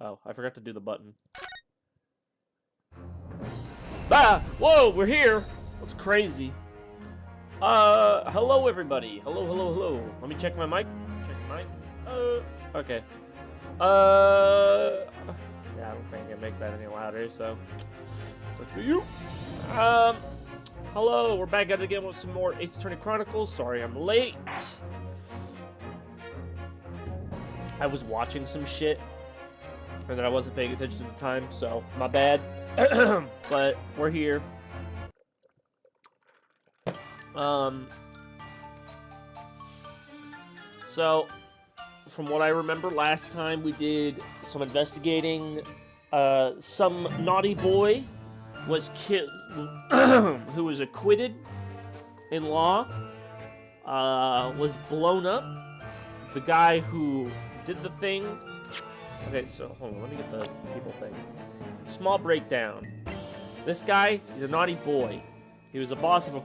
Oh, I forgot to do the button. Ah! Whoa, we're here! That's crazy. Hello everybody. Hello. Let me check my mic. Check the mic. Okay. Yeah, I don't think I can make that any louder, so. Sucks for you. Hello, we're back at it again with some more Ace Attorney Chronicles. Sorry I'm late. I was watching some shit, and then I wasn't paying attention at the time, so my bad. But we're here. So, from what I remember last time, we did some investigating. Some naughty boy was who was acquitted in law, was blown up. The guy who did the thing. Okay, so hold on, let me get the people thing. Small breakdown. This guy, he's a naughty boy. He was a boss of a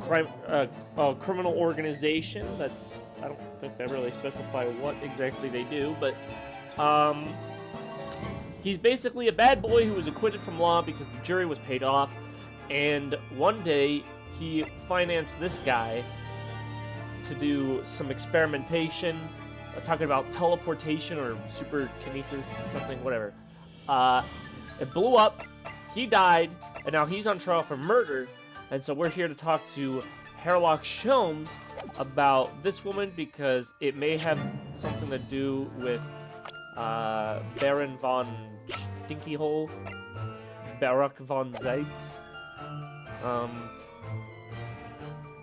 criminal organization. That's, I don't think they really specify what exactly they do, but he's basically a bad boy who was acquitted from law because the jury was paid off, and one day he financed this guy to do some experimentation, talking about teleportation or superkinesis, something, whatever. It blew up, he died, and now he's on trial for murder, and so we're here to talk to Herlock Sholmes about this woman because it may have something to do with Baron von Stinkyhole, Baruch von Zyges.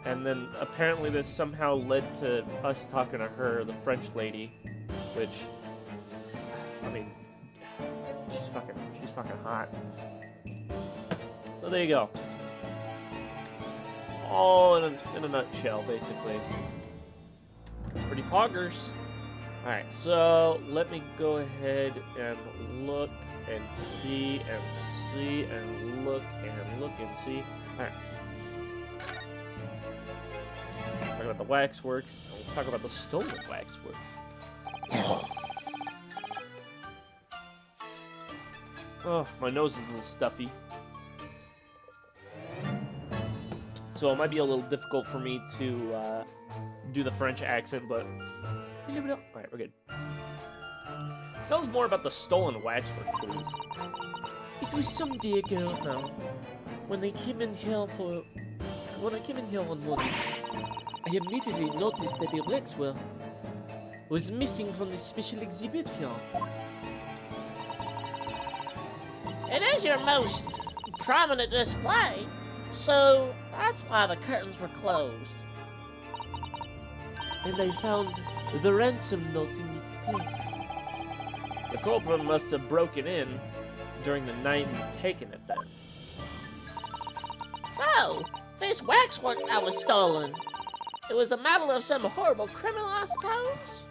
And then apparently this somehow led to us talking to her, the French lady, which, I mean, she's fucking hot. So there you go. All in a nutshell, basically. It's pretty poggers. Alright, so let me go ahead and look and see and see and look and look and see. Alright. Talk about the waxworks. Let's talk about the stolen waxworks. Oh, my nose is a little stuffy. So it might be a little difficult for me to do the French accent, but alright, we're good. Tell us more about the stolen waxwork, please. It was some day ago now, when I came in here one morning, I immediately noticed that the waxwork was missing from the special exhibit here. It is your most prominent display, so that's why the curtains were closed. And I found the ransom note in its place. The culprit must have broken in during the night and taken it then. So, this waxwork that was stolen, it was a model of some horrible criminal, I suppose?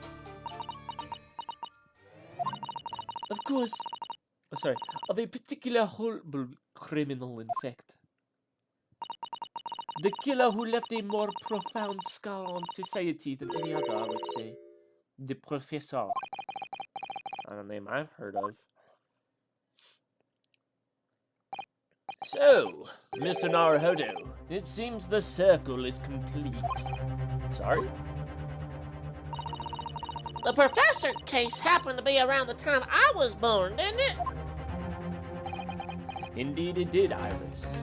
Of course. Oh, sorry. Of a particular horrible criminal, in fact. The killer who left a more profound scar on society than any other, I would say. The Professor. Not a name I've heard of. So, Mr. Naruhodo, it seems the circle is complete. Sorry? The Professor case happened to be around the time I was born, didn't it? Indeed it did, Iris.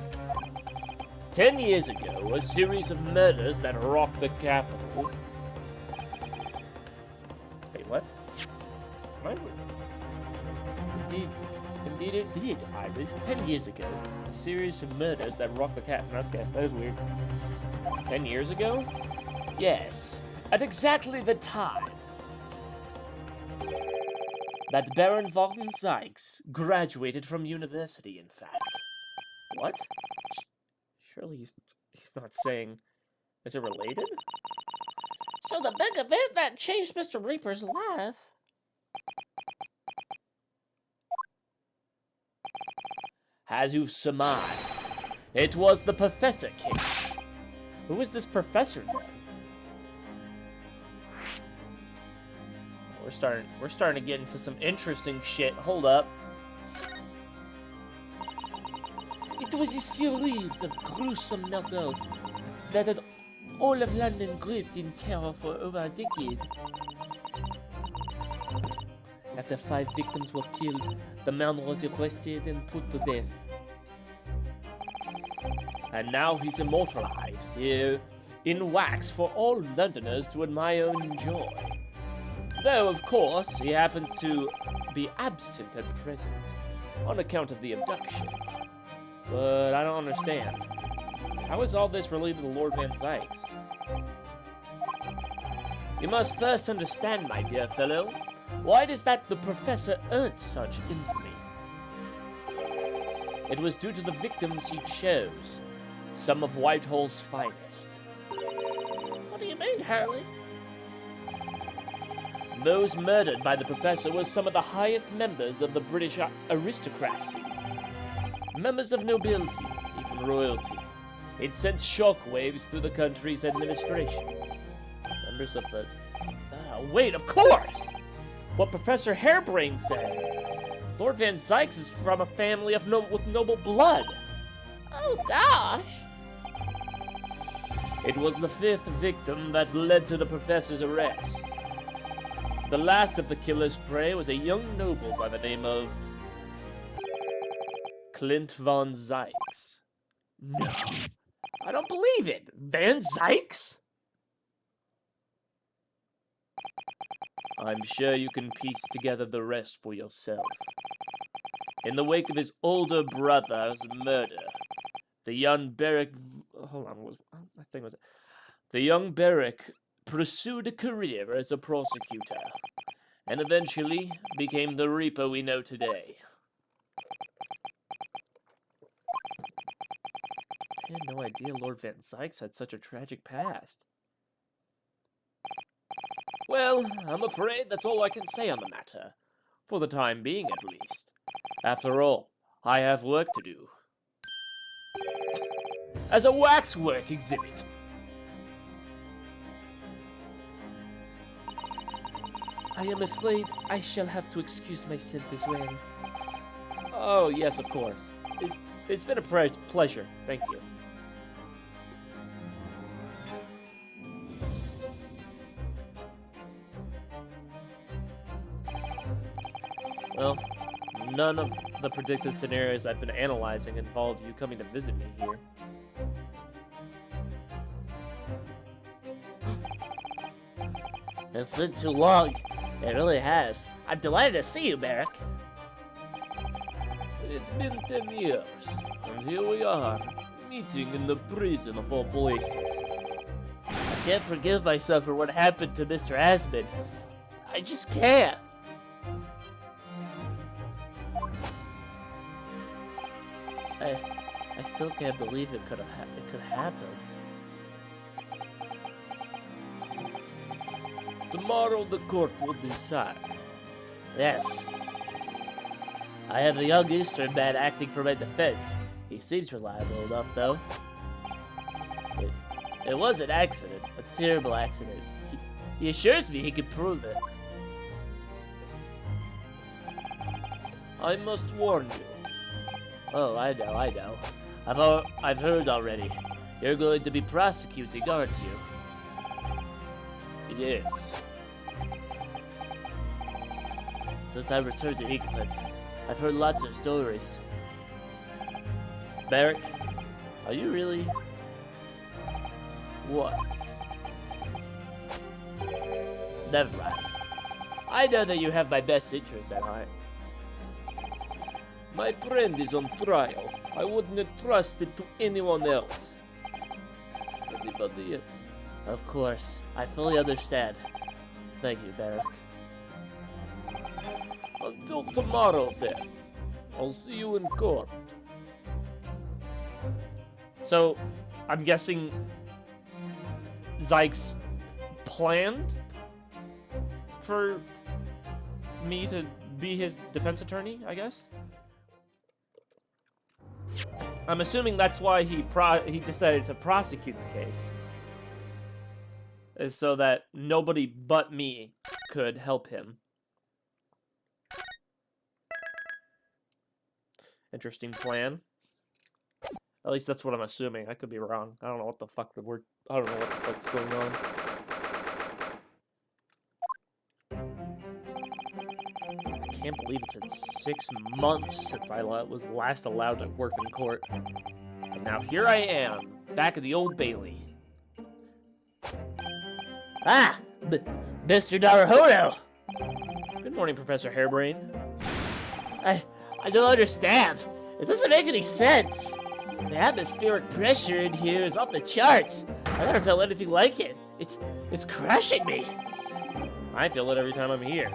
10 years ago, a series of murders that rocked the capital. Wait, what? Indeed it did, Iris. 10 years ago, a series of murders that rocked the capital. Okay, that is weird. 10 years ago? Yes, at exactly the time that Baron von Zyges graduated from university, in fact. What? Surely he's not saying... Is it related? So the big event that changed Mr. Reaper's life... As you've surmised, it was the Professor case. Who is this Professor then? We're starting to get into some interesting shit. Hold up. It was a series of gruesome murders that had all of London gripped in terror for over a decade. After 5 victims were killed, the man was arrested and put to death. And now he's immortalized here in wax for all Londoners to admire and enjoy. Though, of course, he happens to be absent at present on account of the abduction. But I don't understand. How is all this related to Lord Van Zykes? You must first understand, my dear fellow, why it is that the professor earned such infamy. It was due to the victims he chose, some of Whitehall's finest. What do you mean, Hurley? Those murdered by the professor were some of the highest members of the British aristocracy. Members of nobility, even royalty. It sent shockwaves through the country's administration. Members of the... wait, of course! What Professor Harebrained said. Lord Van Zykes is from a family of with noble blood. Oh, gosh! It was the 5th victim that led to the professor's arrest. The last of the killer's prey was a young noble by the name of... Clint Van Zykes. No, I don't believe it. Van Zykes? I'm sure you can piece together the rest for yourself. In the wake of his older brother's murder, the young Berwick... Hold on, I think it was... The young Berwick pursued a career as a prosecutor, and eventually became the Reaper we know today. I had no idea Lord Van Zykes had such a tragic past. Well, I'm afraid that's all I can say on the matter. For the time being, at least. After all, I have work to do. As a waxwork exhibit. I am afraid I shall have to excuse myself as well. Oh, yes, of course. It's been a pleasure. Thank you. Well, none of the predicted scenarios I've been analyzing involved you coming to visit me here. It's been too long. It really has. I'm delighted to see you, Barrick. It's been 10 years, and here we are, meeting in the prison of all places. I can't forgive myself for what happened to Mr. Asmund. I just can't. I still can't believe it could happen. Tomorrow the court will decide. Yes. I have the young Eastern man acting for my defense. He seems reliable enough, though. It was an accident, a terrible accident. He assures me he can prove it. I must warn you. Oh, I know. I've heard already. You're going to be prosecuting, aren't you? Yes. Since I returned to England, I've heard lots of stories. Barrick, are you really? What? Never mind. I know that you have my best interest at heart. My friend is on trial. I wouldn't trust it to anyone else. Anybody else? Of course. I fully understand. Thank you, Barrick. Until tomorrow, then. I'll see you in court. So, I'm guessing Zykes planned for me to be his defense attorney, I guess? I'm assuming that's why he decided to prosecute the case. Is so that nobody but me could help him. Interesting plan. At least that's what I'm assuming. I could be wrong. I don't know what the fuck I don't know what the fuck's going on. I can't believe it's been 6 months since I was last allowed to work in court. And now here I am, back at the Old Bailey. Ah, Mr. Naruhodo! Good morning, Professor Hairbrain. I don't understand. It doesn't make any sense. The atmospheric pressure in here is off the charts. I never felt anything like it. It's crushing me. I feel it every time I'm here.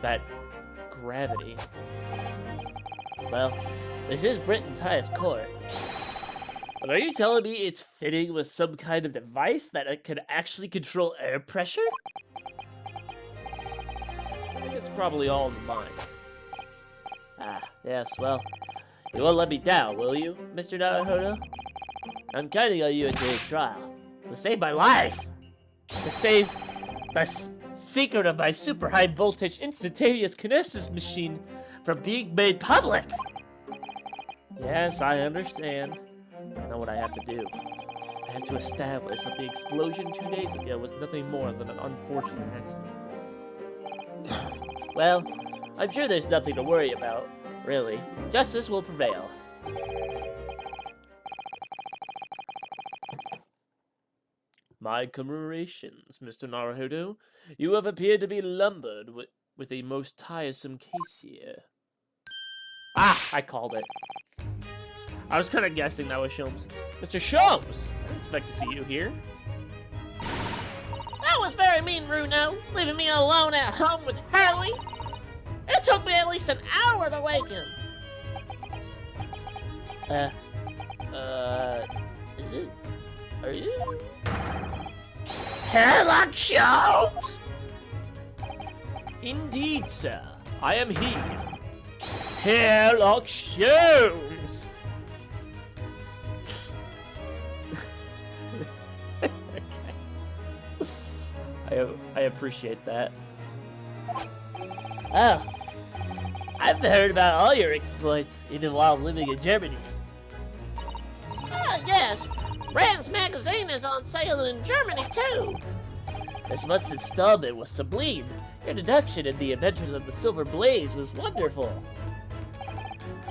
That gravity. Well, this is Britain's highest court. But are you telling me it's fitting with some kind of device that it can actually control air pressure? I think it's probably all in the mind. Ah, yes, well, you won't let me down, will you, Mr. Naruhodo? I'm counting on you at today's trial. To save my life! To save the secret of my super high voltage instantaneous kinesis machine from being made public! Yes, I understand. I know what I have to do. I have to establish that the explosion 2 days ago was nothing more than an unfortunate accident. Well, I'm sure there's nothing to worry about, really. Justice will prevail. My commemorations, Mr. Naruhodo. You have appeared to be lumbered with a most tiresome case here. Ah, I called it. I was kind of guessing that was Sholmes. Mr. Sholmes! I didn't expect to see you here. That was very mean, Runo, leaving me alone at home with Hurley. It took me at least an hour to wake him. Is it? Are you? Sherlock Sholmes? Indeed, sir. I am he. Sherlock Sholmes! Okay. I appreciate that. Oh, I've heard about all your exploits, even while living in Germany. Ah, yes. Rand's magazine is on sale in Germany, too. This month's installment was sublime. Your deduction in The Adventures of the Silver Blaze was wonderful.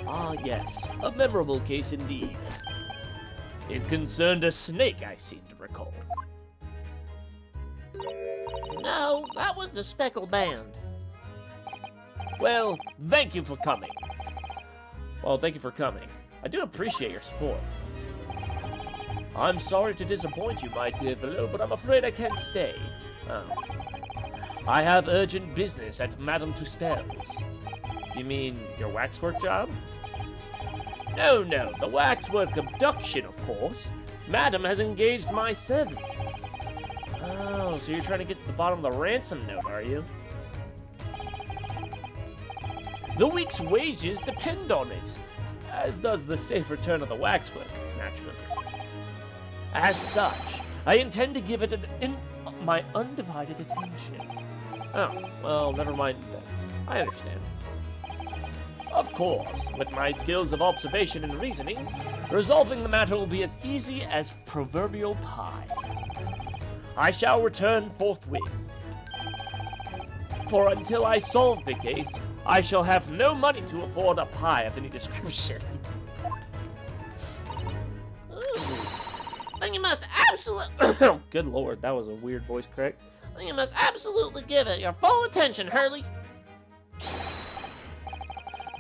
Ah, yes. A memorable case indeed. It concerned a snake, I seem to recall. No, that was the Speckled Band. Well, thank you for coming. Well, thank you for coming. I do appreciate your support. I'm sorry to disappoint you, my dear fellow, but I'm afraid I can't stay. Oh. I have urgent business at Madame Tuspel's. You mean your waxwork job? No, the waxwork abduction, of course. Madame has engaged my services. Oh, so you're trying to get to the bottom of the ransom note, are you? The week's wages depend on it, as does the safe return of the waxwork, naturally. As such, I intend to give it my undivided attention. Oh, well, never mind then. I understand. Of course, with my skills of observation and reasoning, resolving the matter will be as easy as proverbial pie. I shall return forthwith. For until I solve the case, I shall have no money to afford a pie of any description. Then you must absolutely... Oh, good lord, that was a weird voice crack. Then you must absolutely give it your full attention, Hurley.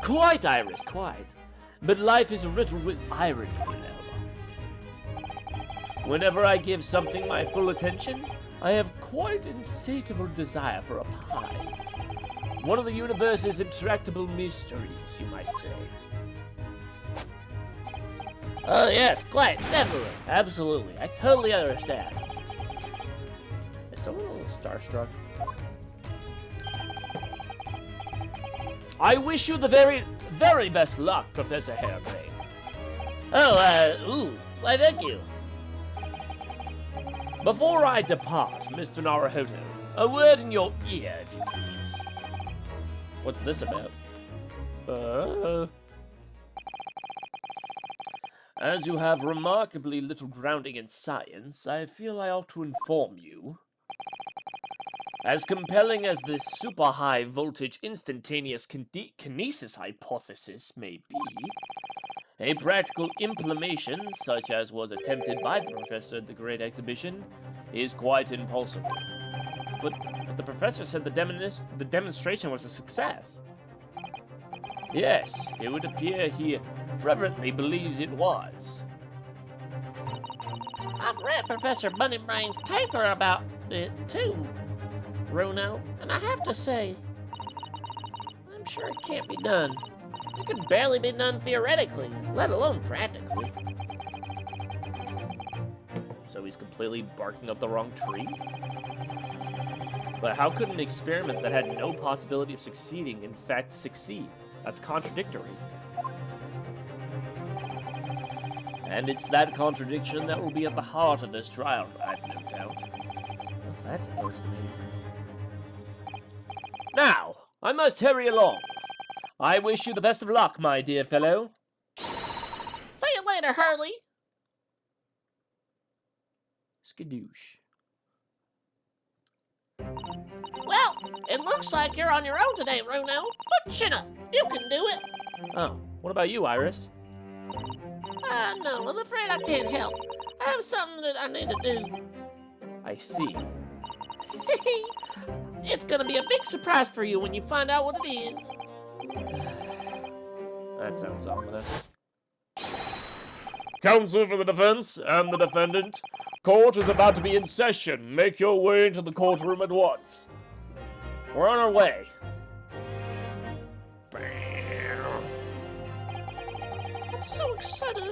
Quite, Iris, quite. But life is riddled with irony, you know. Whenever I give something my full attention, I have quite insatiable desire for a pie. One of the universe's intractable mysteries, you might say. Oh yes, quite, definitely, absolutely. I totally understand. Is someone a little starstruck? I wish you the very, very best luck, Professor Hairbrain. Oh, why thank you. Before I depart, Mr. Naruhodo, a word in your ear, if you please. What's this about? As you have remarkably little grounding in science, I feel I ought to inform you. As compelling as this super high voltage instantaneous kinesis hypothesis may be, a practical implementation, such as was attempted by the professor at the Great Exhibition, is quite impossible. But the professor said the demonstration was a success. Yes, it would appear he reverently believes it was. I've read Professor Bunnybrain's paper about it, too, Runo, and I have to say, I'm sure it can't be done. It could barely be done theoretically, let alone practically. So he's completely barking up the wrong tree? But how could an experiment that had no possibility of succeeding in fact succeed? That's contradictory. And it's that contradiction that will be at the heart of this trial, I've no doubt. What's that supposed to mean? Now, I must hurry along. I wish you the best of luck, my dear fellow. See you later, Hurley. Skadoosh. Well, it looks like you're on your own today, Runo, but chin up. You can do it. Oh, what about you, Iris? No, I'm afraid I can't help. I have something that I need to do. I see. It's gonna be a big surprise for you when you find out what it is. That sounds ominous. Counsel for the defense and the defendant. Court is about to be in session. Make your way into the courtroom at once. We're on our way. I'm so excited.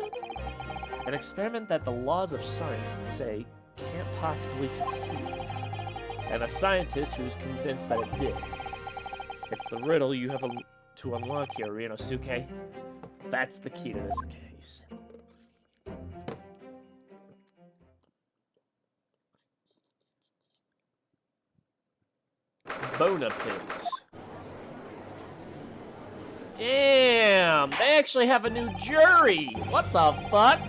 An experiment that the laws of science say can't possibly succeed. And a scientist who's convinced that it did. It's the riddle you have to unlock here, Ryunosuke. That's the key to this case. Bona pills. Damn! They actually have a new jury! What the fuck?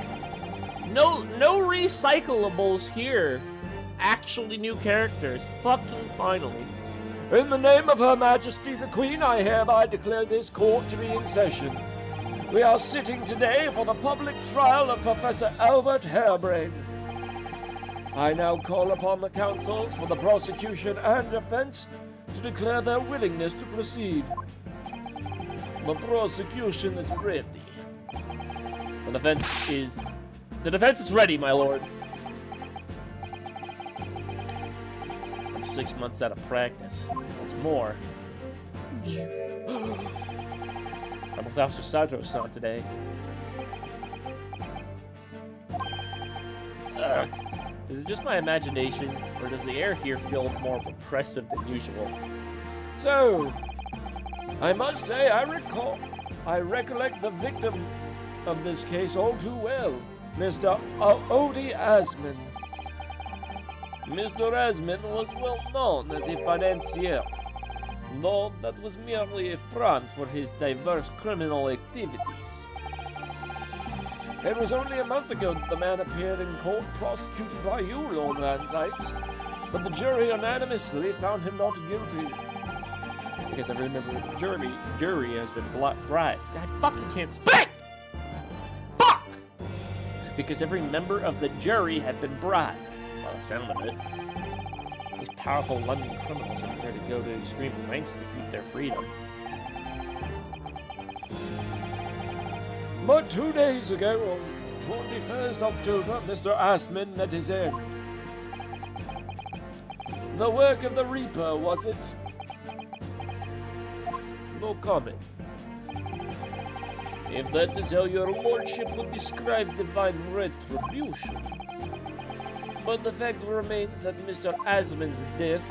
No recyclables here. Actually new characters. Fucking finally. In the name of Her Majesty the Queen, I hereby declare this court to be in session. We are sitting today for the public trial of Professor Albert Harebrain. I now call upon the counsels for the prosecution and defense to declare their willingness to proceed. The prosecution is ready. The defense is ready, my lord. I'm 6 months out of practice. What's more, I'm with Officer Sato-san today. Is it just my imagination, or does the air here feel more oppressive than usual? So, I must say I recollect the victim of this case all too well, Mr. Odie Asman. Mr. Asman was well known as a financier, though that was merely a front for his diverse criminal activities. It was only a month ago that the man appeared in court prosecuted by you, Lord Vansight, but the jury unanimously found him not guilty. Because every member of the jury has been bribed. I fucking can't speak! Fuck! Because every member of the jury had been bribed. By the sound of it. These powerful London criminals are prepared to go to extreme lengths to keep their freedom. But 2 days ago, on 21st October, Mr. Asman met his end. The work of the Reaper, was it? No comment. If that is how your lordship would describe divine retribution. But the fact remains that Mr. Asman's death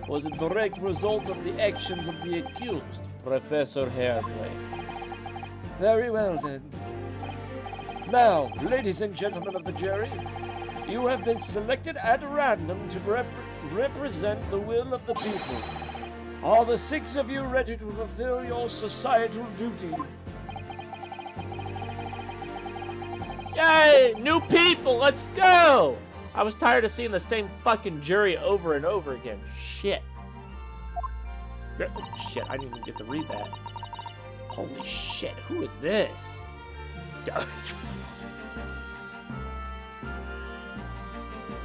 was a direct result of the actions of the accused, Professor Harebrain. Very well then. Now, ladies and gentlemen of the jury, you have been selected at random to represent the will of the people. Are the 6 of you ready to fulfill your societal duty? Hey, new people, let's go! I was tired of seeing the same fucking jury over and over again. Shit. Shit, I didn't even get to read that. Holy shit, who is this?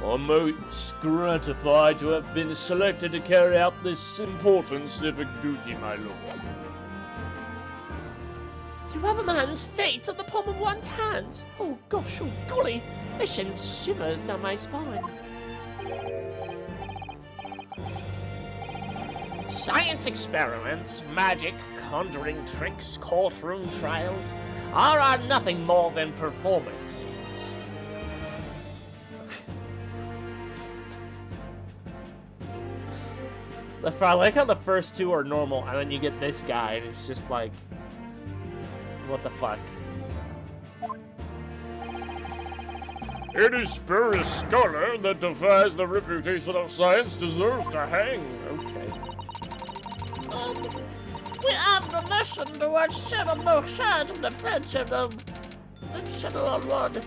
I'm most gratified to have been selected to carry out this important civic duty, my lord. To have a man's fate on the palm of one's hands? Oh gosh, oh golly, it sends shivers down my spine. Science experiments, magic, conjuring tricks, courtroom trials are nothing more than performances. I like how the first two are normal, and then you get this guy, and it's just like, what the fuck? Any spurious scholar that defies the reputation of science deserves to hang. Okay. We have the lesson to shed on no side of the friendship of the channel on one.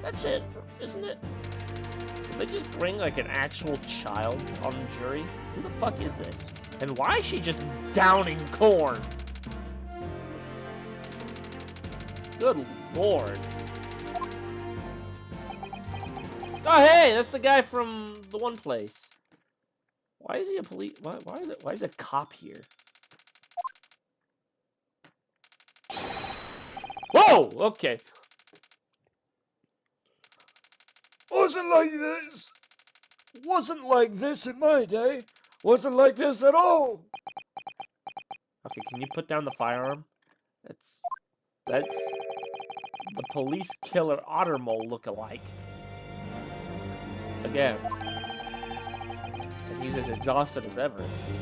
That's it, isn't it? Did they just bring like an actual child on the jury? Who the fuck is this? And why is she just downing corn? Good lord. Oh hey, that's the guy from the one place. Why is he a police? Why is a cop here? Whoa! Okay. Wasn't like this. Wasn't like this in my day. Wasn't like this at all. Okay, can you put down the firearm? That's the police killer Ottermole look-alike. Again. And he's as exhausted as ever, it seems.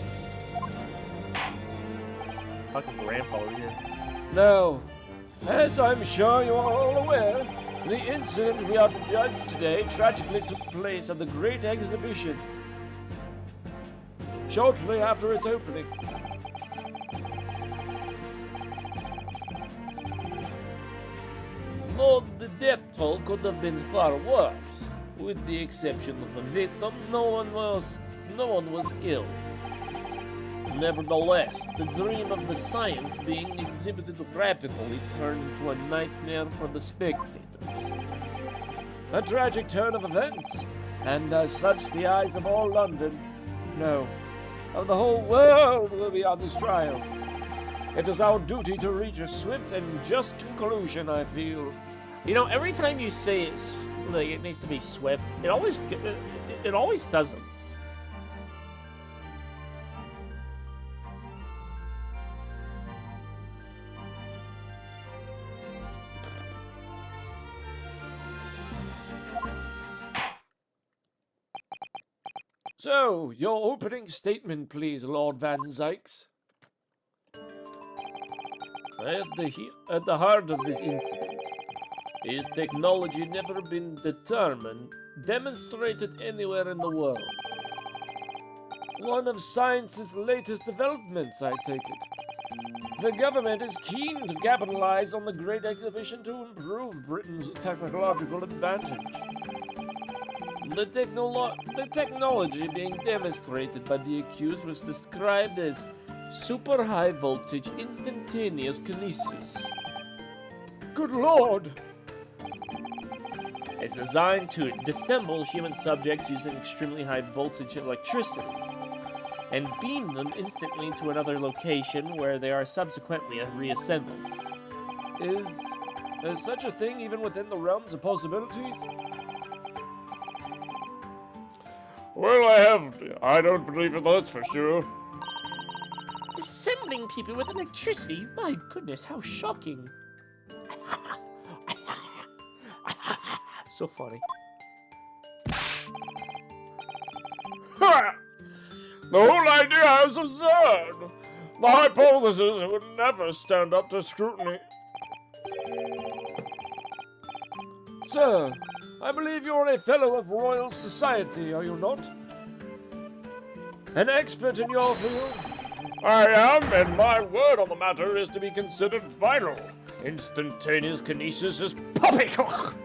Fucking grandpa over here. Now, as I'm sure you are all aware, the incident we are to judge today tragically took place at the Great Exhibition shortly after its opening. Lord, the death toll could have been far worse. With the exception of the victim, no one was killed. Nevertheless, the dream of the science being exhibited rapidly turned into a nightmare for the spectators. A tragic turn of events, and as such the eyes of all London, no, of the whole world will be on this trial. It is our duty to reach a swift and just conclusion, I feel. You know, every time you say it's like it needs to be swift, it always doesn't. So, your opening statement, please, Lord Van Zykes. At the heart of this incident is technology never been demonstrated anywhere in the world. One of science's latest developments, I take it. The government is keen to capitalize on the Great Exhibition to improve Britain's technological advantage. The technology being demonstrated by the accused was described as super high voltage instantaneous kinesis. Good lord! It's designed to disassemble human subjects using extremely high voltage electricity and beam them instantly to another location where they are subsequently reassembled. Is such a thing even within the realms of possibilities? Well, I don't believe it, that's for sure. Disassembling people with electricity? My goodness, how shocking. So funny. The whole idea is absurd. The hypothesis would never stand up to scrutiny. Sir, I believe you're a fellow of Royal Society, are you not? An expert in your field? I am, and my word on the matter is to be considered vital. Instantaneous kinesis is poppycock.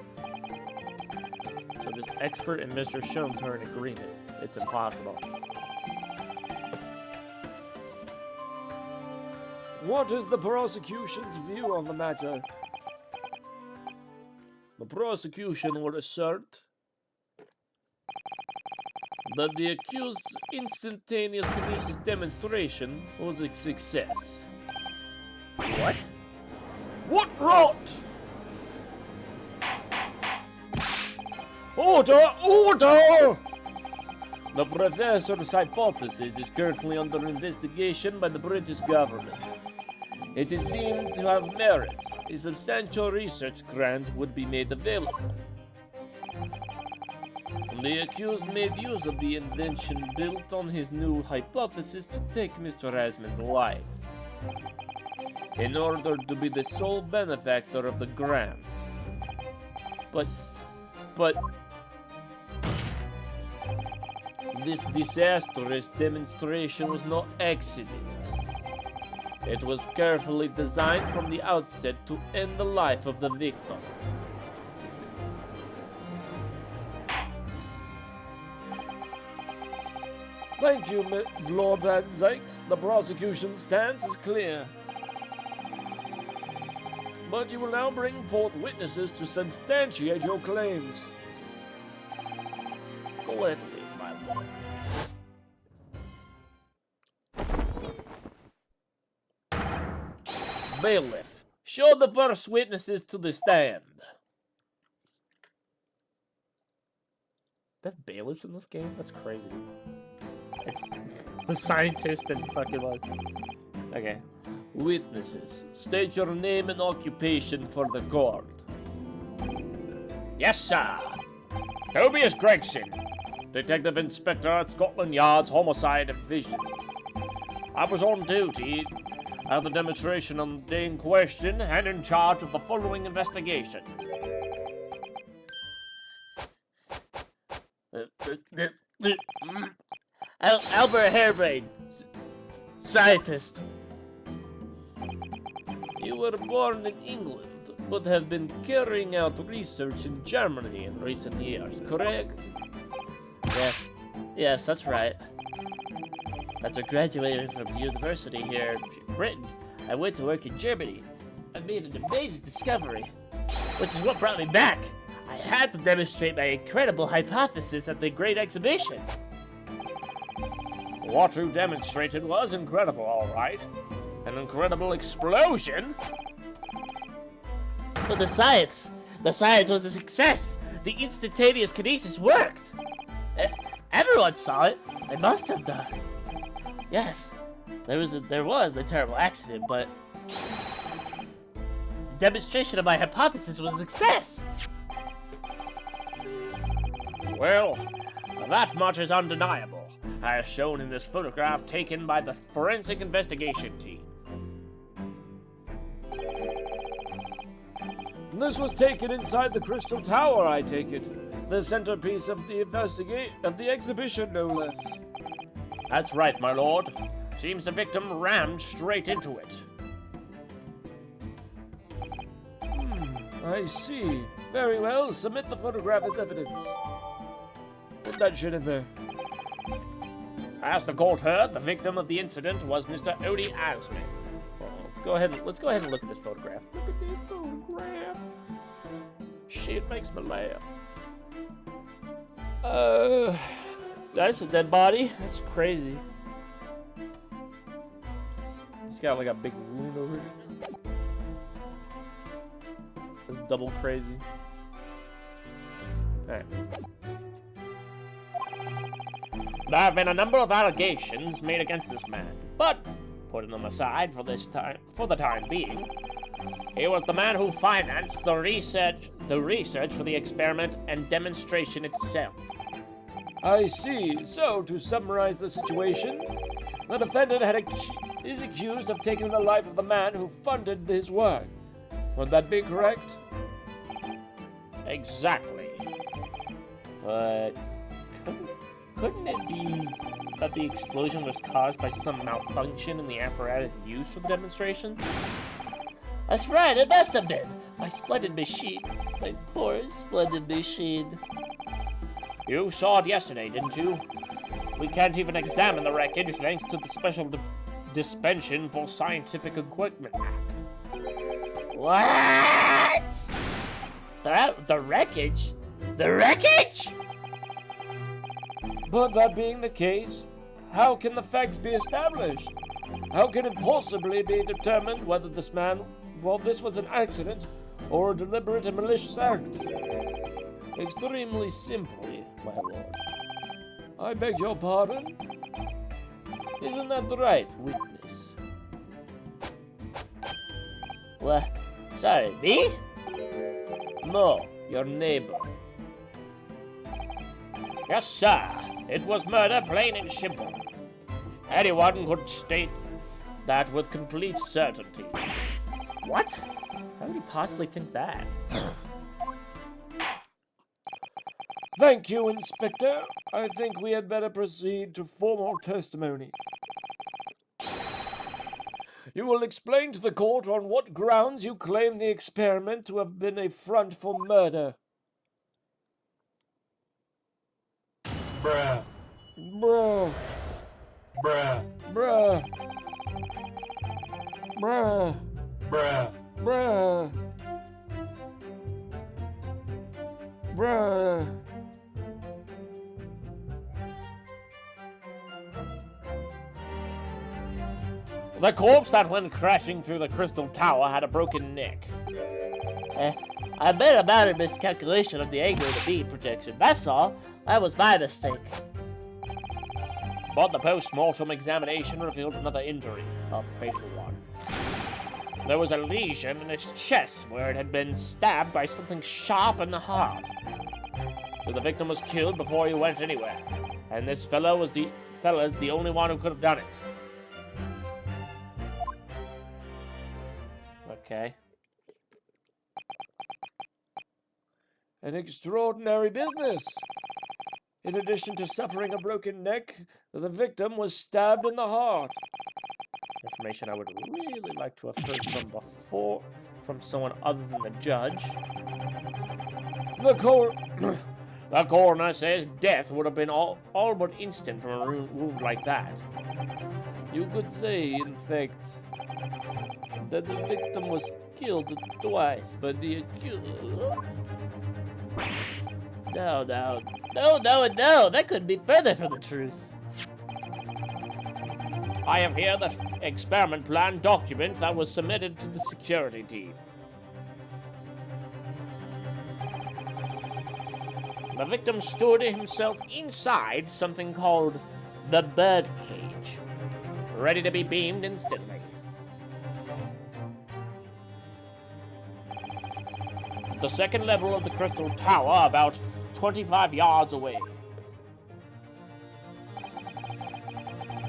So this expert and Mr. Sholmes are in agreement. It's impossible. What is the prosecution's view on the matter? The prosecution would assert that the accused's instantaneous kinesis demonstration was a success. What? What rot! Order! Order! The professor's hypothesis is currently under investigation by the British government. It is deemed to have merit. A substantial research grant would be made available. The accused made use of the invention built on his new hypothesis to take Mr. Asman's life, in order to be the sole benefactor of the grant. But this disastrous demonstration was no accident. It was carefully designed from the outset to end the life of the victim. Thank you, Lord Van Zykes. The prosecution's stance is clear. But you will now bring forth witnesses to substantiate your claims. Gladly, my lord. Bailiff, show the first witnesses to the stand. That bailiffs in this game? That's crazy. It's the scientist and fucking what? Okay. Witnesses, state your name and occupation for the court. Yes, sir. Tobias Gregson, Detective Inspector at Scotland Yard's Homicide Division. I was on duty at the demonstration on the day in question and in charge of the following investigation. Albert Harebrain, scientist. You were born in England, but have been carrying out research in Germany in recent years, correct? Yes, that's right. After graduating from university here in Britain, I went to work in Germany. I made an amazing discovery, which is what brought me back. I had to demonstrate my incredible hypothesis at the Great Exhibition. What you demonstrated was incredible, all right. An incredible explosion? But the science was a success. The instantaneous kinesis worked. Everyone saw it. They must have done. Yes, there was a terrible accident, but the demonstration of my hypothesis was a success. Well, that much is undeniable, as shown in this photograph taken by the forensic investigation team. This was taken inside the Crystal Tower, I take it. The centerpiece of the exhibition, no less. That's right, my lord. Seems the victim rammed straight into it. I see. Very well, submit the photograph as evidence. Put that shit in there. As the court heard, the victim of the incident was Mr. Odie Asman. Well, let's go ahead and look at this photograph. Look at this photograph. Shit makes me laugh. That's a dead body. That's crazy. He's got like a big wound over here. It's double crazy. Alright. There have been a number of allegations made against this man, but putting them aside for the time being, he was the man who financed the research for the experiment and demonstration itself. I see. So, to summarize the situation, the defendant is accused of taking the life of the man who funded his work. Would that be correct? Exactly. But couldn't it be that the explosion was caused by some malfunction in the apparatus used for the demonstration? That's right, it must have been. My splendid machine. My poor splendid machine. You saw it yesterday, didn't you? We can't even examine the wreckage thanks to the special Dispensation for Scientific Equipment Act. What? The wreckage? The wreckage? But that being the case, how can the facts be established? How can it possibly be determined whether this was an accident or a deliberate and malicious act? Extremely simply, my lord. I beg your pardon? Isn't that right, witness? What? Sorry, me? No, your neighbor. Yes, sir. It was murder, plain and simple. Anyone could state that with complete certainty. What? How would he possibly think that? Thank you, Inspector. I think we had better proceed to formal testimony. You will explain to the court on what grounds you claim the experiment to have been a front for murder. Bruh. Bruh. Bruh. Bruh. Bruh. Bruh. Bruh. Bruh. The corpse that went crashing through the crystal tower had a broken neck. I made a minor miscalculation of the angle of the beam projection. That's all. That was my mistake. But the post-mortem examination revealed another injury, a fatal one. There was a lesion in its chest where it had been stabbed by something sharp in the heart. So the victim was killed before he went anywhere, and this fella's the only one who could have done it. Okay. An extraordinary business. In addition to suffering a broken neck, the victim was stabbed in the heart. Information I would really like to have heard from before, from someone other than the judge. The coroner says death would have been all but instant from a wound like that. You could say, in fact, that the victim was killed twice by the accused. No. That couldn't be further from the truth. I have here the experiment plan document that was submitted to the security team. The victim stored himself inside something called the bird cage, ready to be beamed instantly. The second level of the crystal tower, about 25 yards away.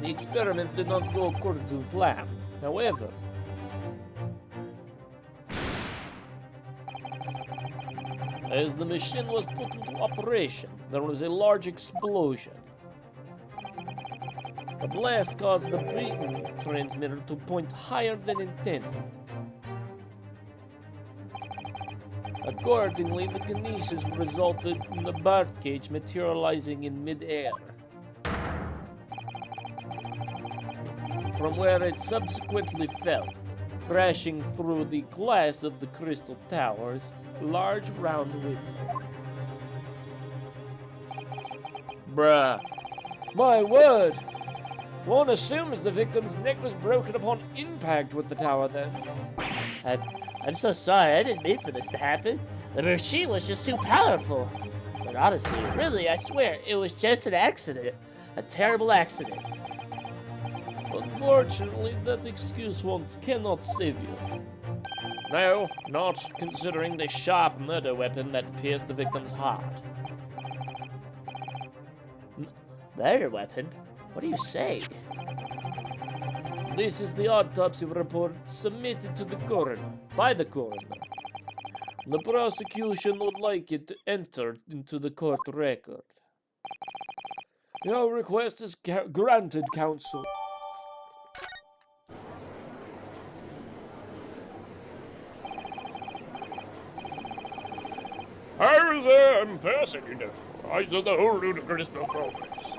The experiment did not go according to plan. However, as the machine was put into operation, there was a large explosion. The blast caused the beam transmitter to point higher than intended. Accordingly, the kinesis resulted in the bird cage materializing in mid-air, from where it subsequently fell, crashing through the glass of the crystal tower's large round window. Bruh. My word! One assumes the victim's neck was broken upon impact with the tower then. I'm so sorry. I didn't mean for this to happen. The machine was just too powerful. But honestly, really, I swear, it was just an accident. A terrible accident. Unfortunately, that excuse cannot save you. No, not considering the sharp murder weapon that pierced the victim's heart. Murder weapon? What do you say? This is the autopsy report submitted to the coroner, by the coroner. The prosecution would like it entered into the court record. Your request is granted, counsel. Well, there, I'm passing you now. I saw the whole ludicrous performance.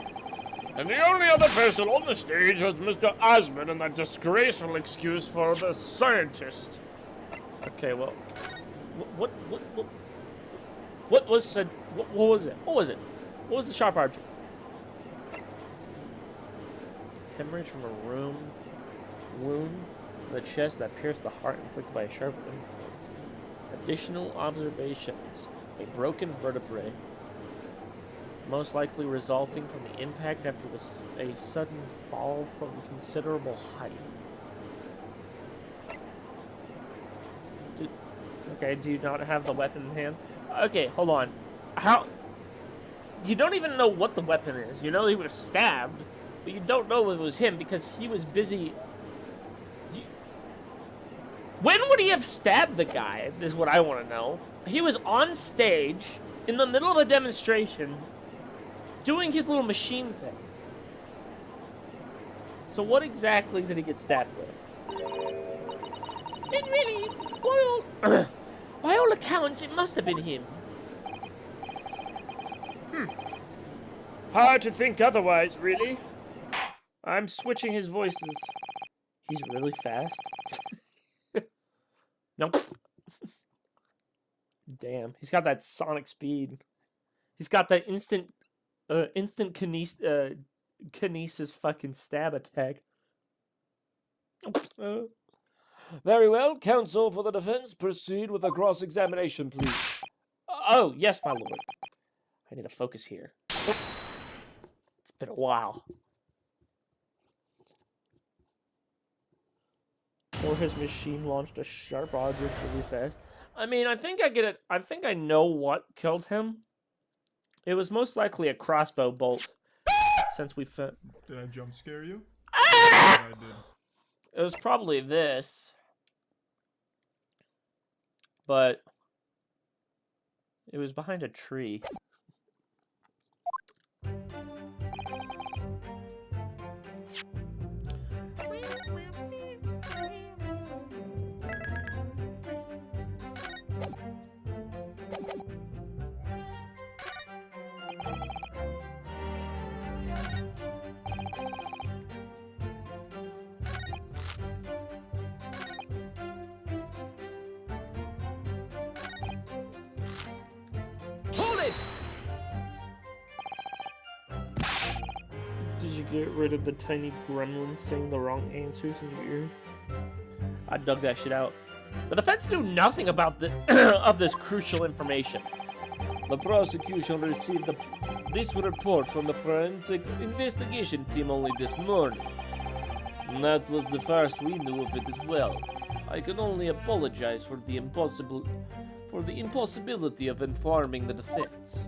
And the only other person on the stage was Mr. Osmond and that disgraceful excuse for the scientist. Okay, well, what was said? What was it? What was it? What was the sharp object? Hemorrhage from a wound to the chest that pierced the heart inflicted by a sharp implement. Additional observations: a broken vertebrae, most likely resulting from the impact after a sudden fall from considerable height. Okay, do you not have the weapon in hand? Okay, hold on. How? You don't even know what the weapon is. You know he was stabbed, but you don't know it was him because he was busy. When would he have stabbed the guy? Is what I want to know. He was on stage in the middle of a demonstration doing his little machine thing. So what exactly did he get stabbed with? It really, by all accounts, it must have been him. Hard to think otherwise, really. I'm switching his voices. He's really fast. Nope. Damn, he's got that sonic speed. He's got that instant kinesis fucking stab attack. Very well, counsel for the defense, proceed with the cross-examination, please. Oh, yes, my lord. I need to focus here. Oh. It's been a while. Or his machine launched a sharp object really fast. I mean, I think I get it. I think I know what killed him. It was most likely a crossbow bolt. Since we Did I jump scare you? Ah! Yeah, I did. It was probably this. But it was behind a tree. Did you get rid of the tiny gremlin saying the wrong answers in your ear? I dug that shit out. The defense knew nothing about the of this crucial information. The prosecution received this report from the forensic investigation team only this morning. And that was the first we knew of it as well. I can only apologize for the impossibility of informing the defense.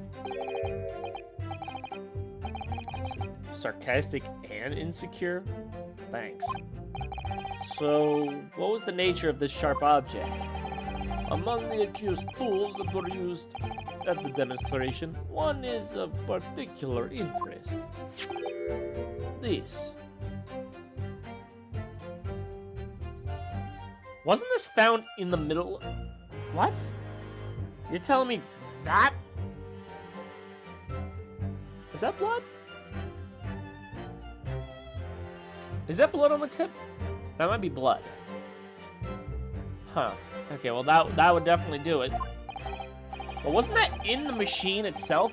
Sarcastic and insecure? Thanks. So, what was the nature of this sharp object? Among the accused tools that were used at the demonstration, one is of particular interest. This. Wasn't this found in the middle? What? You're telling me that? Is that blood? Is that blood on the tip? That might be blood. Huh. Okay, well that would definitely do it. But wasn't that in the machine itself?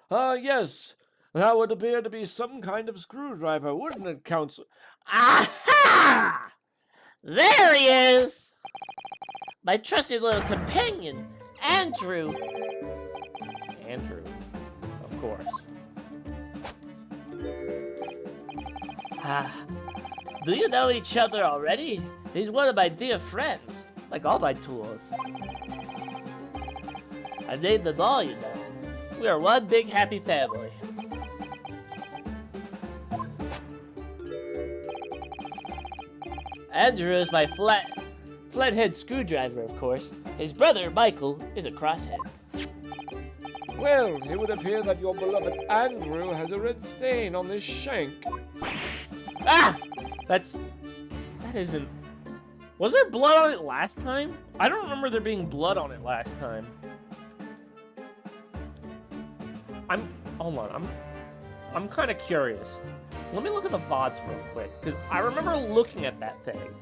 Yes. That would appear to be some kind of screwdriver, wouldn't it, counsel? Aha! There he is! My trusty little companion, Andrew. Andrew. Of course. Do you know each other already? He's one of my dear friends, like all my tools. I named them all, you know. We are one big happy family. Andrew is my flathead screwdriver, of course. His brother, Michael, is a crosshead. Well, it would appear that your beloved Andrew has a red stain on this shank. Ah! That isn't... Was there blood on it last time? I don't remember there being blood on it last time. Hold on, I'm kind of curious. Let me look at the VODs real quick, because I remember looking at that thing.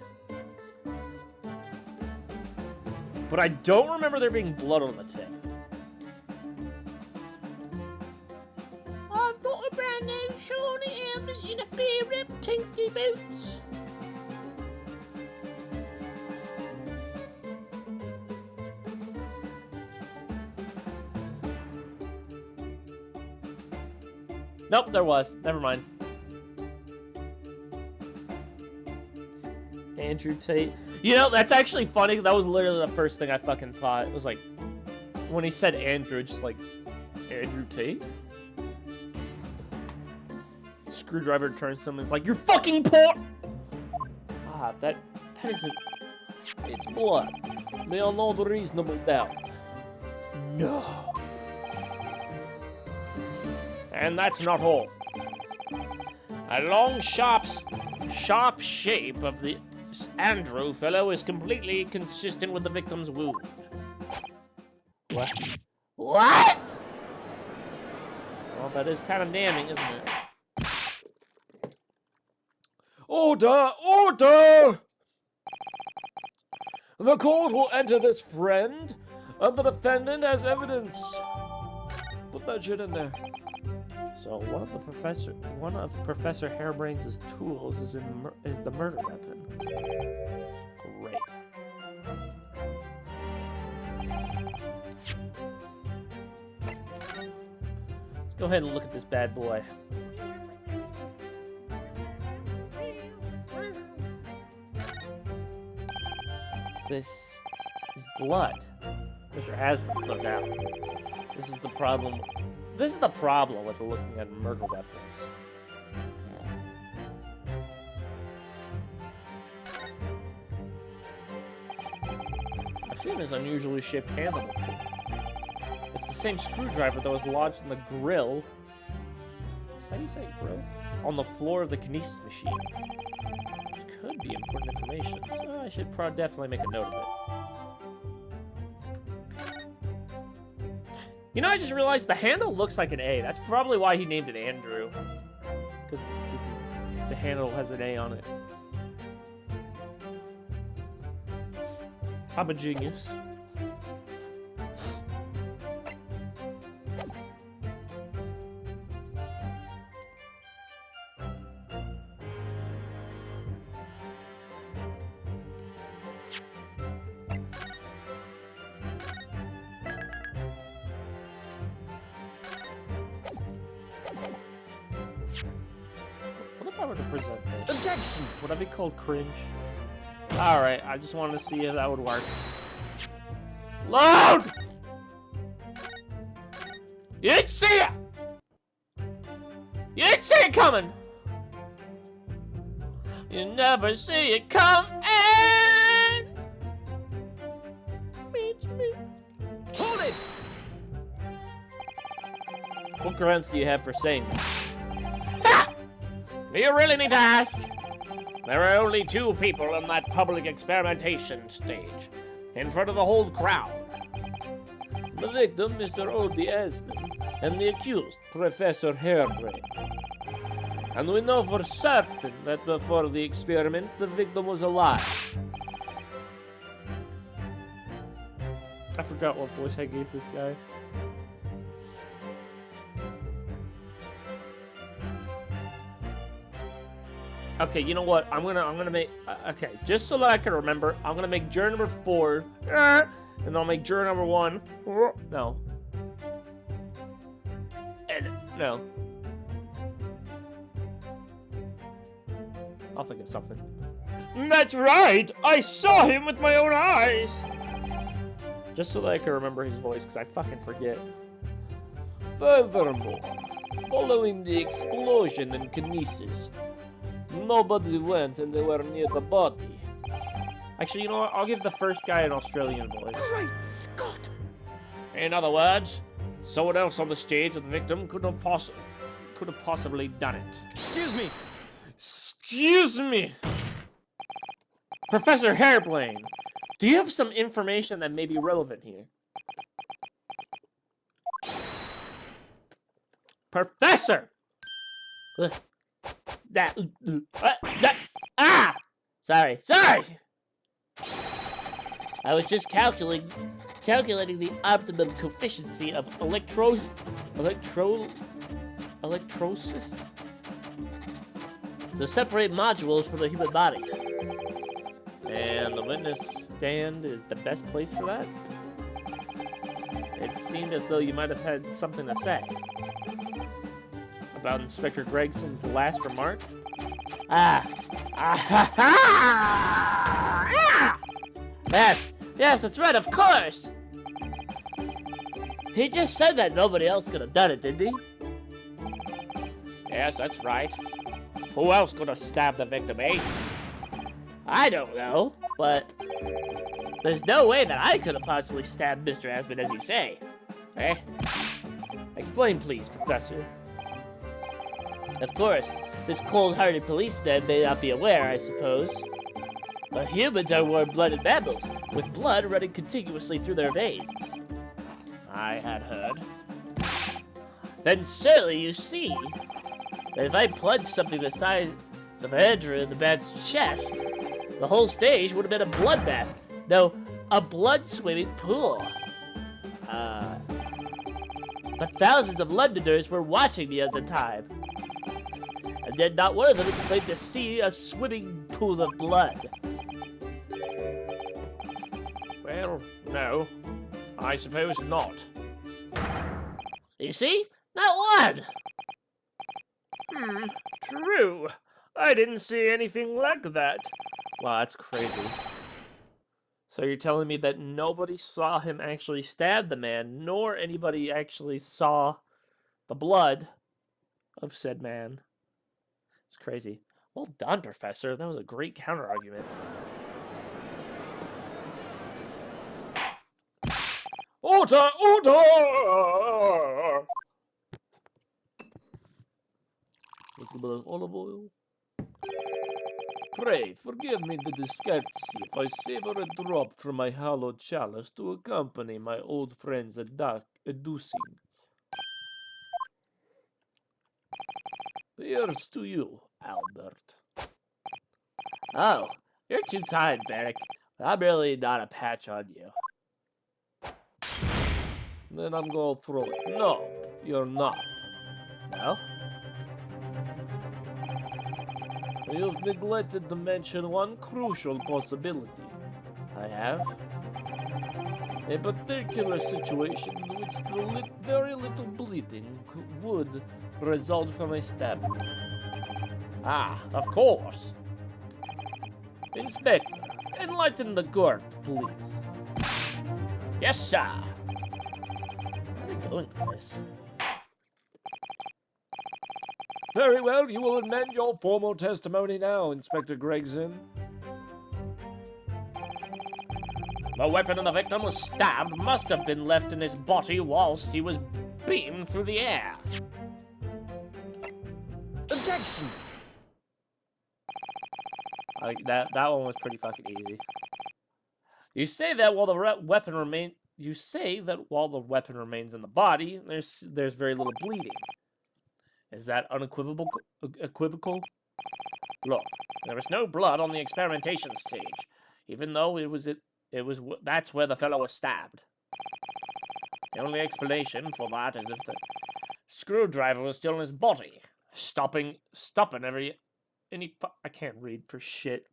But I don't remember there being blood on the tip. I've got a brand new shiny helmet in a pair of tinky boots. Nope, there was. Never mind. Andrew Tate. You know, that's actually funny. That was literally the first thing I fucking thought. It was like, when he said Andrew, just like, Andrew Tate? Screwdriver turns to him and is like, you're fucking poor! Ah, that isn't... It's blood. Beyond all the reasonable doubt. No. And that's not all. A long, sharp shape of the Andrew fellow is completely consistent with the victim's wound. What? What? Well, that is kind of damning, isn't it? Order! Order! The court will enter this friend and the defendant as evidence. Put that shit in there. So one of Professor Hairbrain's tools is the murder weapon. Great. Let's go ahead and look at this bad boy. This is blood. Mr. Asmon's no doubt. This is the problem. This is the problem with looking at murder weapons. I've seen this unusually shaped handle before. It's the same screwdriver that was lodged in the grill. Is that how you say grill? On the floor of the kinesis machine. Which could be important information, so I should definitely make a note of it. You know, I just realized the handle looks like an A. That's probably why he named it Andrew. Because the handle has an A on it. I'm a genius. What if I were to present this? Objection! Would I be called cringe? Alright, I just wanted to see if that would work. Load! You didn't see it! You didn't see it coming! You never see it coming! Reach me. Hold it! What grounds do you have for saying that? Ha! Do you really need to ask? There are only two people in that public experimentation stage, in front of the whole crowd. The victim, Mr. Odie Asmon, and the accused, Professor Hairbrain. And we know for certain that before the experiment, the victim was alive. I forgot what voice I gave this guy. Okay, you know what? I'm gonna make. Okay, just so that I can remember, I'm gonna make juror number 4, and I'll make juror number 1. No. No. I'll think of something. That's right! I saw him with my own eyes! Just so that I can remember his voice, because I fucking forget. Furthermore, following the explosion in Kinesis, nobody went anywhere near the body. Actually, you know what? I'll give the first guy an Australian voice. Great Scott! In other words, someone else on the stage with the victim could have possibly done it. Excuse me! Excuse me! Professor Hairblane, do you have some information that may be relevant here? Professor! Sorry. I was just calculating the optimum coefficient of electrolysis to separate modules from the human body. And the witness stand is the best place for that? It seemed as though you might have had something to say. About Inspector Gregson's last remark? Yes, that's right, of course! He just said that nobody else could have done it, didn't he? Yes, that's right. Who else could have stabbed the victim, eh? I don't know, but there's no way that I could have possibly stabbed Mr. Aspen as you say. Eh? Explain, please, Professor. Of course, this cold-hearted policeman may not be aware, I suppose. But humans are warm-blooded mammals, with blood running continuously through their veins. I had heard. Then certainly you see that if I plunged something the size of Andrew in the man's chest, the whole stage would have been a bloodbath. No, a blood-swimming pool. But thousands of Londoners were watching me at the time. And then not one of them has claimed to see a swimming pool of blood. Well, no. I suppose not. You see? Not one! True. I didn't see anything like that. Wow, that's crazy. So you're telling me that nobody saw him actually stab the man, nor anybody actually saw the blood of said man. It's crazy. Well done, Professor. That was a great counter-argument. Order! Order! Little bit of olive oil. Pray, forgive me the discourtesy if I savor a drop from my hallowed chalice to accompany my old friend's adducing. Here's to you, Albert. Oh, you're too tired, Barrick. I'm really not a patch on you. Then I'm gonna throw it. No, you're not. No? You've neglected to mention one crucial possibility. I have? A particular situation in which very little bleeding would result from a stabbing. Ah, of course. Inspector, enlighten the court, please. Yes, sir. Where are they going with this? Very well, you will amend your formal testimony now, Inspector Gregson. The weapon of the victim was stabbed must have been left in his body whilst he was beamed through the air. Objection! That one was pretty fucking easy. You say that while the weapon remains in the body, there's very little bleeding. Is that unequivocal? Equivocal? Look, there was no blood on the experimentation stage, even though that's where the fellow was stabbed. The only explanation for that is if the screwdriver was still in his body, stopping I can't read for shit.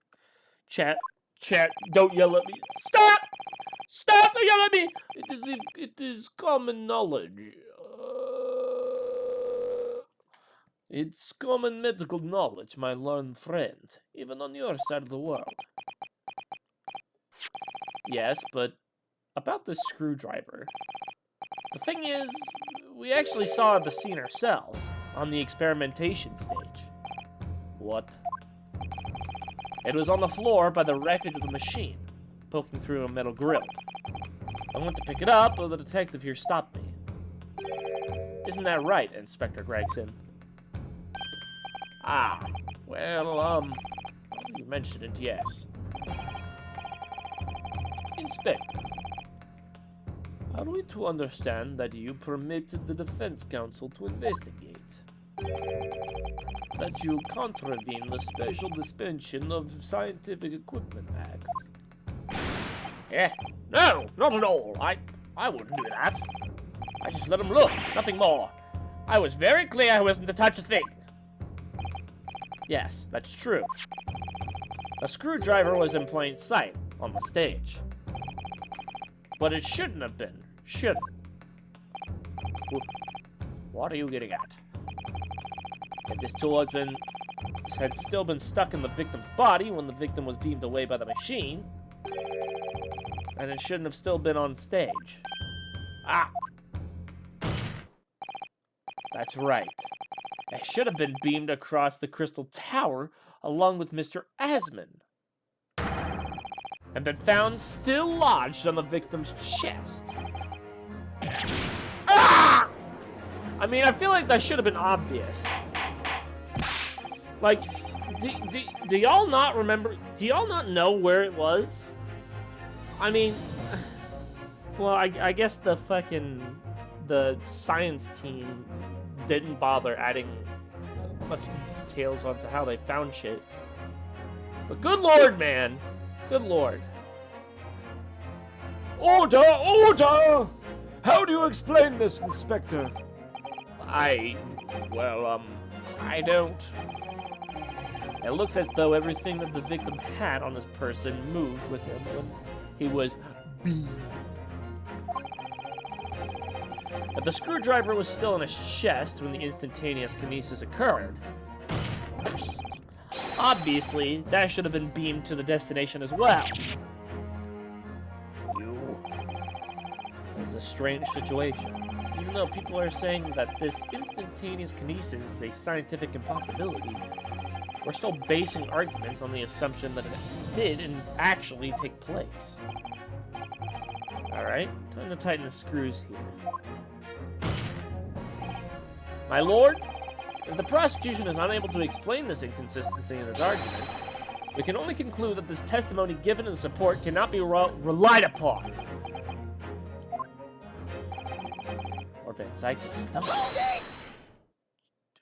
Chat, don't yell at me. Stop! Don't yell at me! It is common knowledge. It's common medical knowledge, my learned friend, even on your side of the world. Yes, but about this screwdriver. The thing is, we actually saw the scene ourselves on the experimentation stage. What? It was on the floor by the wreckage of the machine, poking through a metal grill. I went to pick it up, but the detective here stopped me. Isn't that right, Inspector Gregson? Ah, well, you mentioned it, yes. Inspector, are we to understand that you permitted the Defense Council to investigate? That you contravene the Special Dispensation of Scientific Equipment Act? Yeah. No, not at all. I wouldn't do that. I just let him look, nothing more. I was very clear I wasn't to touch a thing. Yes, that's true. A screwdriver was in plain sight on the stage. But it shouldn't have been, should it? What are you getting at? If this tool had still been stuck in the victim's body when the victim was beamed away by the machine, then it shouldn't have still been on stage. Ah! That's right. It should have been beamed across the Crystal Tower along with Mr. Asman, and been found still lodged on the victim's chest. Ah! I mean, I feel like that should have been obvious. Like, do y'all not remember? Do y'all not know where it was? I mean, well, I guess the science team didn't bother adding much details onto how they found shit. But good lord, man. Good lord. Order! Order! How do you explain this, Inspector? I don't. It looks as though everything that the victim had on his person moved with him when he was beamed. If the screwdriver was still in his chest when the instantaneous kinesis occurred, obviously that should have been beamed to the destination as well. This is a strange situation. Even though people are saying that this instantaneous kinesis is a scientific impossibility, we're still basing arguments on the assumption that it did and actually take place. Alright, time to tighten the screws here. My lord, if the prosecution is unable to explain this inconsistency in this argument, we can only conclude that this testimony given in support cannot be relied upon. Or Van Sykes' stomach.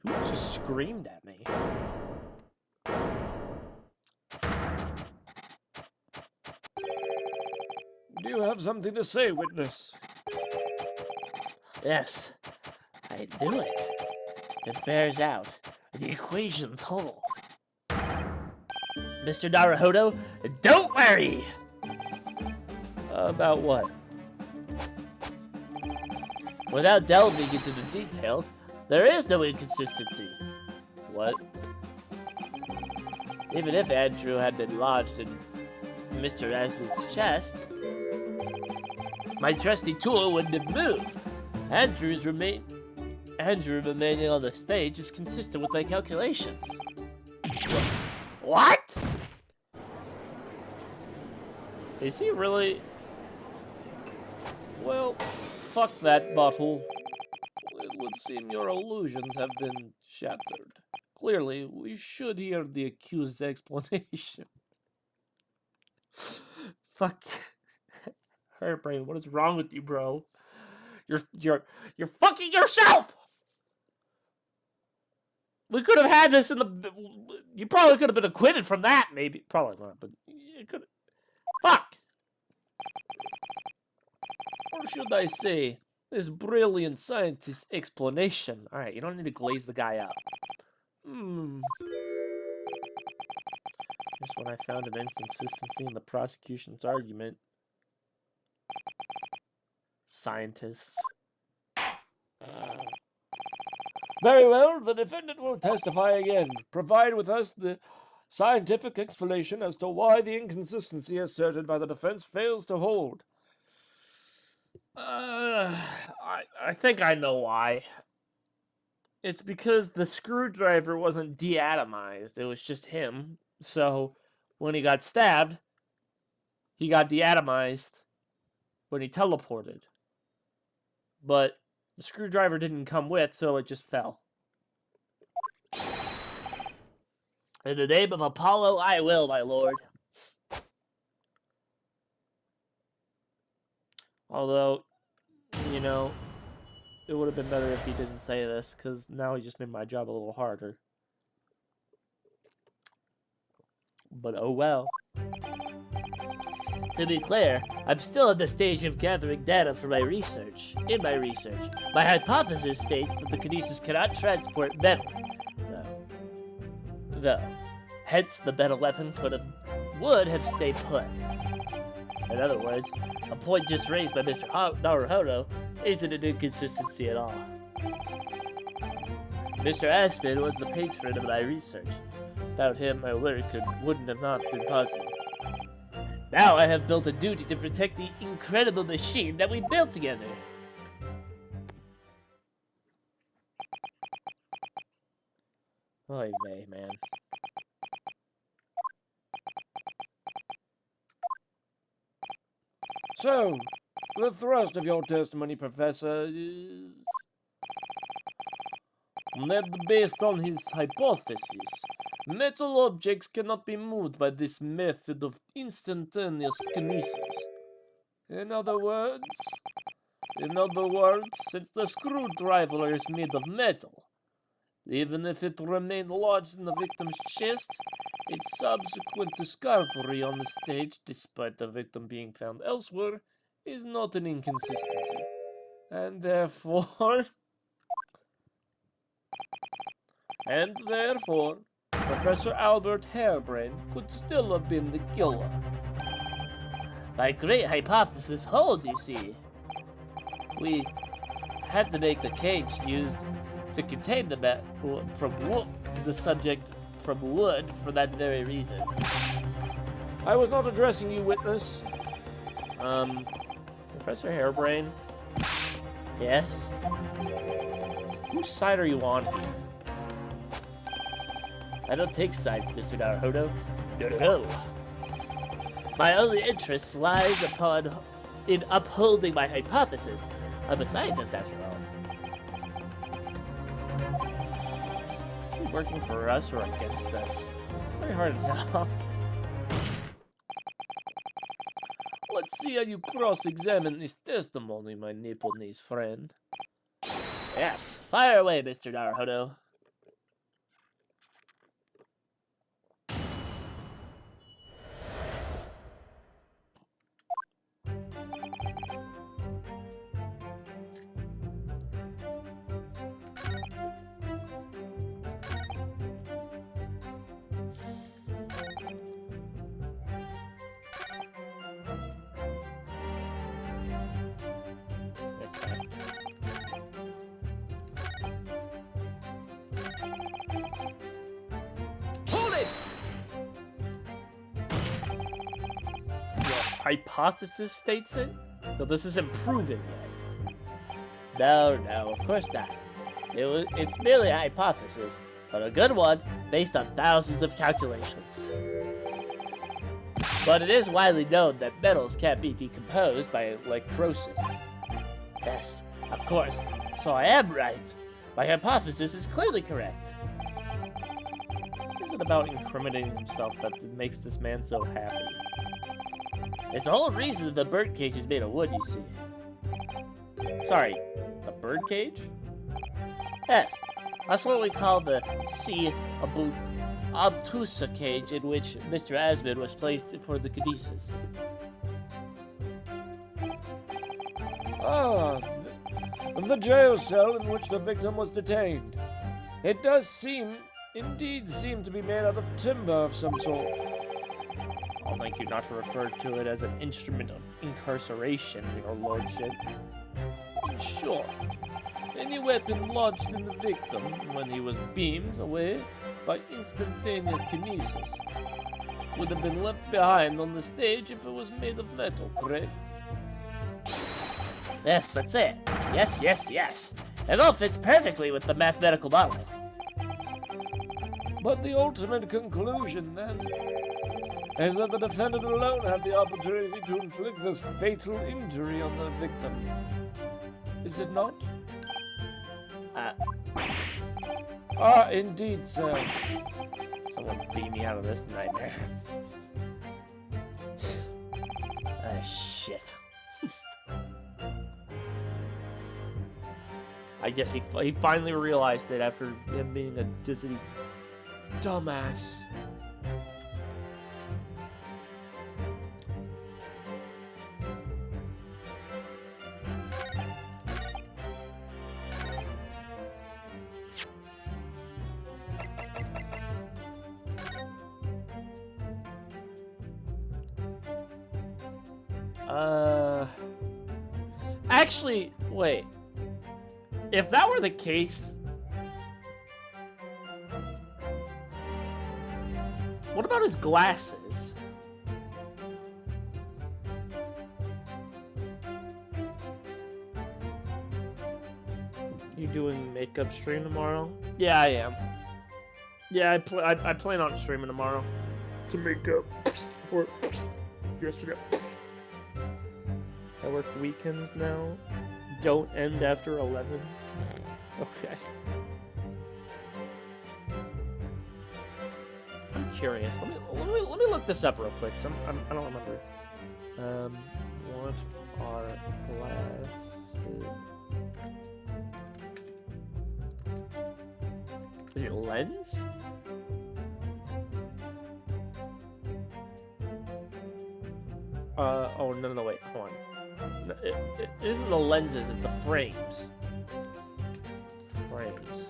Who just screamed at me? Do you have something to say, witness? Yes, I do it. It bears out. The equations hold. Mr. Naruhodo, don't worry! About what? Without delving into the details, there is no inconsistency. What? Even if Andrew had been lodged in Mr. Aslan's chest, my trusty tool wouldn't have moved. Andrew remaining on the stage is consistent with my calculations. What? Is he really? Well, fuck that, Bottle. It would seem your illusions have been shattered. Clearly, we should hear the accused's explanation. Fuck. Hairbrain, what is wrong with you, bro? You're fucking yourself! We could have had this in the... You probably could have been acquitted from that, maybe. Probably not, but you could... Fuck! Or should I say, this brilliant scientist's explanation. Alright, you don't need to glaze the guy up. Just when I found an inconsistency in the prosecution's argument. Scientists. Very well, the defendant will testify again. Provide with us the scientific explanation as to why the inconsistency asserted by the defense fails to hold. I think I know why. It's because the screwdriver wasn't deatomized. It was just him. So, when he got stabbed, he got deatomized when he teleported. But the screwdriver didn't come with, so it just fell. In the name of Apollo, I will, my lord. Although, you know, it would have been better if he didn't say this, because now he just made my job a little harder. But oh well. To be clear, I'm still at the stage of gathering data for my research. In my research, my hypothesis states that the Kinesis cannot transport metal. Though, hence the metal weapon would have stayed put. In other words, a point just raised by Mr. Naruhodo isn't an inconsistency at all. Mr. Aspen was the patron of my research. Without him, my work wouldn't have not been possible. Now I have built a duty to protect the incredible machine that we built together. Oy vey, man. So, the thrust of your testimony, Professor, is that based on his hypothesis, metal objects cannot be moved by this method of instantaneous kinesis. In other words, since the screwdriver is made of metal, even if it remained lodged in the victim's chest, its subsequent discovery on the stage, despite the victim being found elsewhere, is not an inconsistency. And therefore, Professor Albert Harebrain could still have been the killer. My great hypothesis holds, you see. We had to make the cage used to contain the subject from wood for that very reason. I was not addressing you, witness. Professor Harebrain, Yes? whose side are you on here? I don't take sides, Mr. Naruhodo. No. My only interest lies in upholding my hypothesis. I'm a scientist, after all. Is he working for us or against us? It's very hard to tell. Let's see how you cross-examine this testimony, my Nipponese friend. Yes, fire away, Mr. Naruhodo. Hypothesis states it? So this isn't proven yet. No, of course not. It's merely a hypothesis, but a good one based on thousands of calculations. But it is widely known that metals can't be decomposed by electrosis. Yes, of course, so I am right. My hypothesis is clearly correct. What is it about incriminating himself that makes this man so happy? It's the whole reason that the birdcage is made of wood, you see. Sorry, a bird cage? Yes, that's what we call the C. obtusa cage in which Mr. Asmund was placed for the cadesis. Ah, the jail cell in which the victim was detained. It does indeed seem to be made out of timber of some sort. I'll thank you not to refer to it as an instrument of incarceration, your lordship. In short, any weapon lodged in the victim when he was beamed away by instantaneous kinesis would have been left behind on the stage if it was made of metal, correct? Yes, that's it. Yes. It all fits perfectly with the mathematical model. But the ultimate conclusion, then, is that the defendant alone had the opportunity to inflict this fatal injury on the victim. Is it not? Indeed, sir. Someone beat me out of this nightmare. Shit. I guess he finally realized it after him being a Disney dumbass. Actually, wait. If that were the case, what about his glasses? You doing makeup stream tomorrow? Yeah, I am. Yeah, I plan on streaming tomorrow to make up for yesterday. I work weekends now. Don't end after 11. Okay. I'm curious. Let me look this up real quick. 'Cause I don't remember. What are glasses? Is it lens? Oh no, wait, hold on. It isn't the lenses, it's the frames. Frames.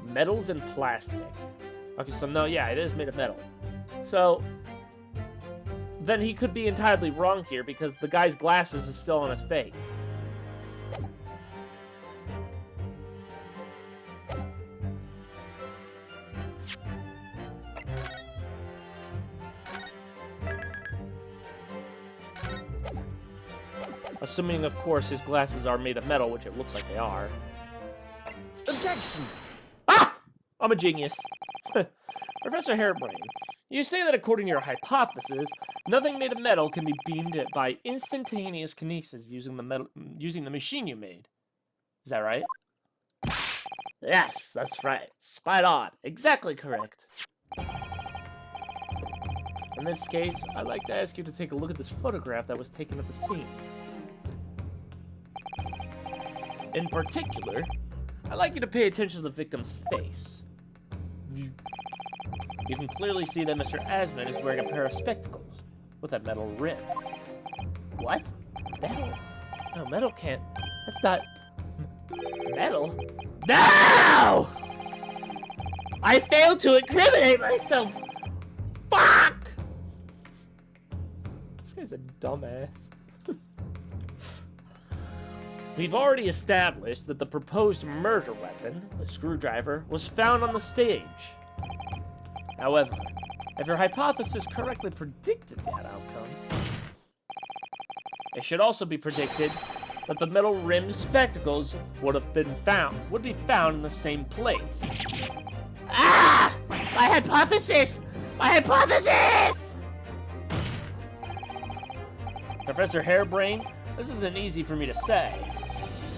Metals and plastic. Okay, so no, yeah, it is made of metal. So, then he could be entirely wrong here because the guy's glasses is still on his face. Assuming, of course, his glasses are made of metal, which it looks like they are. Objection! Ah! I'm a genius. Professor Harebrain, you say that according to your hypothesis, nothing made of metal can be beamed by instantaneous kinesis using the machine you made. Is that right? Yes, that's right. Spot on. Exactly correct. In this case, I'd like to ask you to take a look at this photograph that was taken at the scene. In particular, I'd like you to pay attention to the victim's face. You can clearly see that Mr. Asman is wearing a pair of spectacles with a metal rim. What? Metal? No, metal can't. That's not Metal? No! I failed to incriminate myself. Fuck! This guy's a dumbass. We've already established that the proposed murder weapon, the screwdriver, was found on the stage. However, if your hypothesis correctly predicted that outcome, it should also be predicted that the metal-rimmed spectacles would be found in the same place. Ah! My hypothesis! My hypothesis! Professor Harebrain, this isn't easy for me to say,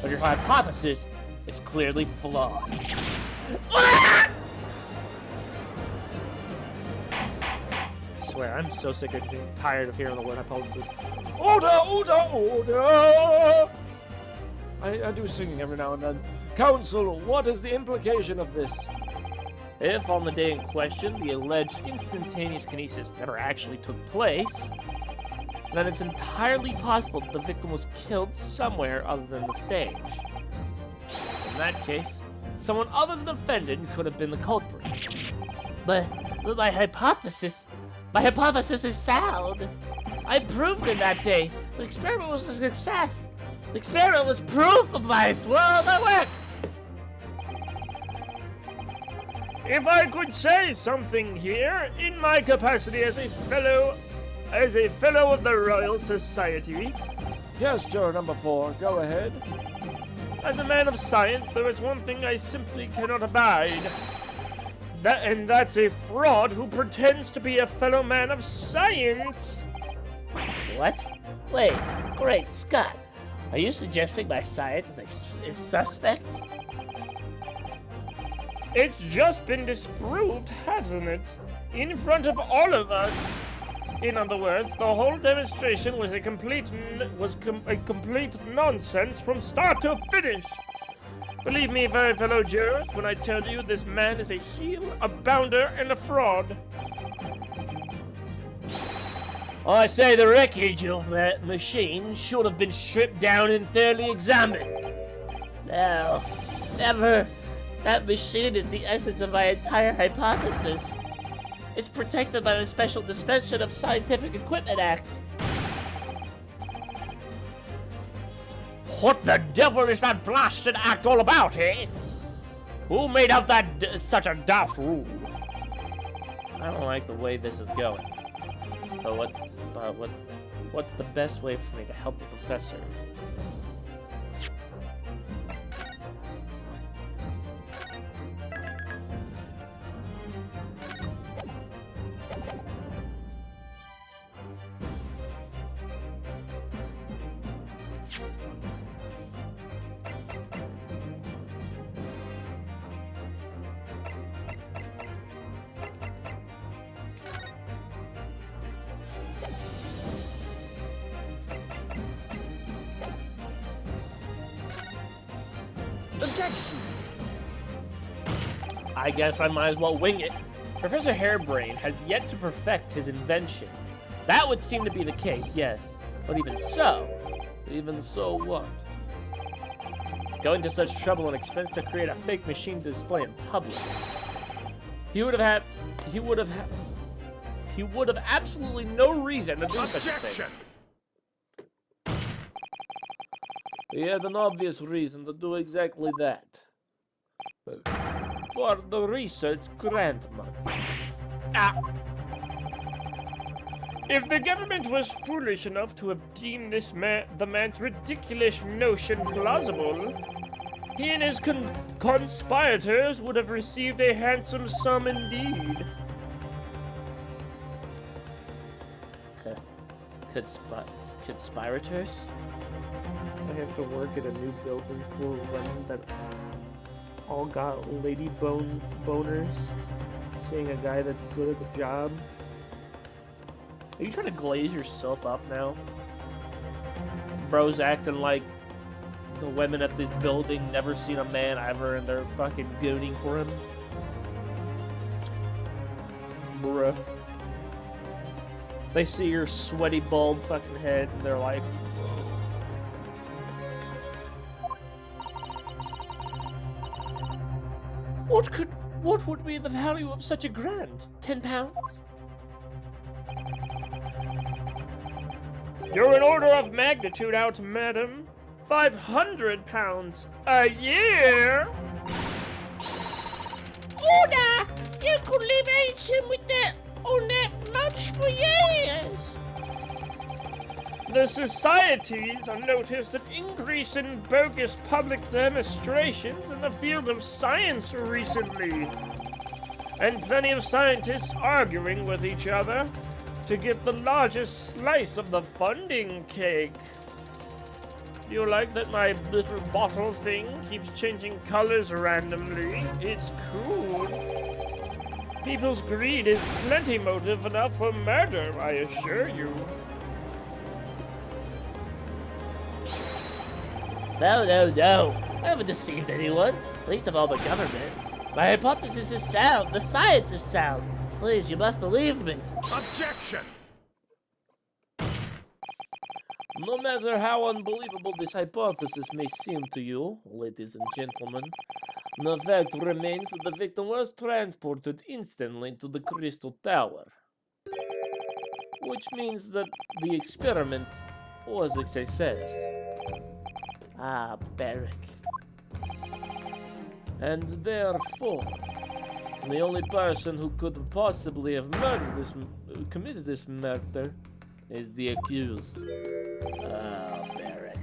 but your hypothesis is clearly flawed. Ah! I swear, I'm so sick of tired of hearing the word hypothesis. Order, order, order! I do singing every now and then. Counsel, what is the implication of this? If, on the day in question, the alleged instantaneous kinesis never actually took place, then it's entirely possible that the victim was killed somewhere other than the stage. In that case, someone other than the defendant could have been the culprit. But my hypothesis is sound. I proved it that day. The experiment was a success. The experiment was proof of my work. If I could say something here, in my capacity as a fellow of the Royal Society. Yes, juror number 4, go ahead. As a man of science, there is one thing I simply cannot abide. And that's a fraud who pretends to be a fellow man of science. What? Wait, great Scott. Are you suggesting my science is suspect? It's just been disproved, hasn't it? In front of all of us. In other words, the whole demonstration was a complete nonsense from start to finish. Believe me, fellow jurors, when I tell you this man is a heel, a bounder, and a fraud. I say the wreckage of that machine should have been stripped down and thoroughly examined. No, never. That machine is the essence of my entire hypothesis. It's protected by the Special Dispensation of Scientific Equipment Act. What the devil is that blasted act all about, eh? Who made up such a daft rule? I don't like the way this is going. But what's the best way for me to help the professor? Objection! I guess I might as well wing it. Professor Hairbrain has yet to perfect his invention. That would seem to be the case, yes. But even so what? Going to such trouble and expense to create a fake machine to display in public. He would have absolutely no reason to do such a thing. He had an obvious reason to do exactly that. For the research grant money. If the government was foolish enough to have deemed the man's ridiculous notion plausible, he and his conspirators would have received a handsome sum indeed. Conspirators? I have to work at a new building for women that all got lady boners, seeing a guy that's good at the job. Are you trying to glaze yourself up now? Bro's acting like the women at this building never seen a man ever and they're fucking gooning for him. Bruh. They see your sweaty, bald fucking head and they're like, What would be the value of such a grant? 10 pounds? You're an order of magnitude out, madam. 500 pounds a year? Order! You could live ancient with that on that much for years. The societies have noticed an increase in bogus public demonstrations in the field of science recently, and plenty of scientists arguing with each other to get the largest slice of the funding cake. You like that my little bottle thing keeps changing colors randomly? It's cool. People's greed is plenty motive enough for murder, I assure you. No. I haven't deceived anyone. Least of all the government. My hypothesis is sound. The science is sound. Please, you must believe me. Objection! No matter how unbelievable this hypothesis may seem to you, ladies and gentlemen, the fact remains that the victim was transported instantly to the Crystal Tower. Which means that the experiment was a success. Ah, Barrick. And therefore, the only person who could possibly have committed this murder is the accused. Ah, Barrick.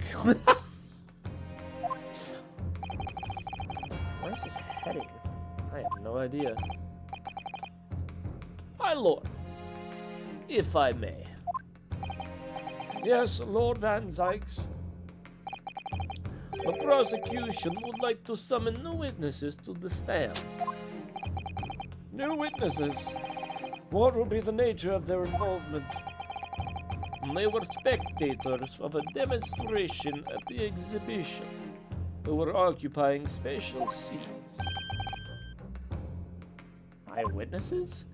Where's this heading? I have no idea. My lord, if I may. Yes, Lord Van Zykes. The prosecution would like to summon new witnesses to the stand. New witnesses What would be the nature of their involvement? They were spectators of a demonstration at the exhibition, who were occupying special seats. Eyewitnesses?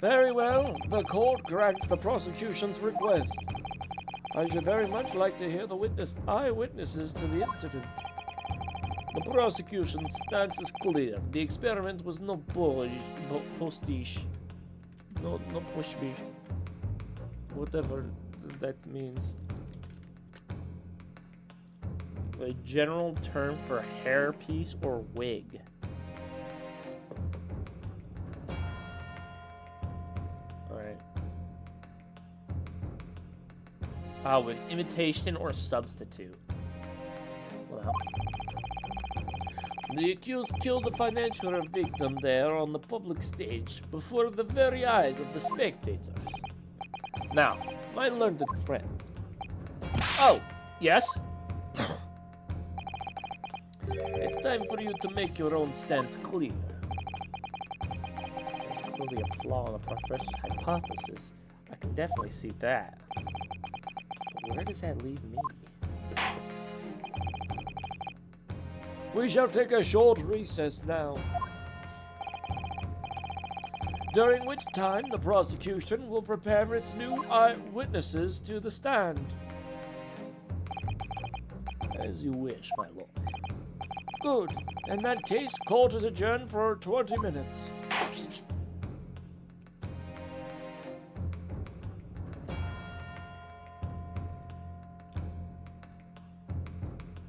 Very well. The court grants the prosecution's request. I should very much like to hear the eyewitnesses to the incident. The prosecution's stance is clear. The experiment was no postiche. No pushbish. Whatever that means. A general term for hairpiece or wig. Alright. Oh, an imitation or substitute. Well. The accused killed the financial victim there on the public stage before the very eyes of the spectators. Now, my learned friend. Oh, yes? It's time for you to make your own stance clear. There's clearly a flaw in the professor's hypothesis. I can definitely see that. But where does that leave me? We shall take a short recess now, during which time the prosecution will prepare its new eyewitnesses to the stand. As you wish, my lord. Good. In that case, court is adjourned for 20 minutes.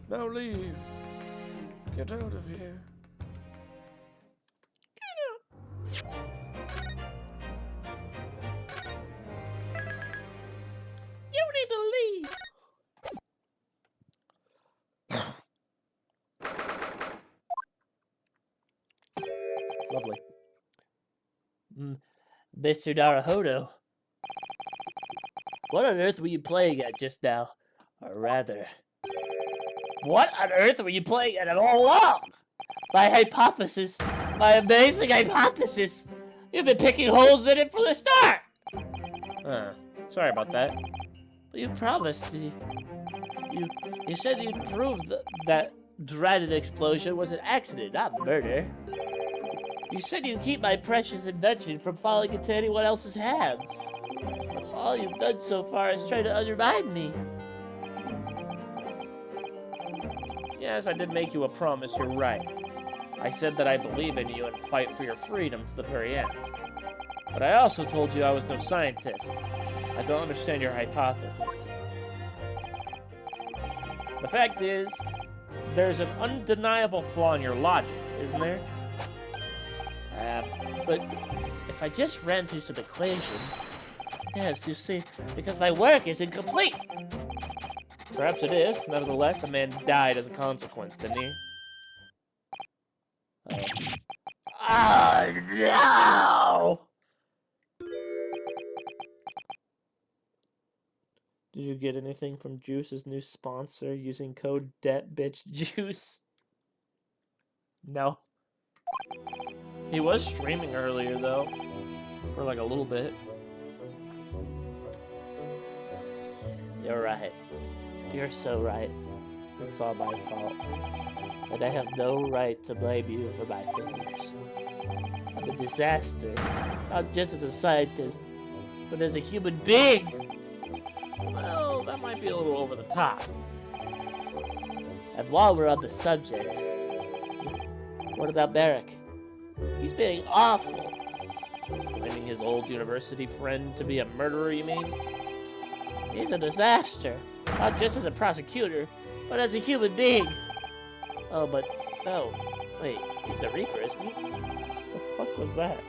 Now leave. Get out of here. You need to leave. Lovely. Mr. Naruhodo. What on earth were you playing at just now? Or rather, what on earth were you playing at all along? My hypothesis, my amazing hypothesis. You've been picking holes in it from the start. Sorry about that. But you promised me. You said you'd prove that dreaded explosion was an accident, not murder. You said you'd keep my precious invention from falling into anyone else's hands. But all you've done so far is try to undermine me. Yes, I did make you a promise, you're right. I said that I believe in you and fight for your freedom to the very end. But I also told you I was no scientist. I don't understand your hypothesis. The fact is, there's an undeniable flaw in your logic, isn't there? But if I just ran through some equations... Yes, you see, because my work is incomplete. Perhaps it is. Nevertheless, a man died as a consequence, didn't he? Oh, no! Did you get anything from Juice's new sponsor using code DebtBitchJuice? No. He was streaming earlier, though. For like a little bit. You're right. You're so right. It's all my fault. And I have no right to blame you for my failures. I'm a disaster. Not just as a scientist, but as a human being. Well, that might be a little over the top. And while we're on the subject, what about Barrick? He's being awful. Claiming his old university friend to be a murderer, you mean? He's a disaster. Not just as a prosecutor, but as a human being. Oh, but no. Wait, he's the Reaper, isn't he? The fuck was that?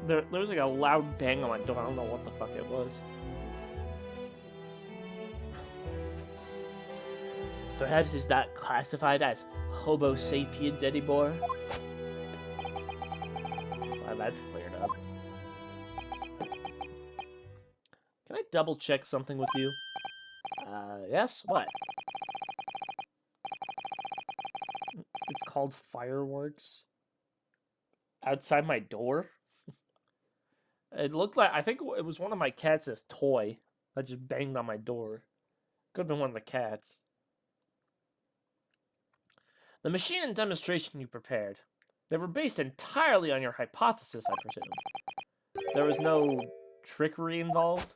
there was like a loud bang on my door. I don't know what the fuck it was. Perhaps it's not classified as Homo sapiens anymore. Glad that's cleared up. Can I double check something with you? Yes? What? It's called fireworks. Outside my door? It looked like, I think it was one of my cats' toy that just banged on my door. Could have been one of the cats. The machine and demonstration you prepared, they were based entirely on your hypothesis, I presume. There was no trickery involved?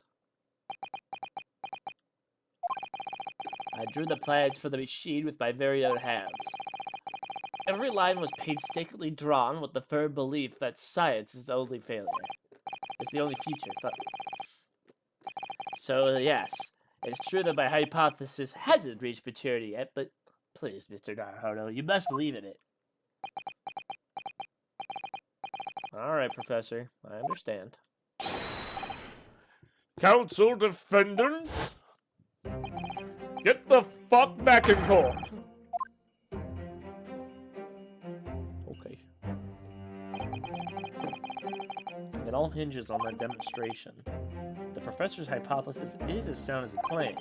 I drew the plans for the machine with my very own hands. Every line was painstakingly drawn with the firm belief that science is the only failure. It's the only future. So, yes, it's true that my hypothesis hasn't reached maturity yet, but please, Mr. Naruhodo, you must believe in it. Alright, Professor. I understand. Counsel defendant, get the fuck back in court. Okay. It all hinges on that demonstration. The professor's hypothesis is as sound as he claims.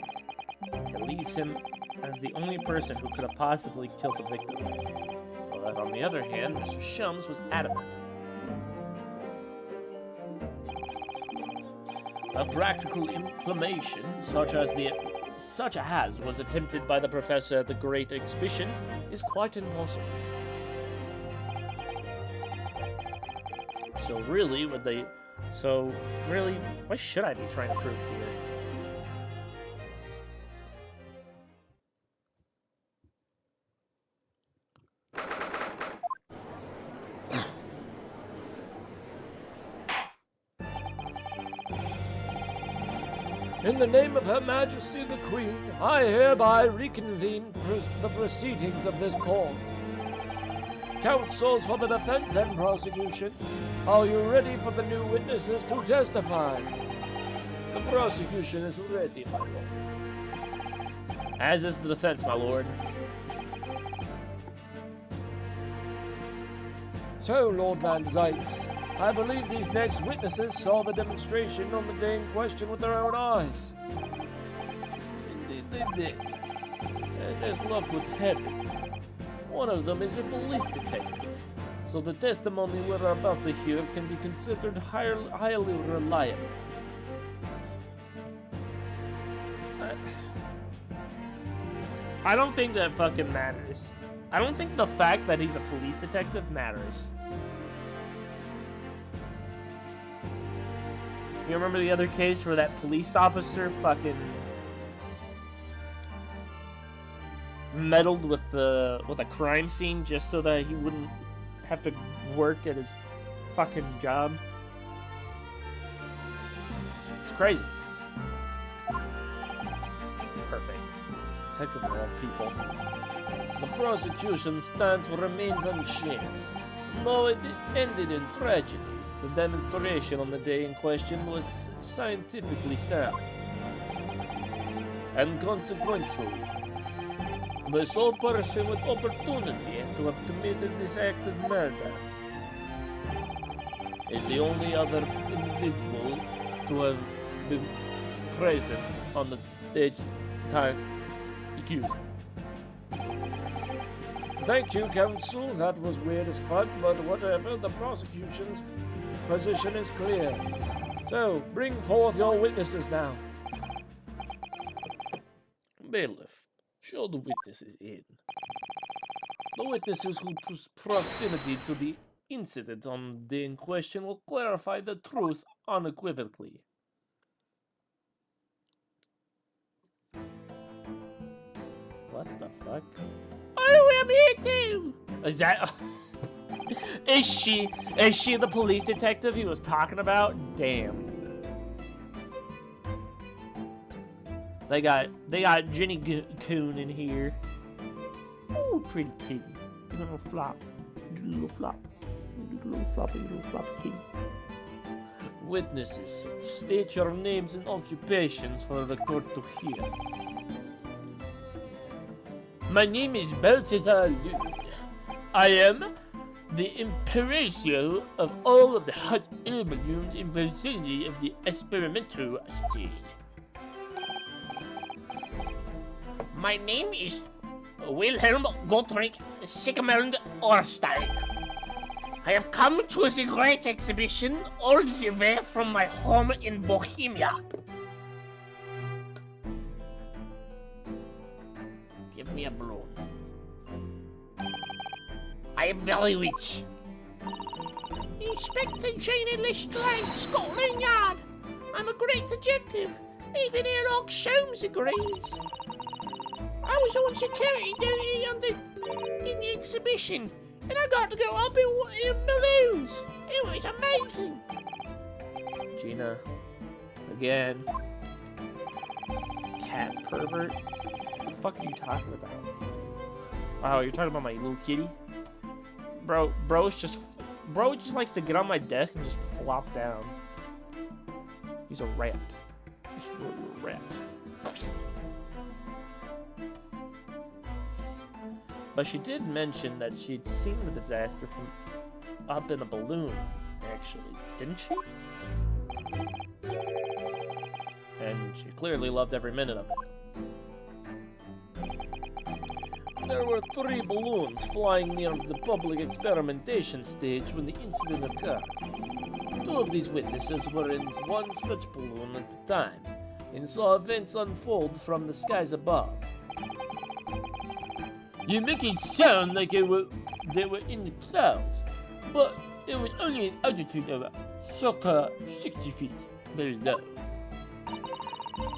It leaves him as the only person who could have possibly killed the victim. But on the other hand, Mr. Shums was adamant. A practical implementation, such as was attempted by the professor at the Great Exhibition, is quite impossible. So really, what should I be trying to prove here? In the name of Her Majesty the Queen, I hereby reconvene the proceedings of this court. Counsels for the defense and prosecution, are you ready for the new witnesses to testify? The prosecution is ready, my lord. As is the defense, my lord. So, Lord Van Zykes, I believe these next witnesses saw the demonstration on the day in question with their own eyes. Indeed they did. And as luck would have it, one of them is a police detective, so the testimony we're about to hear can be considered highly reliable. I don't think that fucking matters. I don't think the fact that he's a police detective matters. You remember the other case where that police officer fucking meddled with a crime scene just so that he wouldn't have to work at his fucking job? It's crazy. Perfect. Detective of all people. The prosecution's stance remains unchanged. Though it ended in tragedy, the demonstration on the day in question was scientifically sound. And consequently, the sole person with opportunity to have committed this act of murder is the only other individual to have been present on the stage time accused. Thank you, counsel. That was weird as fuck, but whatever. The prosecution's position is clear. So, bring forth your witnesses now. Bailiff, show the witnesses in. The witnesses whose proximity to the incident on the day in question will clarify the truth unequivocally. What the fuck? Oh, I'm here too! Is that... Is she the police detective he was talking about? Damn. They got Jenny Coon in here. Ooh, pretty kitty. Little flop. Little flop. Little floppy kitty. Witnesses, state your names and occupations for the court to hear. My name is Balthazar Lund. I am the impresario of all of the hot air balloons in vicinity of the experimental stage. My name is Wilhelm Gottfried Sigmund Orstein. I have come to the great exhibition all the way from my home in Bohemia. Give me a balloon. I am very rich. Inspector Janie Lestrange, Scotland Yard. I'm a great detective. Even Sherlock Holmes agrees. I was on security duty in the exhibition, and I got to go up in balloons. It was amazing. Gina. Again. Cat pervert? What the fuck are you talking about? Oh, you're talking about my little kitty? Bro just likes to get on my desk and just flop down. He's a rat. He's really a rat. But she did mention that she'd seen the disaster from up in a balloon, actually, didn't she? And she clearly loved every minute of it. There were 3 balloons flying near the public experimentation stage when the incident occurred. 2 of these witnesses were in one such balloon at the time, and saw events unfold from the skies above. You make it sound like they were in the clouds, but it was only an altitude of circa 60 feet below.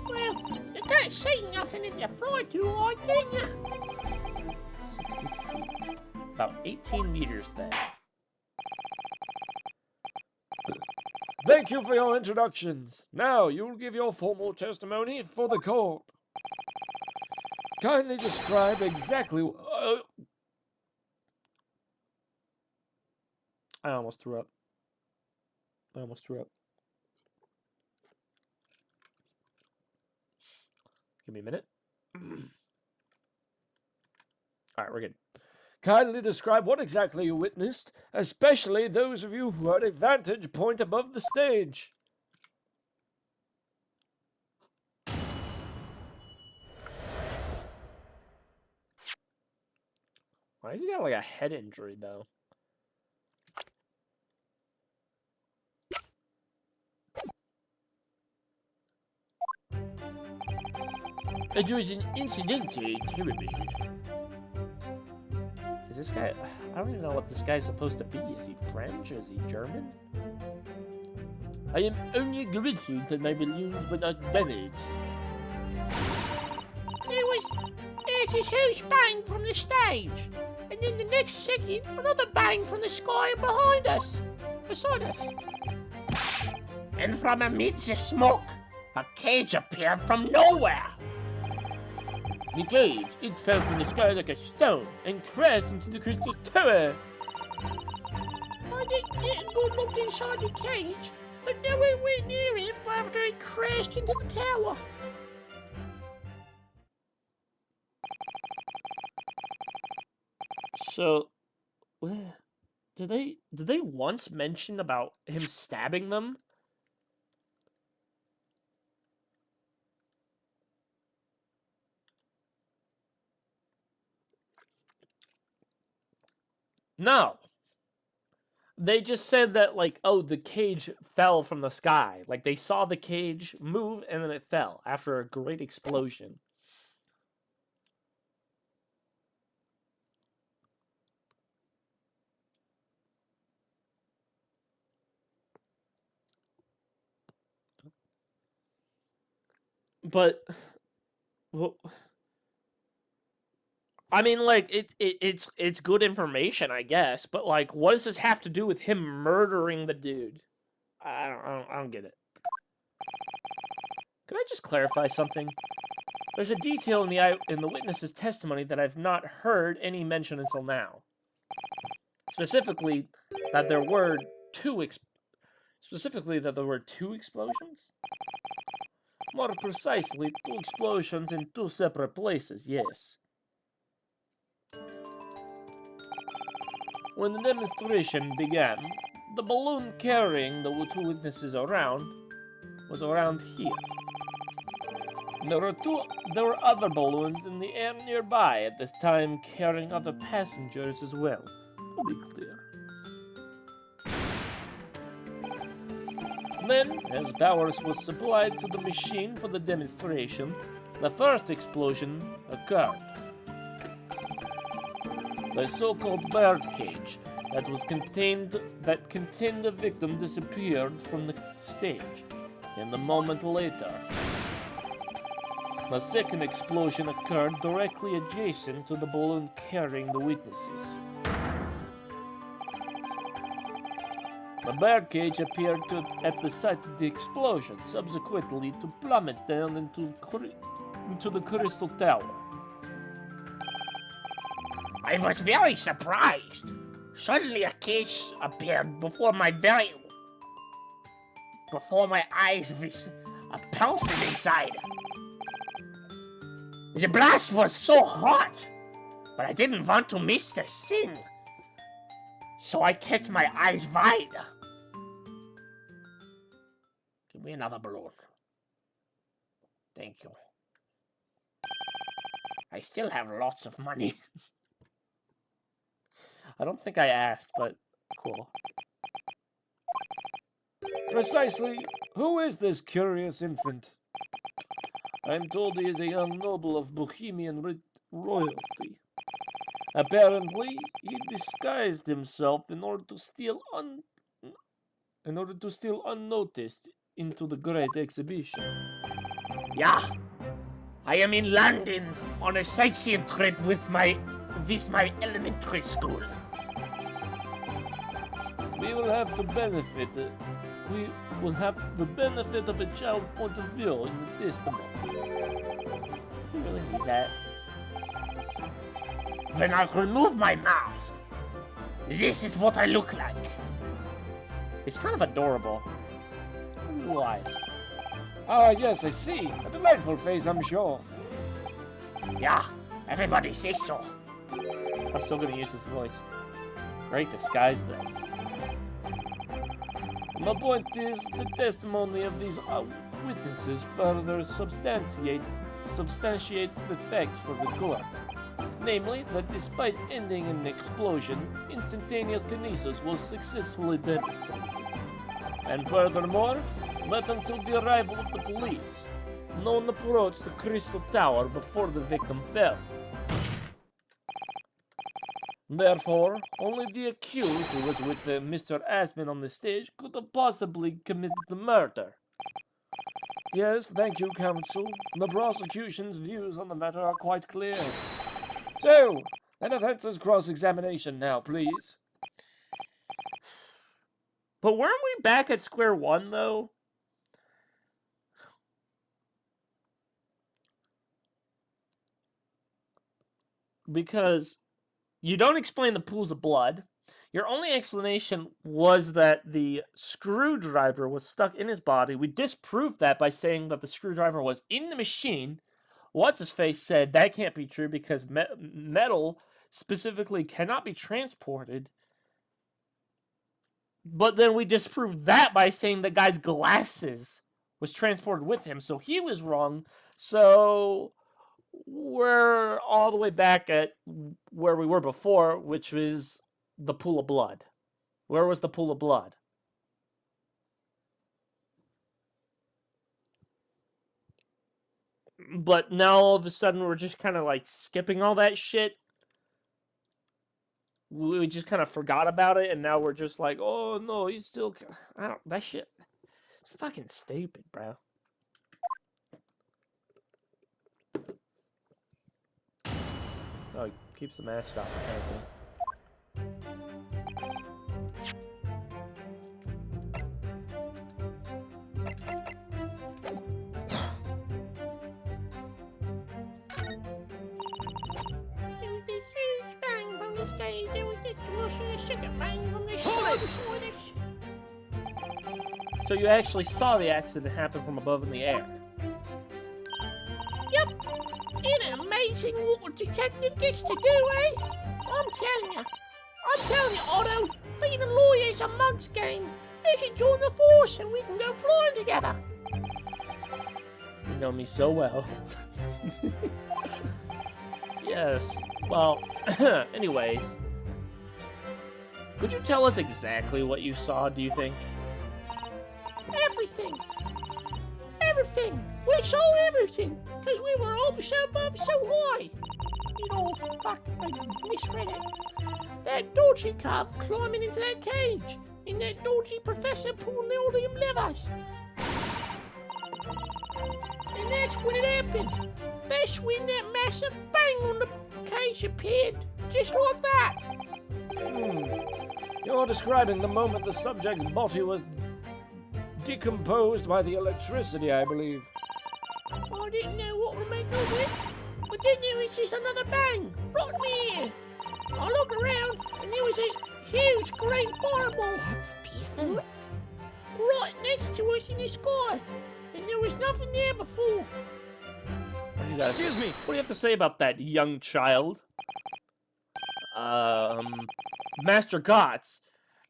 Well, you can't see nothing if you fly too high, can you? 60 feet. About 18 meters then. Thank you for your introductions. Now you will give your formal testimony for the court. Kindly describe exactly. I almost threw up. Give me a minute. Alright, we're good. Kindly describe what exactly you witnessed, especially those of you who had a vantage point above the stage. Why has he got like a head injury though? It was an incidentally terrible. Is this guy... I don't even know what this guy's supposed to be. Is he French? Is he German? I am only grateful that my balloons were not damaged. There's this huge bang from the stage, and then the next second, another bang from the sky beside us. And from amidst the smoke, a cage appeared from nowhere. The cage, it fell from the sky like a stone and crashed into the crystal tower. I did get a good look inside the cage, but no one went near it after it crashed into the tower. So... Did they once mention about him stabbing them? No. They just said that, like, oh, the cage fell from the sky. Like, they saw the cage move and then it fell after a great explosion. But, well, I mean, like, it's good information, I guess. But, like, what does this have to do with him murdering the dude? I don't get it. Can I just clarify something? There's a detail in the witness's testimony that I've not heard any mention until now. Specifically, that there were two Specifically, that there were 2 explosions? More precisely, 2 explosions in 2 separate places, yes. When the demonstration began, the balloon carrying the 2 witnesses around was around here. There were other balloons in the air nearby at this time carrying other passengers as well, to be clear. Then, as power was supplied to the machine for the demonstration, the first explosion occurred. The so-called bird cage contained the victim disappeared from the stage, and a moment later, the second explosion occurred directly adjacent to the balloon carrying the witnesses. The bird cage appeared at the site of the explosion, subsequently to plummet down into the Crystal Tower. I was very surprised. Suddenly a cage appeared before my eyes with a pulsing inside. The blast was so hot, but I didn't want to miss the thing, so I kept my eyes wide. Give me another balloon. Thank you. I still have lots of money. I don't think I asked, but cool. Precisely, who is this curious infant? I'm told he is a young noble of Bohemian royalty. Apparently, he disguised himself in order to steal unnoticed into the Great Exhibition. Yeah, I am in London on a sightseeing trip with my elementary school. We will have the benefit of a child's point of view in the testimony. You really need that? When I remove my mask, this is what I look like. It's kind of adorable. Blue eyes. Ah, yes, I see. A delightful face, I'm sure. Yeah, everybody says so. I'm still gonna use this voice. Great disguise, then. The point is, the testimony of these witnesses further substantiates the facts for the court. Namely, that despite ending in an explosion, instantaneous kinesis was successfully demonstrated. And furthermore, that until the arrival of the police, no one approached the Crystal Tower before the victim fell. Therefore, only the accused, who was with Mr. Asman on the stage, could have possibly committed the murder. Yes, thank you, counsel. The prosecution's views on the matter are quite clear. So, the defense's cross-examination now, please. But weren't we back at square one, though? Because you don't explain the pools of blood. Your only explanation was that the screwdriver was stuck in his body. We disproved that by saying that the screwdriver was in the machine. What's-his-face said that can't be true because metal specifically cannot be transported. But then we disproved that by saying the guy's glasses was transported with him. So he was wrong. So we're all the way back at where we were before, which was the pool of blood. Where was the pool of blood? But now all of a sudden we're just kind of like skipping all that shit. We just kind of forgot about it, and now we're just like, oh no, he's still. That shit. It's fucking stupid, bro. Oh, he keeps the mask off, apparently. There was this commotion, a second bang from the So you actually saw the accident happen from above in the air. Yep. Ain't it amazing what a detective gets to do, eh? I'm telling you, Otto, being a lawyer is a mug's game. You should join the force and we can go flying together. You know me so well. Yes. Well, anyways. Could you tell us exactly what you saw, do you think? Everything. We saw everything, because we were up so above so high. You know, fuck, I misread it. That dodgy cub climbing into that cage, and that dodgy professor pulling all them levers. And that's when it happened. That's when that massive bang on the cage appeared, just like that. You're describing the moment the subject's body was decomposed by the electricity, I believe. I didn't know what to make of it, but then there was just another bang, right in my ear. I looked around, and there was a huge green fireball That's Peter. right next to us in the sky, and there was nothing there before. Excuse me. What do you have to say about that, young child? Master Gotts,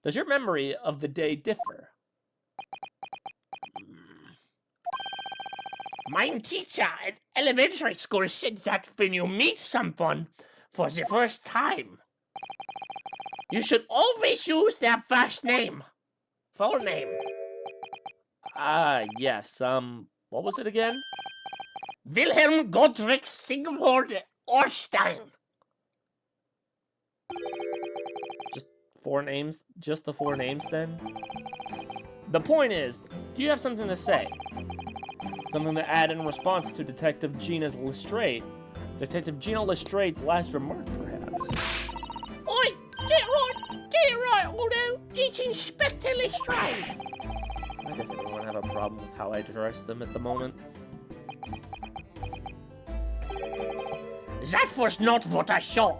does your memory of the day differ? My teacher at elementary school said that when you meet someone for the first time, you should always use their first name, full name. Yes, what was it again? Wilhelm Gottfried Sigvard Orstein. Four names? Just the four names, then? The point is, do you have something to say? Something to add in response to Detective Gina Lestrade? Detective Gina Lestrade's last remark, perhaps? Oi, get it right, Aldo. It's Inspector Lestrade. Why does everyone have a problem with how I dress them at the moment? That was not what I saw.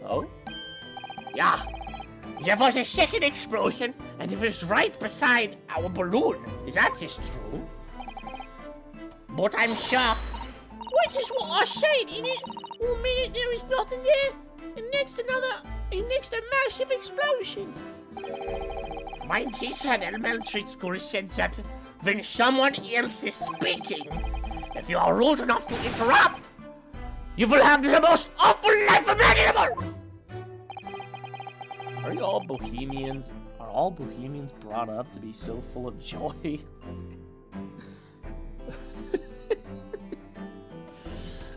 Oh? Yeah. There was a second explosion, and it was right beside our balloon. That is true. But I'm sure. Which is what I said, in it. 1 minute there is nothing there, and next a massive explosion. My teacher at elementary school said that when someone else is speaking, if you are rude enough to interrupt, you will have the most awful life imaginable. Are all Bohemians brought up to be so full of joy?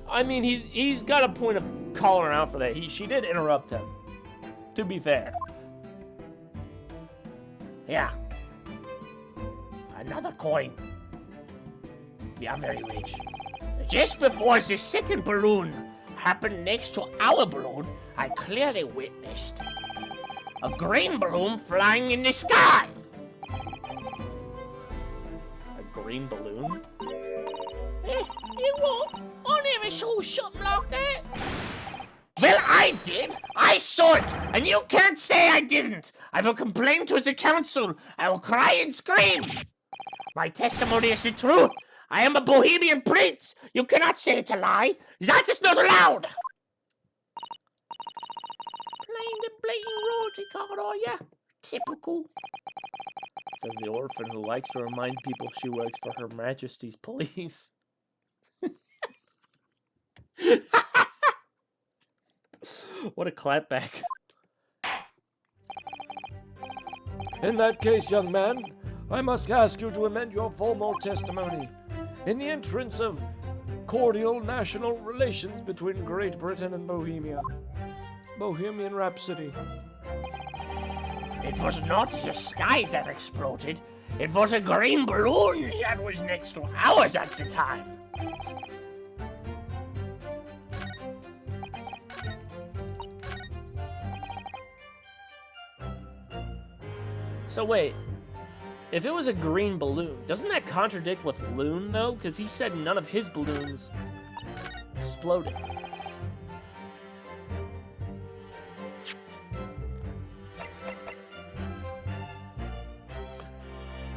I mean, he's got a point of calling her out for that. She did interrupt him, to be fair. Yeah. Another coin. We are very rich. Just before the second balloon happened next to our balloon, I clearly witnessed a green balloon flying in the sky. A green balloon? You what? I never saw something like that. Well, I did. I saw it, and you can't say I didn't. I will complain to the council. I will cry and scream. My testimony is the truth. I am a Bohemian prince. You cannot say it's a lie. That is not allowed. Playing the blatant royalty card, are ya? Typical. Says the orphan who likes to remind people she works for Her Majesty's police. What a clapback. In that case, young man, I must ask you to amend your formal testimony in the entrance of cordial national relations between Great Britain and Bohemia. Bohemian Rhapsody. It was not the sky that exploded. It was a green balloon that was next to ours at the time. So wait, if it was a green balloon, doesn't that contradict with Loon, though? Because he said none of his balloons exploded.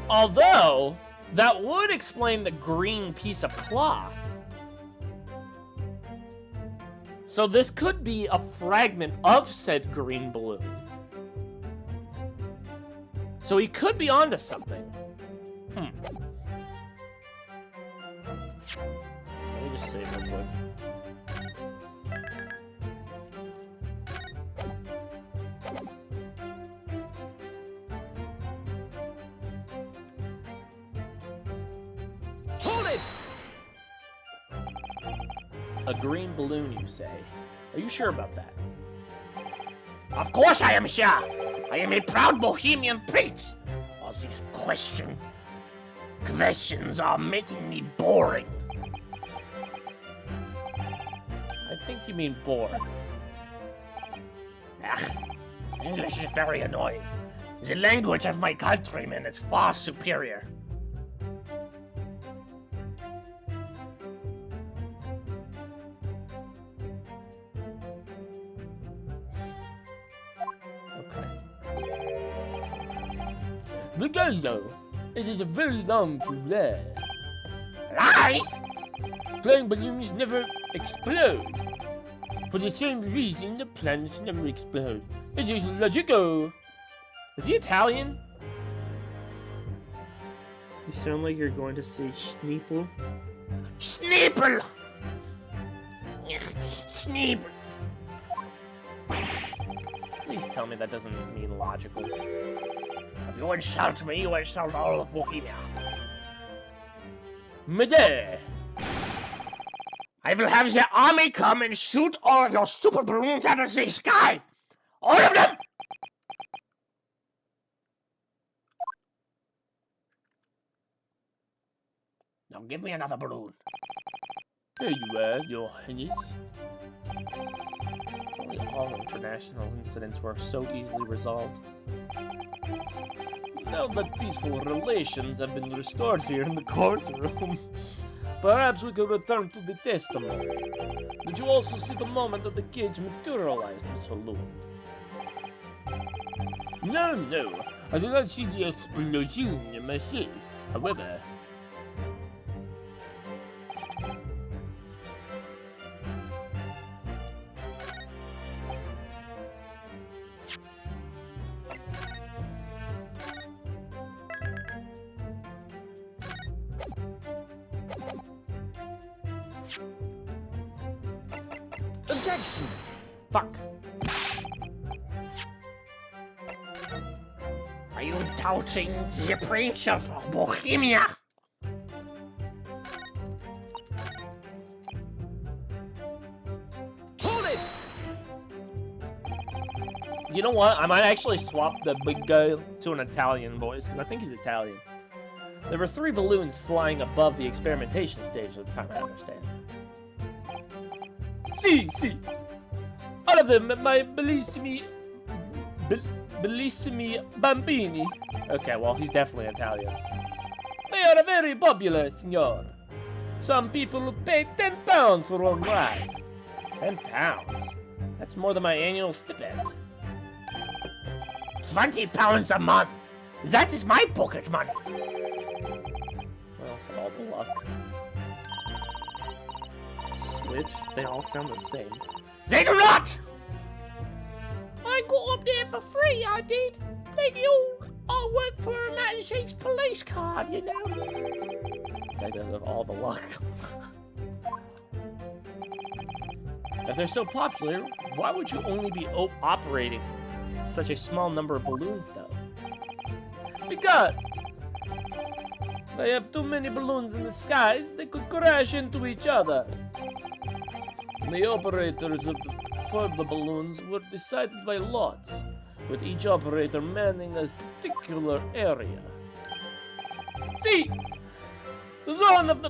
Although, that would explain the green piece of cloth. So this could be a fragment of said green balloon. So he could be onto something. Let me just save real quick. Hold it! A green balloon, you say? Are you sure about that? Of course I am sure. I am a proud Bohemian prince. All these questions are making me boring. I think you mean bore. English is very annoying. The language of my countrymen is far superior. Because though, it is a very long to lie. Lie? Flying balloons never explode. For the same reason, the planets never explode. It is logical. Is he Italian? You sound like you're going to say Schneeple. Schneeple! Schneeple. Please tell me that doesn't mean logical. If you insult me, you insult all of Bohemia. Mede! I will have the army come and shoot all of your stupid balloons out of the sky! All of them! Now give me another balloon. Here you are, Your Highness. If only all international incidents were so easily resolved. Now that peaceful relations have been restored here in the courtroom, perhaps we could return to the testimony. Did you also see the moment that the cage materialized, Mr. Loon? No, I did not see the explosion myself. However, Objection! Fuck. Are you doubting the prince of Bohemia? Hold it! You know what? I might actually swap the big guy to an Italian voice, because I think he's Italian. There were 3 balloons flying above the experimentation stage at the time, I understand. See. All of them, my bellissimi bambini. Okay, well, he's definitely Italian. They are very popular, signor. Some people who pay £10 for one ride. 10 pounds? That's more than my annual stipend. 20 pounds a month. That is my pocket money. Well, all the luck. Switch? They all sound the same. They do not! I got up there for free, I did. I work for a Magistrate's police card, you know. That does have all the luck. If they're so popular, why would you only be operating such a small number of balloons, though? Because they have too many balloons in the skies, they could crash into each other. The operators of for the balloons were decided by lots, with each operator manning a particular area. See, the zone of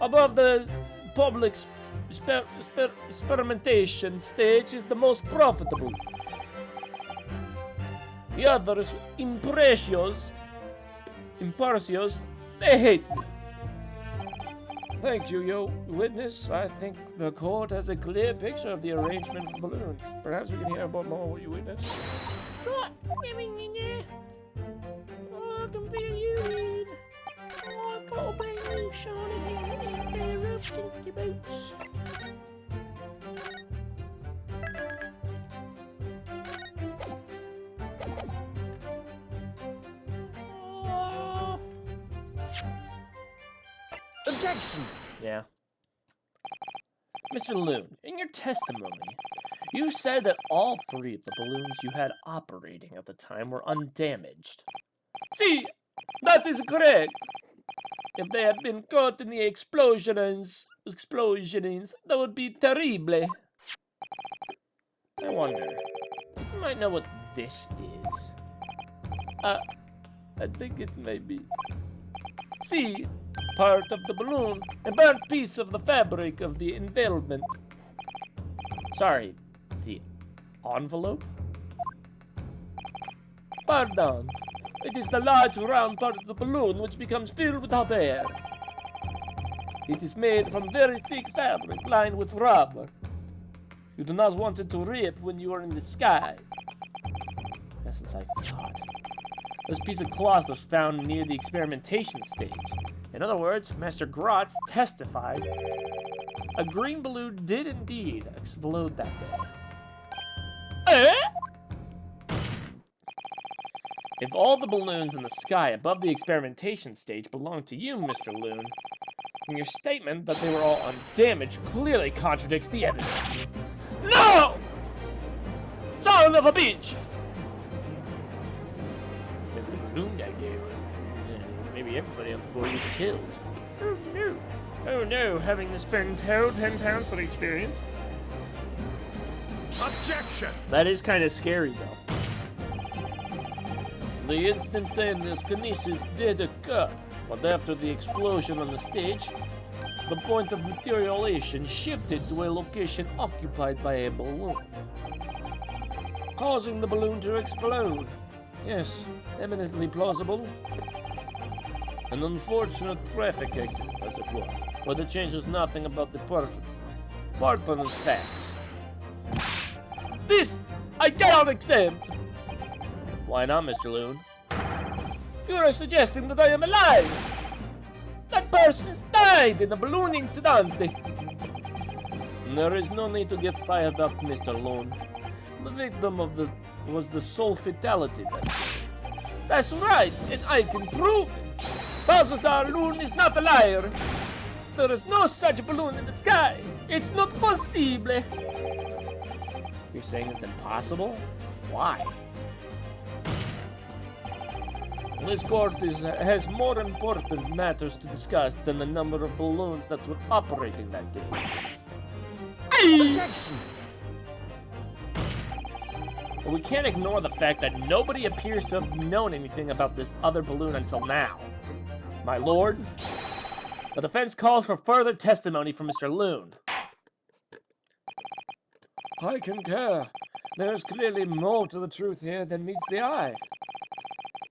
above the public experimentation stage is the most profitable. The others, impartials, they hate me. Thank you, Your Witness. I think the court has a clear picture of the arrangement of balloons. Perhaps we can hear about more, Your Witness. Right, I can feel you. you shiny hair and pair of stinky boots. Objection! Yeah. Mr. Loon, in your testimony, you said that all 3 of the balloons you had operating at the time were undamaged. See, that is correct. If they had been caught in the explosions, that would be terrible. I wonder if you might know what this is. I think it may be. See, part of the balloon, a burnt piece of the fabric of the envelopment. Sorry, the envelope? Pardon. It is the large round part of the balloon which becomes filled with hot air. It is made from very thick fabric lined with rubber. You do not want it to rip when you are in the sky. Just as I thought. This piece of cloth was found near the experimentation stage. In other words, Master Grotz testified a green balloon did indeed explode that day. If all the balloons in the sky above the experimentation stage belong to you, Mr. Loon, then your statement that they were all undamaged clearly contradicts the evidence. No! Son of a bitch! The balloon that day, maybe everybody on board was killed. Oh no. Oh no, having to spend 10 pounds for the experience? Objection! That is kind of scary, though. The instantaneous kinesis did occur, but after the explosion on the stage, the point of materialization shifted to a location occupied by a balloon, causing the balloon to explode. Yes, eminently plausible. An unfortunate traffic accident, as it were, but it changes nothing about the pertinent facts. This I cannot accept! Why not, Mr. Loon? You are suggesting that I am alive! That person's died in a balloon incident! There is no need to get fired up, Mr. Loon. The victim was the sole fatality that day. That's right, and I can prove it! Balthazar Loon is not a liar! There is no such balloon in the sky! It's not possible! You're saying it's impossible? Why? This court has more important matters to discuss than the number of balloons that were operating that day. Objection! But we can't ignore the fact that nobody appears to have known anything about this other balloon until now. My lord, the defense calls for further testimony from Mr. Loon. I concur. There's clearly more to the truth here than meets the eye.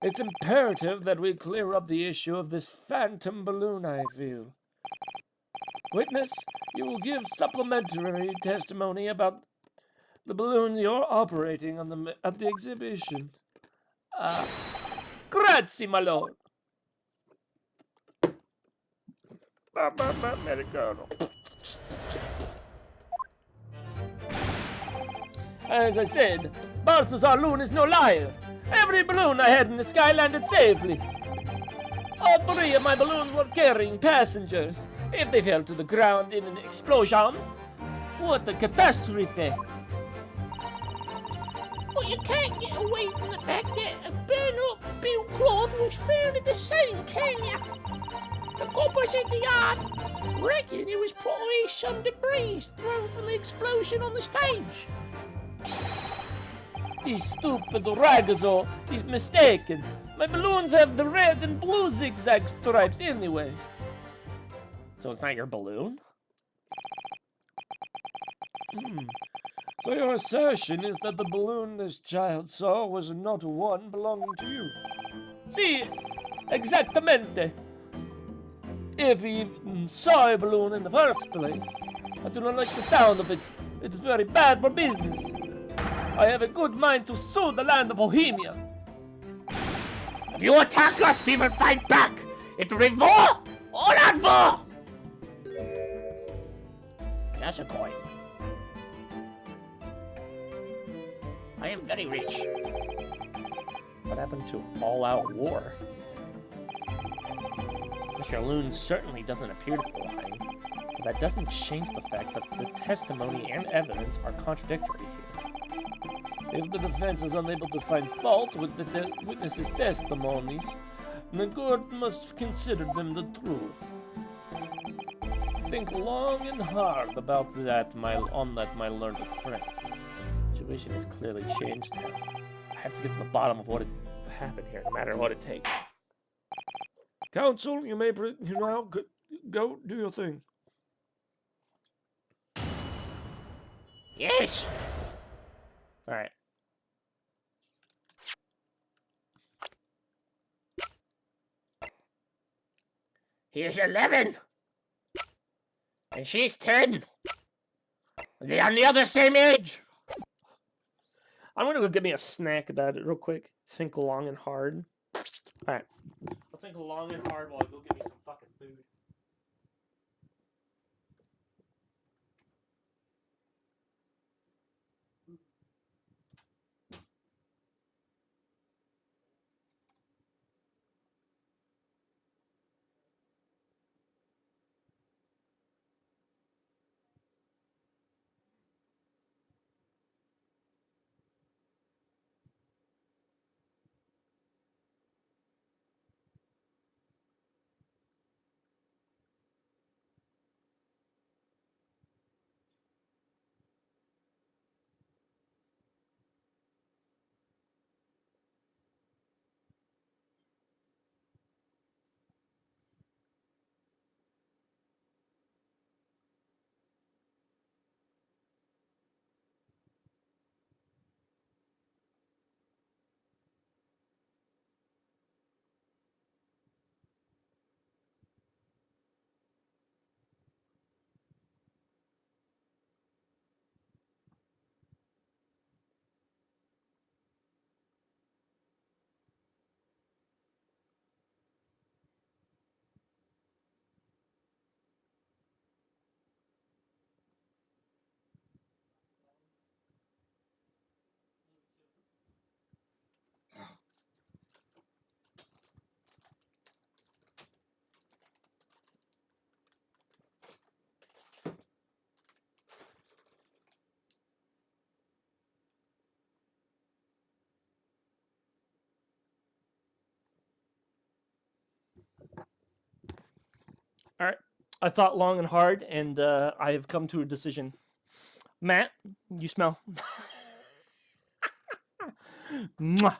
It's imperative that we clear up the issue of this phantom balloon, I feel. Witness, you will give supplementary testimony about the balloon you're operating on at the exhibition. Grazie, my lord. Americano. As I said, Balthazar Loon is no liar. Every balloon I had in the sky landed safely. All 3 of my balloons were carrying passengers. If they fell to the ground in an explosion, what a catastrophe! But you can't get away from the fact that a burn-up built cloth was found in the same, can you? The coppers at the yard reckon it was probably some debris thrown from the explosion on the stage. This stupid Ragazzo is mistaken. My balloons have the red and blue zigzag stripes anyway. So it's not your balloon? So your assertion is that the balloon this child saw was not one belonging to you? Si, exactamente. If he even saw a balloon in the first place, I do not like the sound of it. It is very bad for business. I have a good mind to sue the land of Bohemia. If you attack us, we will fight back. It revolt. All out for! That's a coin. I am very rich. What happened to all-out war? Mr. Loon certainly doesn't appear to be lying, but that doesn't change the fact that the testimony and evidence are contradictory here. If the defense is unable to find fault with the witnesses' testimonies, the court must consider them the truth. Think long and hard about that, my learned friend. The situation is clearly changed now. I have to get to the bottom of what happened here, no matter what it takes. Counsel, you may now go do your thing. Yes! Alright. Here's 11. And she's 10. Are they on the other same age? I'm gonna go get me a snack about it real quick. Think long and hard. Alright. I'll think long and hard while I go get me some fucking food. Alright. I thought long and hard, and I have come to a decision. Matt, you smell. Mwah.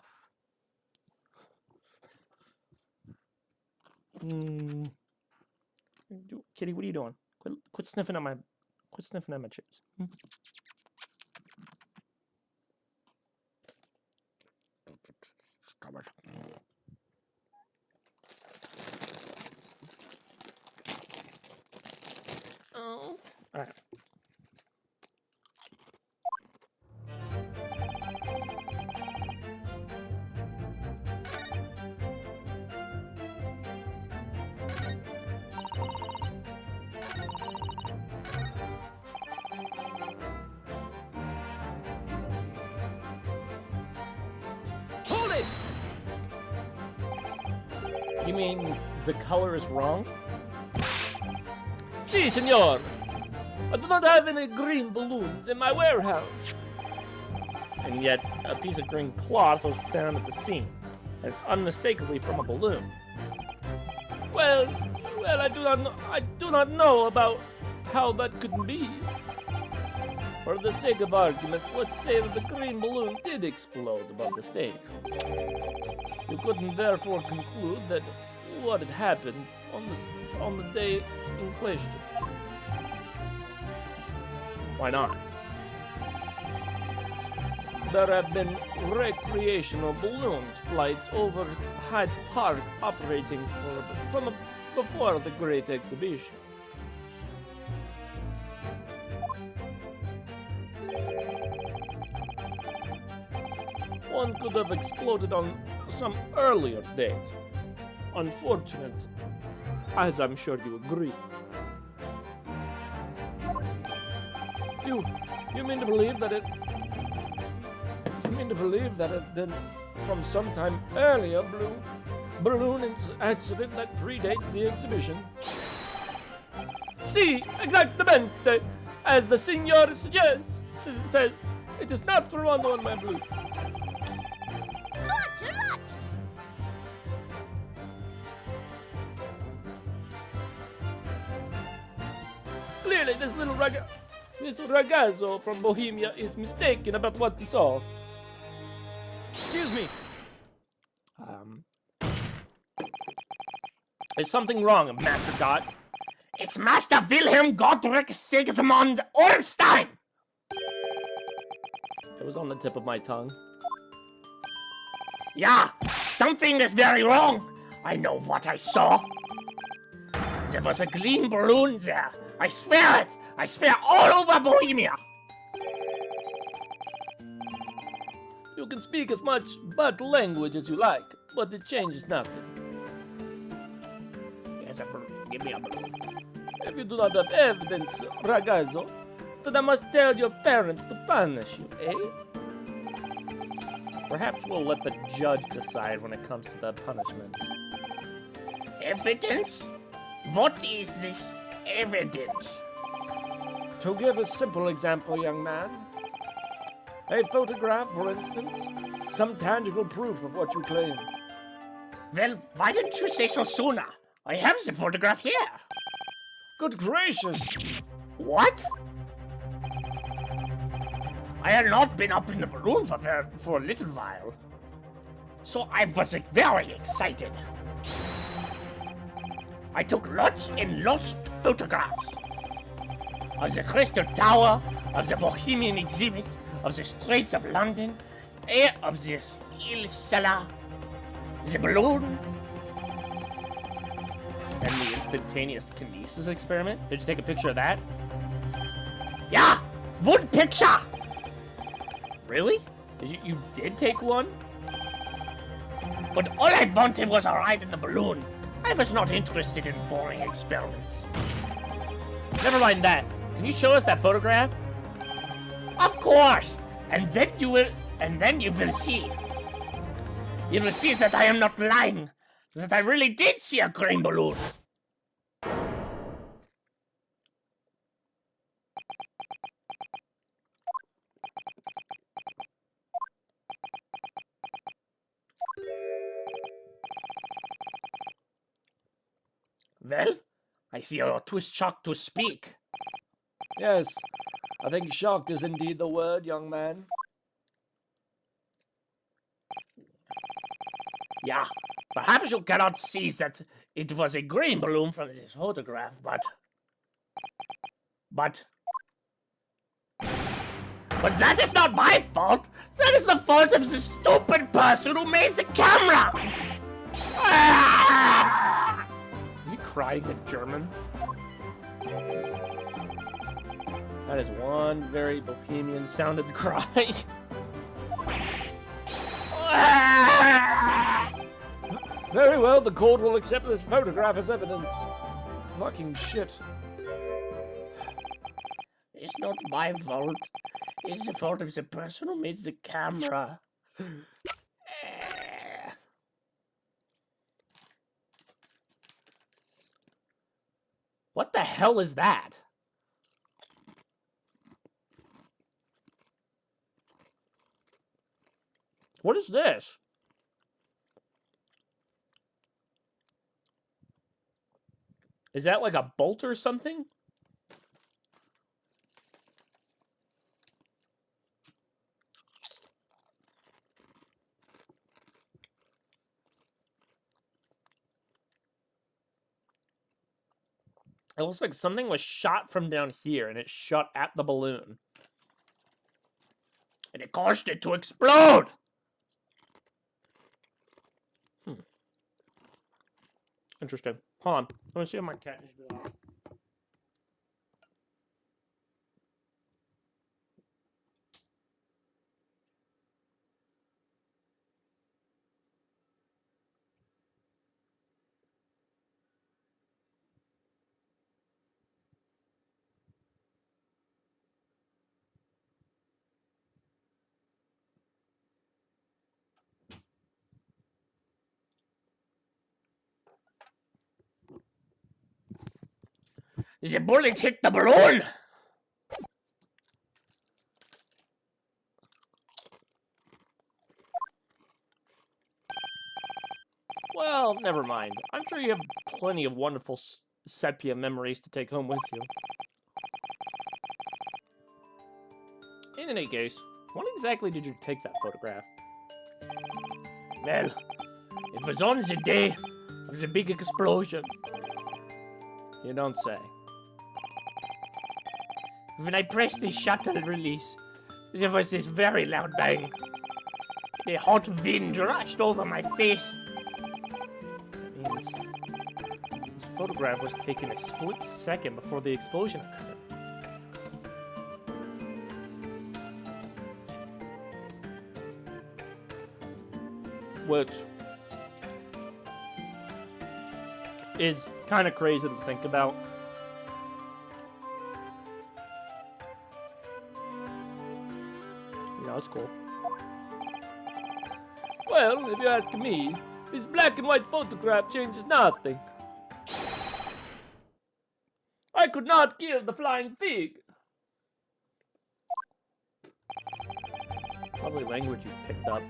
Kitty, what are you doing? Quit sniffing at my cheeks. Stop it. Oh. All right. Hold it! You mean the color is wrong? Si, senor. I do not have any green balloons in my warehouse. And yet, a piece of green cloth was found at the scene, and it's unmistakably from a balloon. Well, I do not know about how that could be. For the sake of argument, let's say that the green balloon did explode above the stage. You couldn't therefore conclude that what had happened on the day in question. Why not? There have been recreational balloons flights over Hyde Park operating from before the Great Exhibition. One could have exploded on some earlier date. Unfortunate as I'm sure you agree. You mean to believe that it... You mean to believe that it then, from some time earlier, balloon accident that predates the exhibition? Si, exactamente! As the Signor suggests, says, it is not thrown on my balloon. Clearly, this ragazzo from Bohemia is mistaken about what he saw. Excuse me. Is something wrong, Master Gott? It's Master Wilhelm Godric Sigismund Ormstein! It was on the tip of my tongue. Yeah, something is very wrong. I know what I saw. There was a green balloon there. I swear it. I swear all over Bohemia. You can speak as much bad language as you like, but it changes nothing. Here's a balloon. Give me a balloon. If you do not have evidence, ragazzo, then I must tell your parents to punish you, eh? Perhaps we'll let the judge decide when it comes to the punishments. Evidence? What is this evidence? To give a simple example, young man. A photograph, for instance. Some tangible proof of what you claim. Well, why didn't you say so sooner? I have the photograph here. Good gracious! What? I had not been up in the balloon for a little while. So I was very excited. I took lots and lots of photographs. Of the Crystal Tower, of the Bohemian exhibit, of the streets of London, and of this Il Cellar, the balloon. And the instantaneous kinesis experiment? Did you take a picture of that? Yeah, one picture. Really? You did take one? But all I wanted was a ride in the balloon. I was not interested in boring experiments. Never mind that. Can you show us that photograph? Of course, and then you will see. You will see that I am not lying. That I really did see a green balloon. Well, I see you're too shocked to speak. Yes, I think shocked is indeed the word, young man. Yeah, perhaps you cannot see that it was a green balloon from this photograph, but that is not my fault. That is the fault of the stupid person who made the camera. Ah! Is he crying in German? That is one very bohemian sounded cry. Ah! Very well, the court will accept this photograph as evidence. Fucking shit. It's not my fault. It's the fault of the person who made the camera. What the hell is that? What is this? Is that like a bolt or something? It looks like something was shot from down here and it shot at the balloon. And it caused it to explode! Interesting. Hold on. Let me see if my cat is doing. The bullet hit the balloon! Well, never mind. I'm sure you have plenty of wonderful sepia memories to take home with you. In any case, when exactly did you take that photograph? Well, it was on the day of the big explosion. You don't say. When I pressed the shutter release, there was this very loud bang. The hot wind rushed over my face. I mean, this photograph was taken a split second before the explosion occurred. Which is kind of crazy to think about. You know, it's cool. Well, if you ask me, this black and white photograph changes nothing. I could not kill the flying pig. Lovely language you picked up.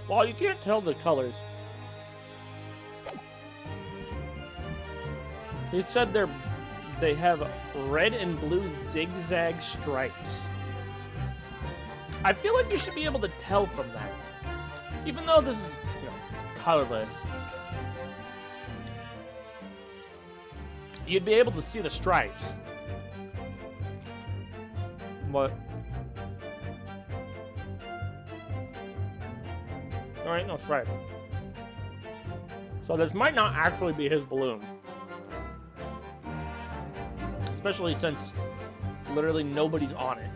Well, you can't tell the colors. He said they have red and blue zigzag stripes. I feel like you should be able to tell from that. Even though this is, you know, colorless. You'd be able to see the stripes. What? Alright, no stripe. So this might not actually be his balloon. Especially since literally nobody's on it.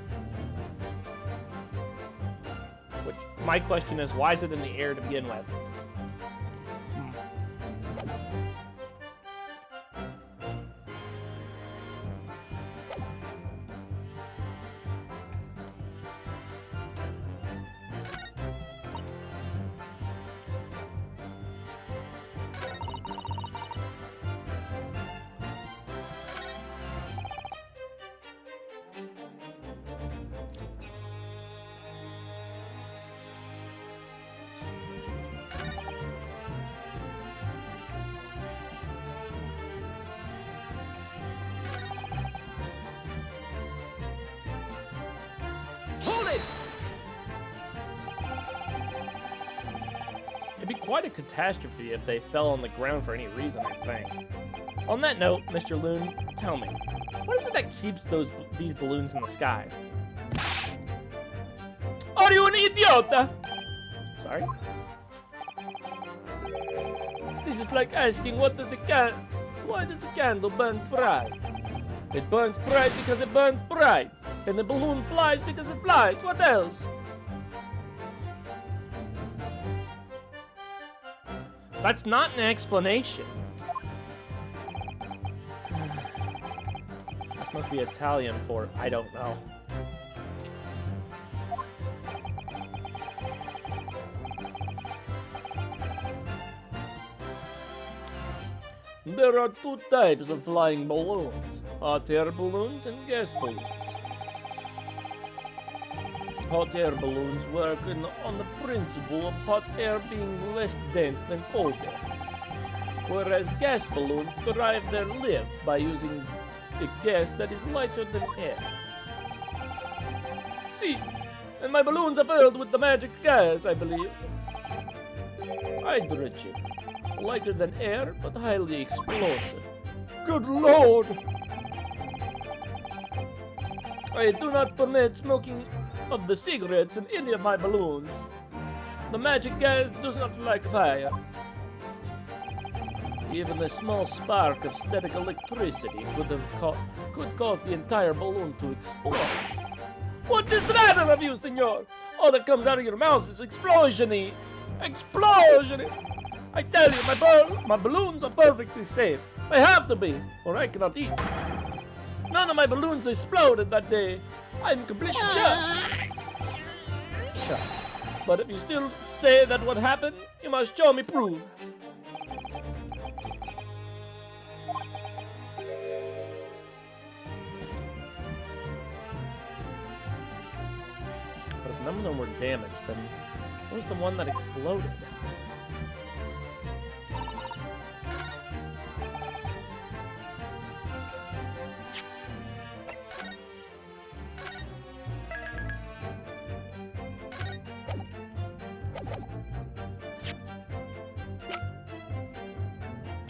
Which, my question is, why is it in the air to begin with? It'd be quite a catastrophe if they fell on the ground for any reason, I think. On that note, Mr. Loon, tell me, what is it that keeps these balloons in the sky? Are you an idiota? Sorry? This is like asking why does a candle burn bright? It burns bright because it burns bright. And the balloon flies because it flies. What else? That's not an explanation. This must be Italian for I don't know. There are two types of flying balloons, hot air balloons and gas balloons. Hot air balloons work on the principle of hot air being less dense than cold air, whereas gas balloons derive their lift by using a gas that is lighter than air. See, and my balloons are filled with the magic gas, I believe. Hydrogen. Lighter than air, but highly explosive. Good Lord! I do not permit smoking of the cigarettes in any of my balloons. The magic gas does not like fire. Even a small spark of static electricity could cause the entire balloon to explode. What is the matter of you, senor? All that comes out of your mouth is explosion-y. Explosion-y! I tell you, my balloons are perfectly safe. They have to be, or I cannot eat. None of my balloons exploded that day. I'm completely sure. But if you still say that what happened, you must show me proof. But if none of them were damaged, then what was the one that exploded?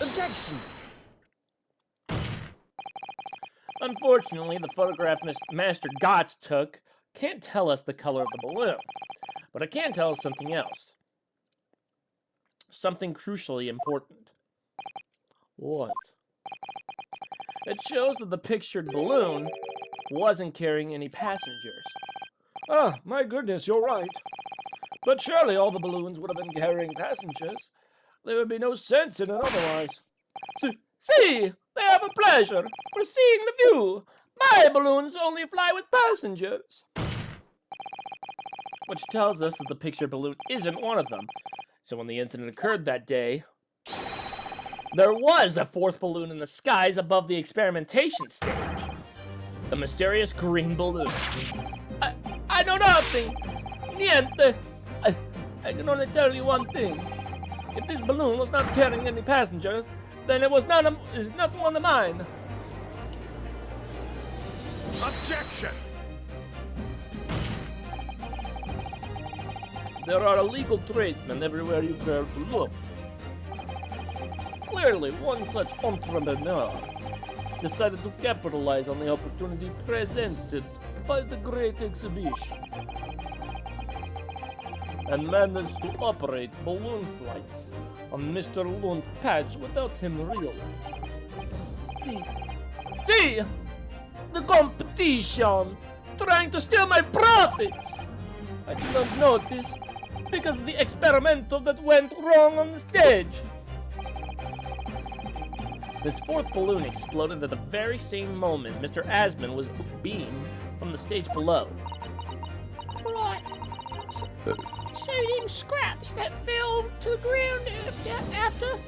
Objection! Unfortunately, the photograph Master Gotch took can't tell us the color of the balloon, but it can tell us something else. Something crucially important. What? It shows that the pictured balloon wasn't carrying any passengers. Ah, my goodness, you're right. But surely all the balloons would have been carrying passengers. There would be no sense in it otherwise. See, they have a pleasure for seeing the view. My balloons only fly with passengers. Which tells us that the pictured balloon isn't one of them. So when the incident occurred that day, there was a fourth balloon in the skies above the experimentation stage. The mysterious green balloon. I know nothing. Niente. I can only tell you one thing. If this balloon was not carrying any passengers, then it was not one of mine. Objection! There are illegal tradesmen everywhere you care to look. Clearly, one such entrepreneur decided to capitalize on the opportunity presented by the Great Exhibition and managed to operate balloon flights on Mr. Lund's patch without him realizing. See, the competition trying to steal my profits. I did not notice because of the experimental that went wrong on the stage. This fourth balloon exploded at the very same moment Mr. Asman was beamed from the stage below. Right. So them scraps that fell to the ground after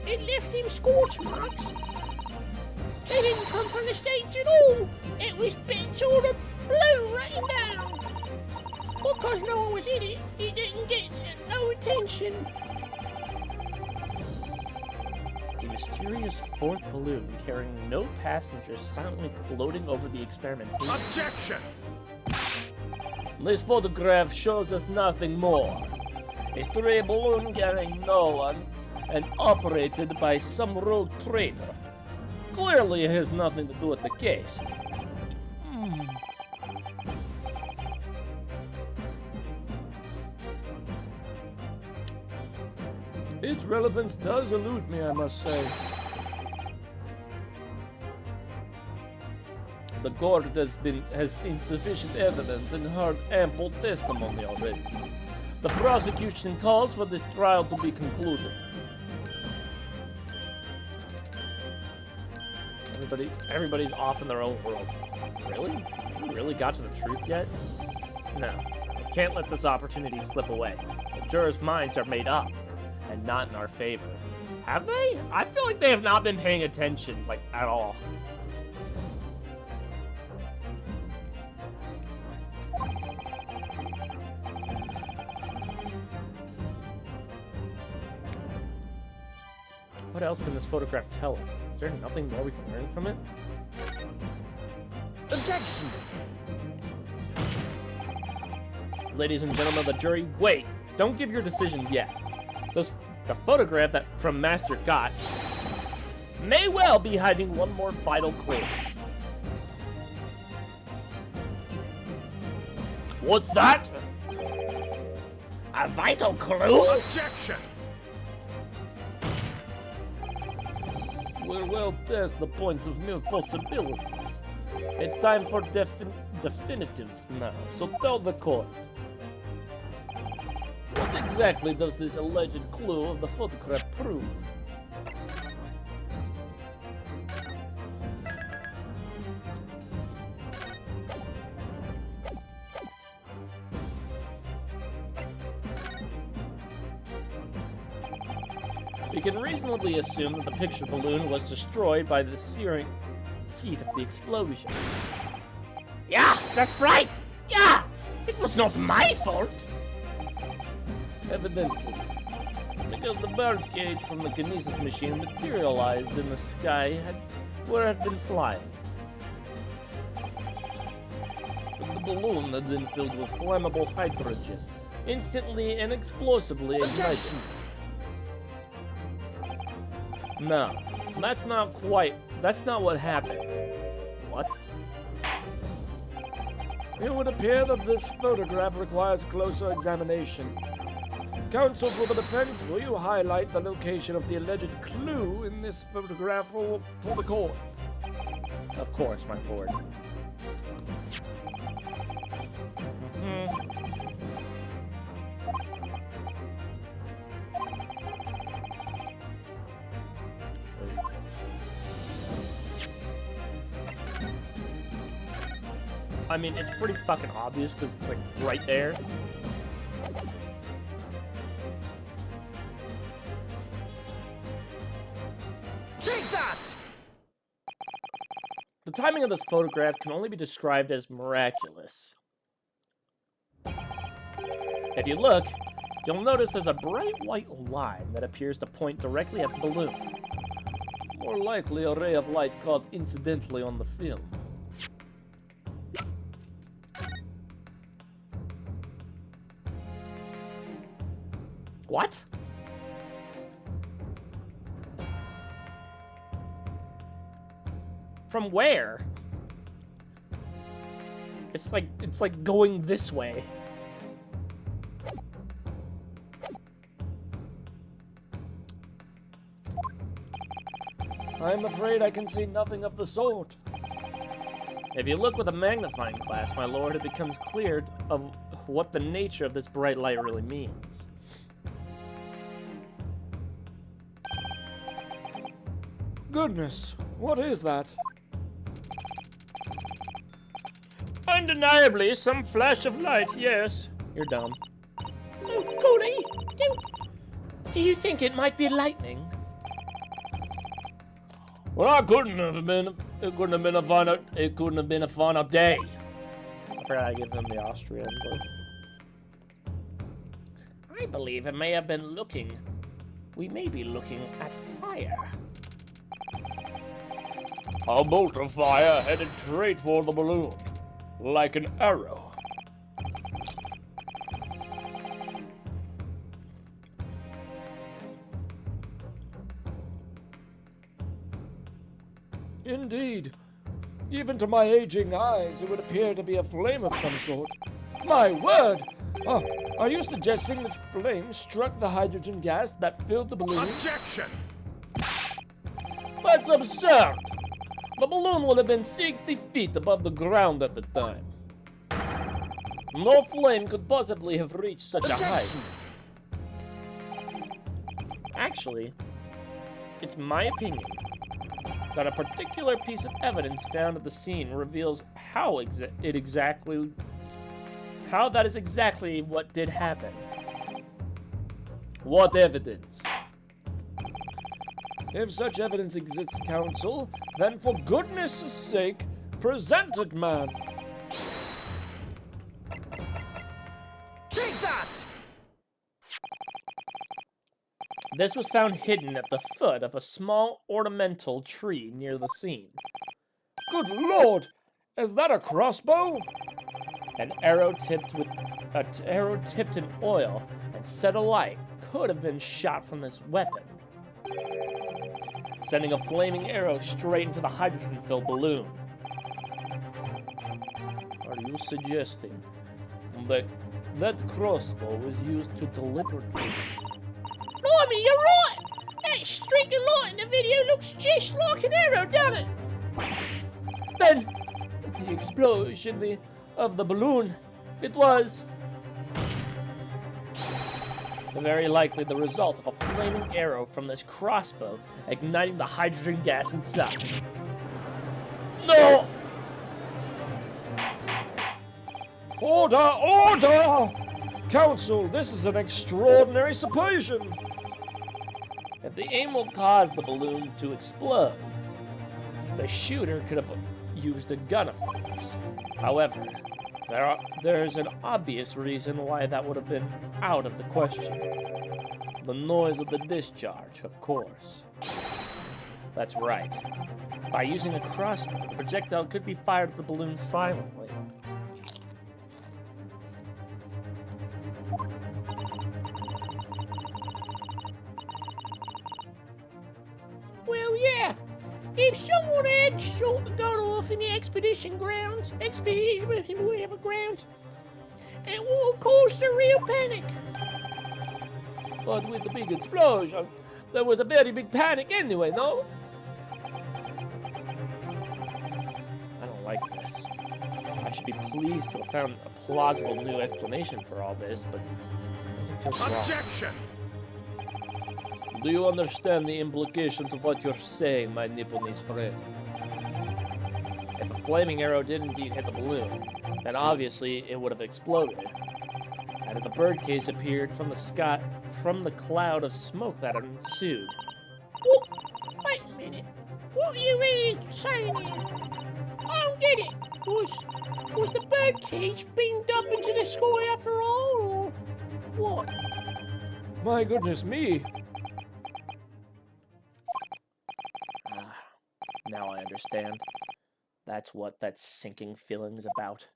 it left them scorch marks, they didn't come from the stage at all. It was bits of the balloon rain down. Because no one was in it, it didn't get no attention. A mysterious fourth balloon carrying no passengers silently floating over the experimentation. Objection! This photograph shows us nothing more. A stray balloon carrying no one and operated by some rogue trader. Clearly it has nothing to do with the case. Its relevance does elude me, I must say. The court has seen sufficient evidence and heard ample testimony already. The prosecution calls for this trial to be concluded. Everybody's off in their own world. Really? You really got to the truth yet? No. Can't let this opportunity slip away. The jurors' minds are made up, and not in our favor. Have they? I feel like they have not been paying attention, like, at all. What else can this photograph tell us? Is there nothing more we can learn from it? Objection! Ladies and gentlemen of the jury, wait! Don't give your decisions yet. The photograph from Master Gotch may well be hiding one more vital clue. What's that? A vital clue? Objection! We're well past the point of mere possibilities. It's time for definitives now, so tell the court. What exactly does this alleged clue of the photograph prove? We can reasonably assume that the picture balloon was destroyed by the searing heat of the explosion. Yeah, that's right! Yeah! It was not my fault! Evidently, because the birdcage from the kinesis machine materialized in the sky where it had been flying. The balloon had been filled with flammable hydrogen, instantly and explosively ignited. No, that's not what happened. What? It would appear that this photograph requires closer examination. Counsel for the defense, will you highlight the location of the alleged clue in this photograph for the court? Of course, my lord. I mean, it's pretty fucking obvious because it's like right there. Take that! The timing of this photograph can only be described as miraculous. If you look, you'll notice there's a bright white line that appears to point directly at the balloon. More likely a ray of light caught incidentally on the film. What? From where? It's like going this way. I'm afraid I can see nothing of the sort. If you look with a magnifying glass, my lord, it becomes clear of what the nature of this bright light really means. Goodness, what is that? Undeniably, some flash of light, yes. You're dumb. Oh, Goody! Do you think it might be lightning? Well, it couldn't have been a final day. I forgot I give him the Austrian, but... I believe it may have been looking. We may be looking at fire. A bolt of fire headed straight for the balloon, like an arrow. Indeed. Even to my aging eyes, it would appear to be a flame of some sort. My word! Oh, are you suggesting this flame struck the hydrogen gas that filled the balloon? Objection! That's absurd! The balloon would have been 60 feet above the ground at the time. No flame could possibly have reached such a height. Actually, it's my opinion that a particular piece of evidence found at the scene reveals how that is exactly what did happen. What evidence? If such evidence exists, counsel, then for goodness sake, present it, man. Take that! This was found hidden at the foot of a small ornamental tree near the scene. Good lord! Is that a crossbow? An arrow tipped in oil and set alight could have been shot from this weapon. sending a flaming arrow straight into the hydrogen-filled balloon. Are you suggesting that that crossbow was used to deliberately... Blimey, you're right! That streak of light in the video looks just like an arrow, doesn't it? Then, the explosion of the balloon, it was very likely the result of a flaming arrow from this crossbow igniting the hydrogen gas inside. No! Order! Order! Council, this is an extraordinary situation. If the aim will cause the balloon to explode, the shooter could have used a gun, of course. However, there's an obvious reason why that would have been out of the question. The noise of the discharge, of course. That's right. By using a crossbow, the projectile could be fired at the balloon silently. Well, yeah. If someone had shot the gun off in the expedition grounds, whatever grounds, it would have caused a real panic. But with the big explosion, there was a very big panic anyway, no? I don't like this. I should be pleased to have found a plausible new explanation for all this, but something feels wrong. Objection! Do you understand the implications of what you're saying, my Nipponese friend? If a flaming arrow did indeed hit the balloon, then obviously it would have exploded. And if the birdcage appeared from the sky, from the cloud of smoke that ensued. What? Wait a minute. What are you really saying here? I don't get it. Was the birdcage beamed up into the sky after all, or what? My goodness me. Now I understand. That's what that sinking feeling's about.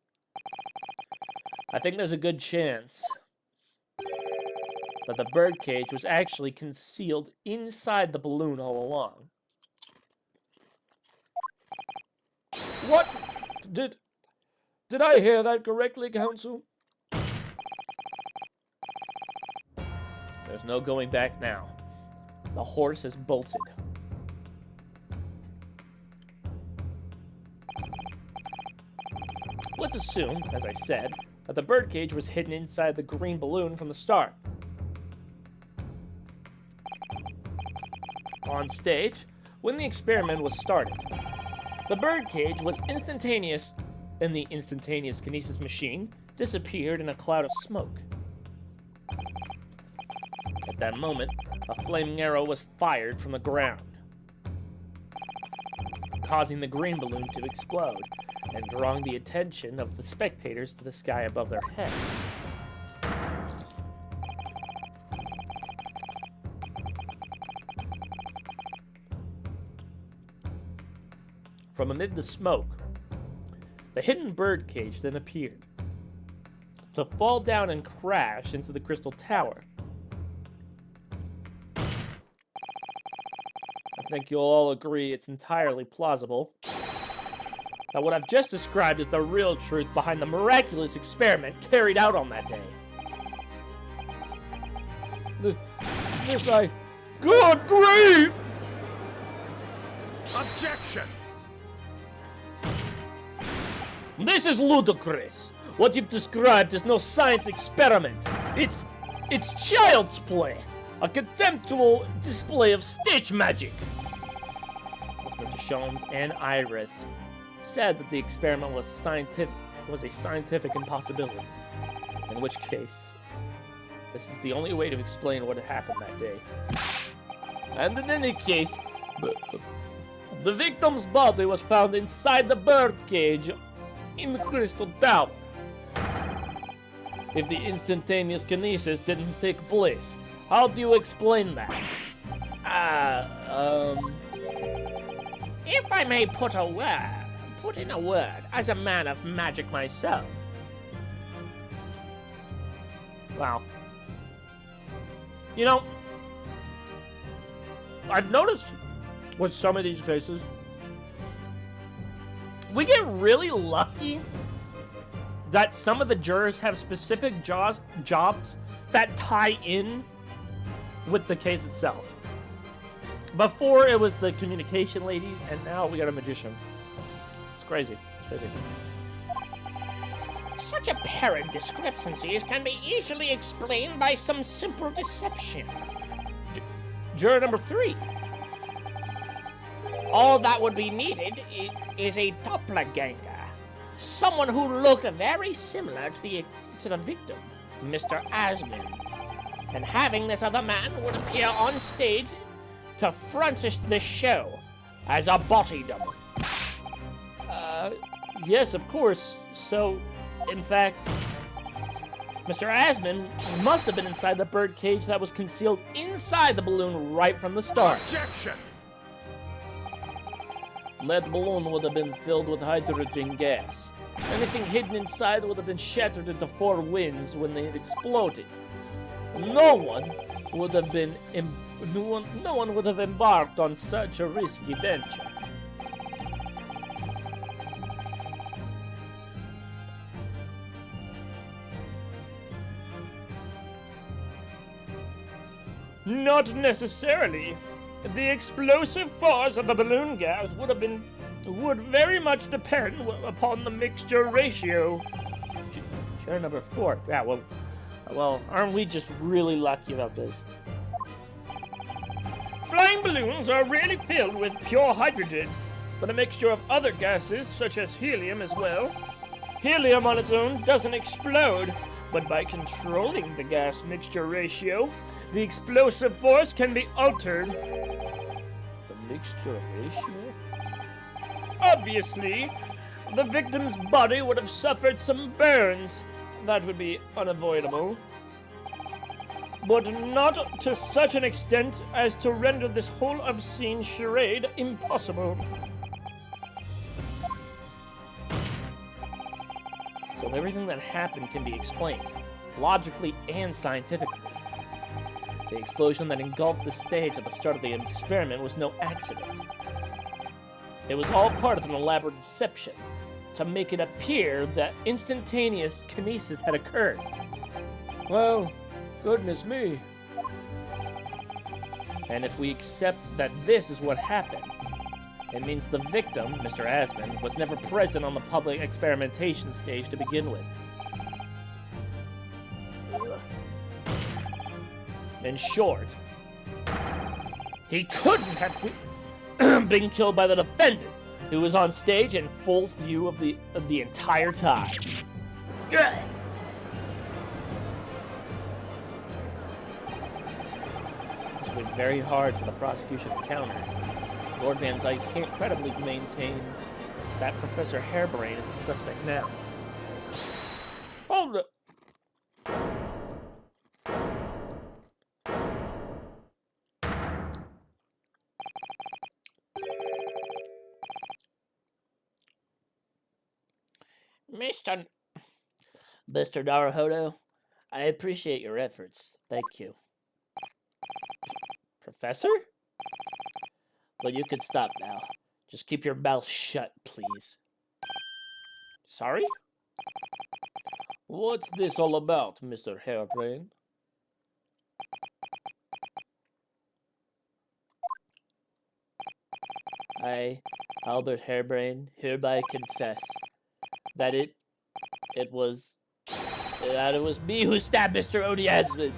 I think there's a good chance that the birdcage was actually concealed inside the balloon all along. What? Did I hear that correctly, Council? There's no going back now. The horse has bolted. Let's assume, as I said, that the birdcage was hidden inside the green balloon from the start. On stage, when the experiment was started, the birdcage was instantaneous, and the instantaneous kinesis machine disappeared in a cloud of smoke. At that moment, a flaming arrow was fired from the ground, causing the green balloon to explode and drawing the attention of the spectators to the sky above their heads. From amid the smoke, the hidden birdcage then appeared, to fall down and crash into the crystal tower. I think you'll all agree it's entirely plausible that what I've just described is the real truth behind the miraculous experiment carried out on that day. Good grief! Objection! This is ludicrous. What you've described is no science experiment. It's child's play. A contemptible display of stage magic. Both Mr. Sholmes and Iris said that the experiment was a scientific impossibility. In which case, this is the only way to explain what had happened that day. And in any case, the victim's body was found inside the birdcage in the crystal tower. If the instantaneous kinesis didn't take place, how do you explain that? If I may put in a word, as a man of magic myself. Wow. You know, I've noticed with some of these cases. We get really lucky that some of the jurors have specific jobs that tie in with the case itself. Before it was the communication lady, and now we got a magician. It's crazy. It's crazy. Such apparent discrepancies can be easily explained by some simple deception. Juror number 3. All that would be needed is a doppelganger. Someone who looked very similar to the victim, Mr. Asman. And having this other man would appear on stage to front the show as a body double. Yes, of course. So, in fact, Mr. Asman must have been inside the bird cage that was concealed inside the balloon right from the start. Objection! That balloon would have been filled with hydrogen gas. Anything hidden inside would have been shattered into 4 winds when they had exploded. No one would have embarked on such a risky venture. Not necessarily. The explosive force of the balloon gas would very much depend upon the mixture ratio. Chair number 4. Yeah, well, aren't we just really lucky about this? Flying balloons are really filled with pure hydrogen, but a mixture of other gases, such as helium as well. Helium on its own doesn't explode, but by controlling the gas mixture ratio, the explosive force can be altered. The mixture ratio? Obviously, the victim's body would have suffered some burns. That would be unavoidable. But not to such an extent as to render this whole obscene charade impossible. So everything that happened can be explained, logically and scientifically. The explosion that engulfed the stage at the start of the experiment was no accident. It was all part of an elaborate deception to make it appear that instantaneous kinesis had occurred. Well, goodness me. And if we accept that this is what happened, it means the victim, Mr. Asman, was never present on the public experimentation stage to begin with. In short, he couldn't have been killed by the defendant, who was on stage in full view of the entire time. It's been very hard for the prosecution to counter. Lord Van Zykes can't credibly maintain that Professor Hairbrain is a suspect now. Hold it. Mr. Naruhodo, I appreciate your efforts. Thank you. Professor? But you can stop now. Just keep your mouth shut, please. Sorry? What's this all about, Mr. Hairbrain? I, Albert Hairbrain, hereby confess that it was me who stabbed Mr. Odie Asman.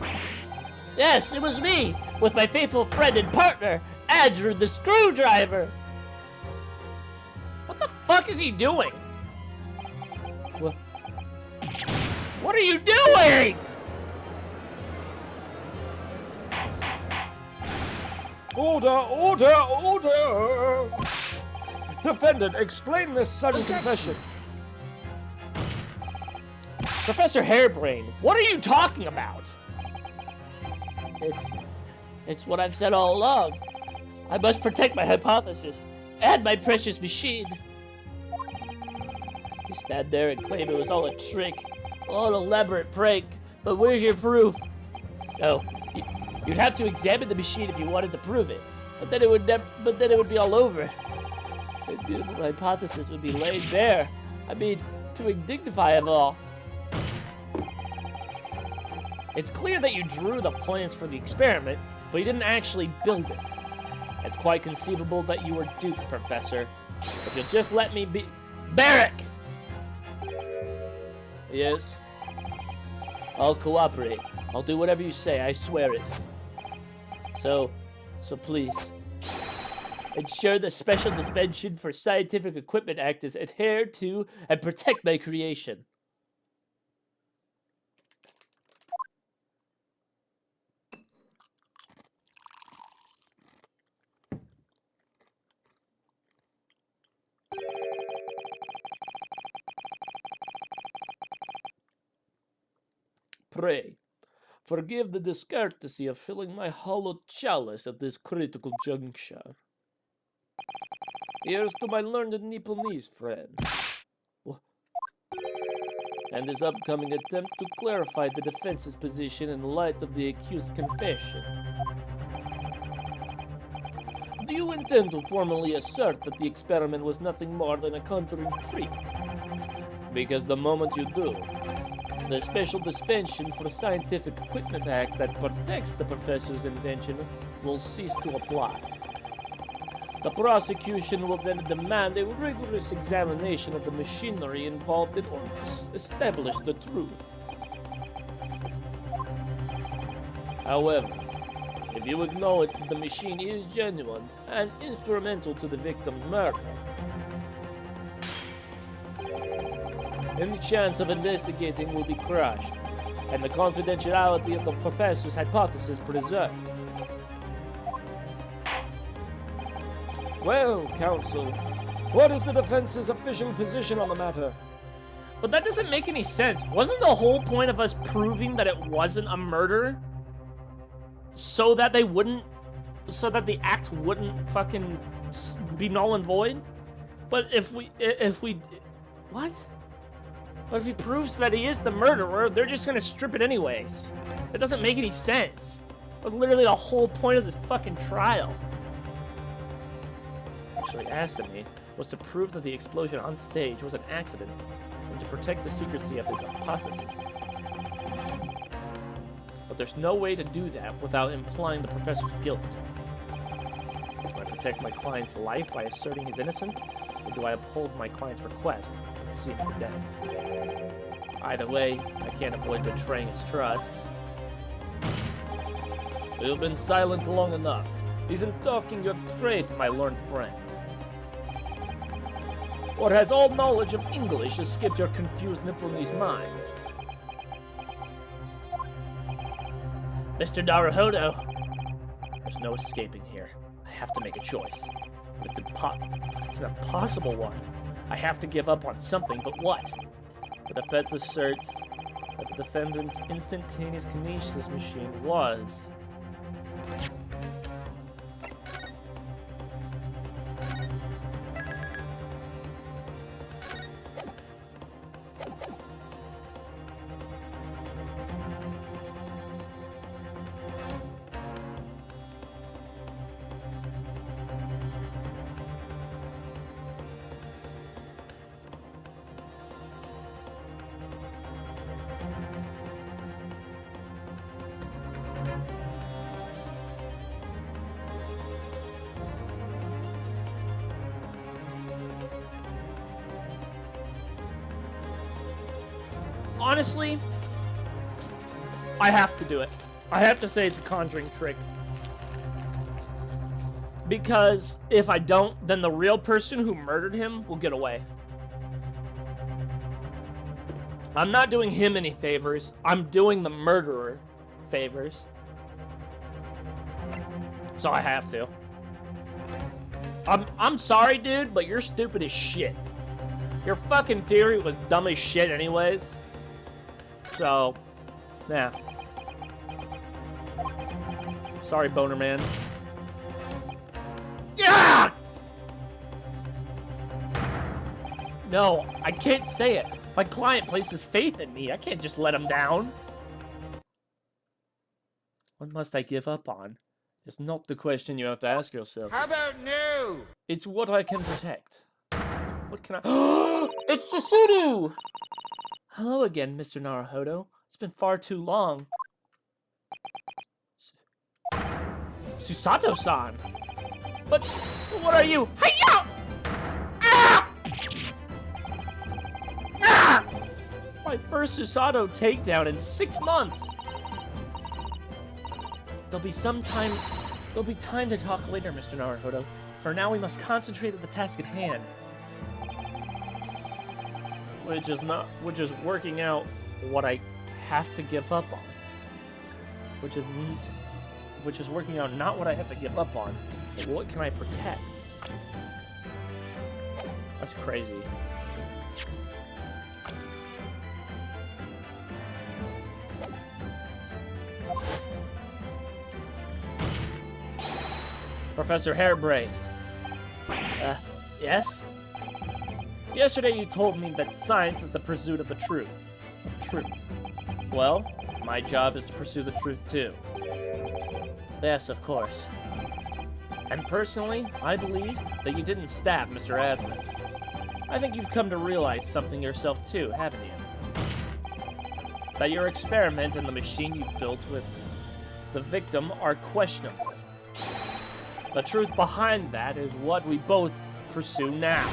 Yes, it was me, with my faithful friend and partner, Andrew the Screwdriver. What the fuck is he doing? What are you doing? Order, order, order! Defendant, explain this sudden confession. Professor Hairbrain, what are you talking about? It's what I've said all along. I must protect my hypothesis and my precious machine. You stand there and claim it was all a trick, all an elaborate prank, but where's your proof? Oh, you'd have to examine the machine if you wanted to prove it. But then it would be all over. The beautiful hypothesis would be laid bare. I mean, to dignify of all. It's clear that you drew the plans for the experiment, but you didn't actually build it. It's quite conceivable that you were duped, Professor. If you'll just let me be... Barrack! Yes? I'll cooperate. I'll do whatever you say, I swear it. So please, ensure the Special Dispensation for Scientific Equipment Act is adhered to and protect my creation. Pray, forgive the discourtesy of filling my hollow chalice at this critical juncture. Here's to my learned Nipponese friend, and his upcoming attempt to clarify the defense's position in light of the accused's confession. Do you intend to formally assert that the experiment was nothing more than a conjuring trick? Because the moment you do, the Special Dispensation for Scientific Equipment Act that protects the professor's invention will cease to apply. The prosecution will then demand a rigorous examination of the machinery involved in order to establish the truth. However, if you acknowledge that the machine is genuine and instrumental to the victim's murder, any chance of investigating will be crushed, and the confidentiality of the professor's hypothesis preserved. Well, counsel, what is the defense's official position on the matter? But that doesn't make any sense. Wasn't the whole point of us proving that it wasn't a murder so that the act wouldn't fucking be null and void? But if he proves that he is the murderer, they're just gonna strip it anyways. It doesn't make any sense. That was literally the whole point of this fucking trial. Actually asked me was to prove that the explosion on stage was an accident and to protect the secrecy of his hypothesis. But there's no way to do that without implying the professor's guilt. Do I protect my client's life by asserting his innocence, or do I uphold my client's request and see him condemned? Either way, I can't avoid betraying his trust. You've been silent long enough. Isn't talking your trade, my learned friend? Or has all knowledge of English escaped your confused Nipponese mind? Mr. Naruhodo, there's no escaping here. I have to make a choice. But it's an impossible one. I have to give up on something, but what? The defense asserts that the defendant's instantaneous kinesis machine was... Honestly, I have to do it. I have to say it's a conjuring trick. Because if I don't, then the real person who murdered him will get away. I'm not doing him any favors. I'm doing the murderer favors. So I have to. I'm sorry, dude, but you're stupid as shit. Your fucking theory was dumb as shit anyways. So, yeah. Sorry, Boner Man. Yeah! No, I can't say it. My client places faith in me. I can't just let him down. What must I give up on? It's not the question you have to ask yourself. How about no? It's what I can protect. What can I... It's Susudu! Hello again, Mr. Naruhodo. It's been far too long. Susato-san! But what are you? Hi-ya! Ah! Ah! My first Susato takedown in 6 months! There'll be time to talk later, Mr. Naruhodo. For now, we must concentrate on the task at hand. Which is working out what I have to give up on. Which is working out not what I have to give up on, but what can I protect? That's crazy. Professor Hairbrain. Yes? Yesterday you told me that science is the pursuit of the truth. Well, my job is to pursue the truth too. Yes, of course. And personally, I believe that you didn't stab Mr. Asmund. I think you've come to realize something yourself too, haven't you? That your experiment and the machine you built with the victim are questionable. The truth behind that is what we both pursue now.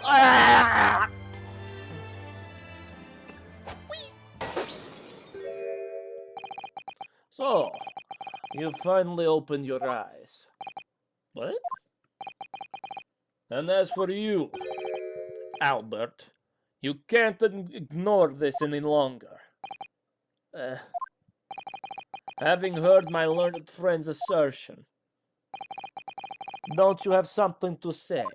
Ah! So, you finally opened your eyes. What? And as for you, Albert, you can't ignore this any longer. Having heard my learned friend's assertion, don't you have something to say?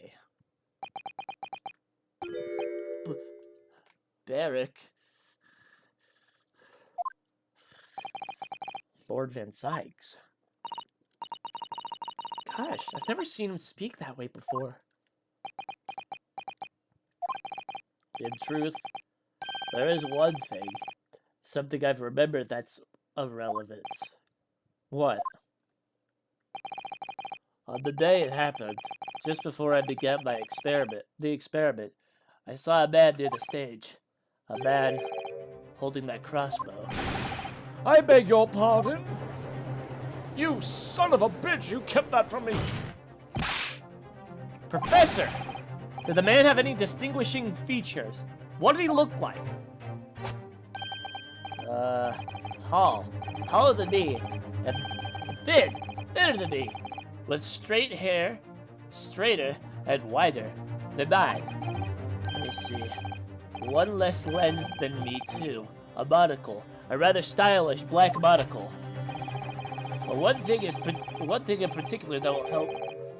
Barrick. Lord Van Sykes. Gosh, I've never seen him speak that way before. In truth, there is one thing. Something I've remembered that's of relevance. What? On the day it happened, just before I began the experiment, I saw a man near the stage. A man holding that crossbow. I beg your pardon? You son of a bitch, you kept that from me. Professor! Did the man have any distinguishing features? What did he look like? Taller than me, and thinner than me, with straight hair, straighter and wider than mine. Let me see. One less lens than me, too. A monocle. A rather stylish black monocle. But one thing in particular that will help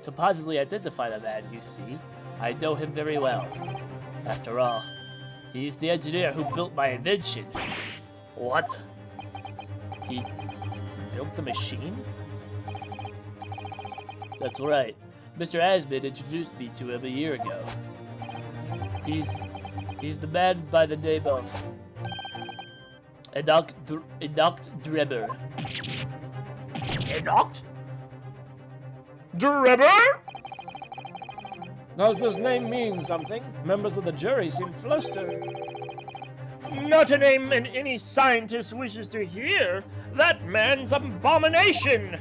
to positively identify the man, you see. I know him very well. After all, he's the engineer who built my invention. What? He built the machine? That's right. Mr. Asmund introduced me to him a year ago. He's the man by the name of Enoch Drebber. Enoch? Drebber? Does this name mean something? Members of the jury seem flustered. Not a name any scientist wishes to hear. That man's abomination.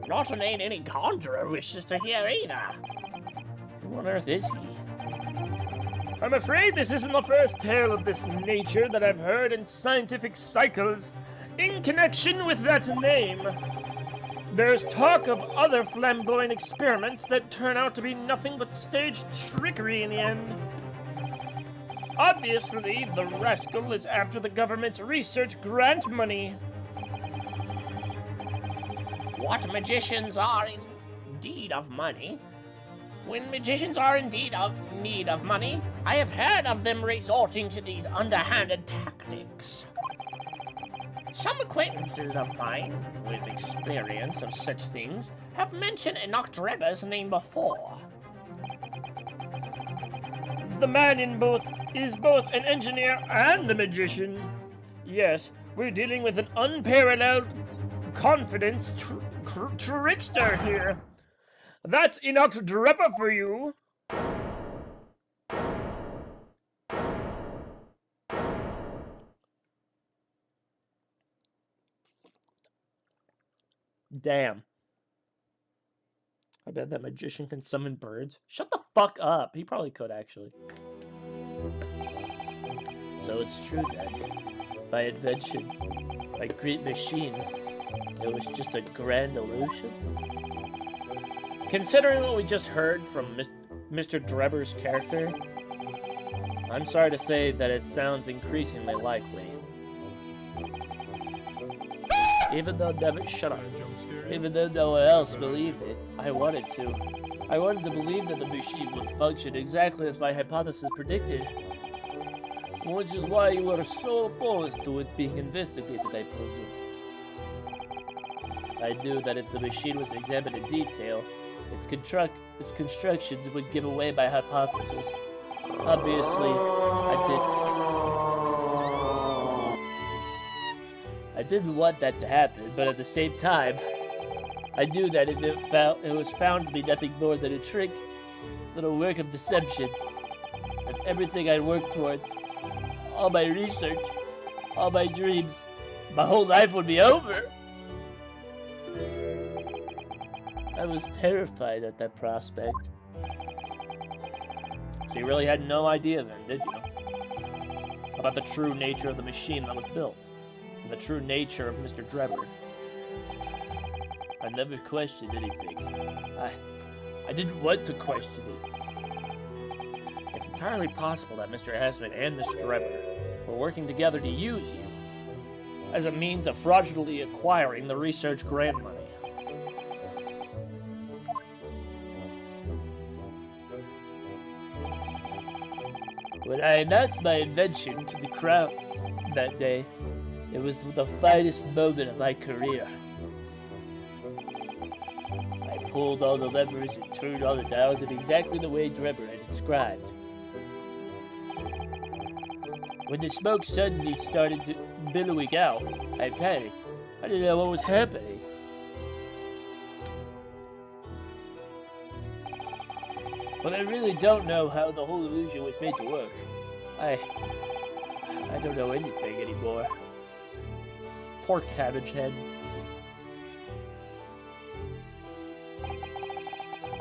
Not a name any conjurer wishes to hear either. Who on earth is he? I'm afraid this isn't the first tale of this nature that I've heard in scientific cycles in connection with that name. There's talk of other flamboyant experiments that turn out to be nothing but staged trickery in the end. Obviously, the rascal is after the government's research grant money. What magicians are in need of money? When magicians are indeed of need of money, I have heard of them resorting to these underhanded tactics. Some acquaintances of mine, with experience of such things, have mentioned Enoch Drebber's name before. The man is both an engineer and a magician. Yes, we're dealing with an unparalleled confidence trickster here. That's Enoch Drepper for you. Damn. I bet that magician can summon birds. Shut the fuck up. He probably could, actually. So it's true then. My invention, my great machine, it was just a grand illusion? Considering what we just heard from Mr. Drebber's character, I'm sorry to say that it sounds increasingly likely. Even though shut up. Even though no one else believed it, I wanted to. I wanted to believe that the machine would function exactly as my hypothesis predicted. Which is why you were so opposed to it being investigated, I presume. I knew that if the machine was examined in detail, its construction would give away my hypothesis. Obviously, I didn't want that to happen, but at the same time, I knew that if it was found to be nothing more than a trick, than a work of deception, and everything I worked towards, all my research, all my dreams, my whole life would be over. I was terrified at that prospect. So you really had no idea then, did you? About the true nature of the machine that was built, and the true nature of Mr. Drebber. I never questioned anything. I didn't want to question it. It's entirely possible that Mr. Hessman and Mr. Drebber were working together to use you as a means of fraudulently acquiring the research grant money. When I announced my invention to the crowd that day, it was the finest moment of my career. I pulled all the levers and turned all the dials in exactly the way Drebber had described. When the smoke suddenly started billowing out, I panicked. I didn't know what was happening. But I really don't know how the whole illusion was made to work. I don't know anything anymore. Poor Cabbage Head.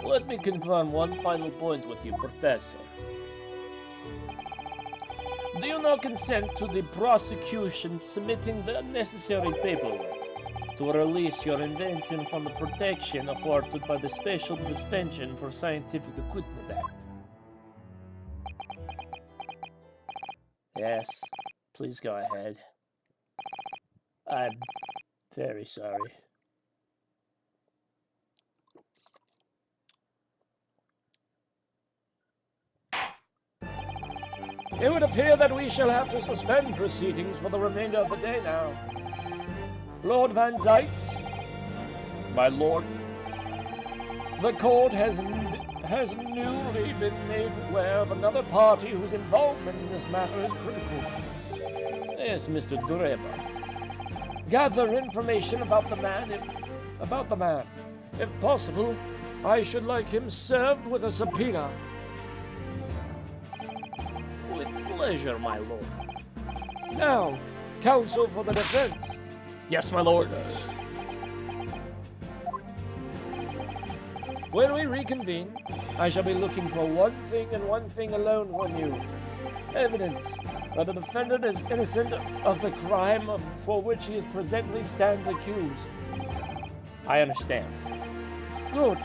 Let me confirm one final point with you, Professor. Do you now consent to the prosecution submitting the necessary paperwork to release your invention from the protection afforded by the Special Suspension for Scientific Equipment Act? Yes, please go ahead. I'm very sorry. It would appear that we shall have to suspend proceedings for the remainder of the day now. Lord Van Zyte, My lord, the court has newly been made aware of another party whose involvement in this matter is critical. Yes, Mr. Drebber. Gather information about the man. If possible, I should like him served with a subpoena. with pleasure, my lord. Now, counsel for the defense. Yes, my lord. When we reconvene, I shall be looking for one thing and one thing alone from you. Evidence that the defendant is innocent of the crime for which he presently stands accused. I understand. Good.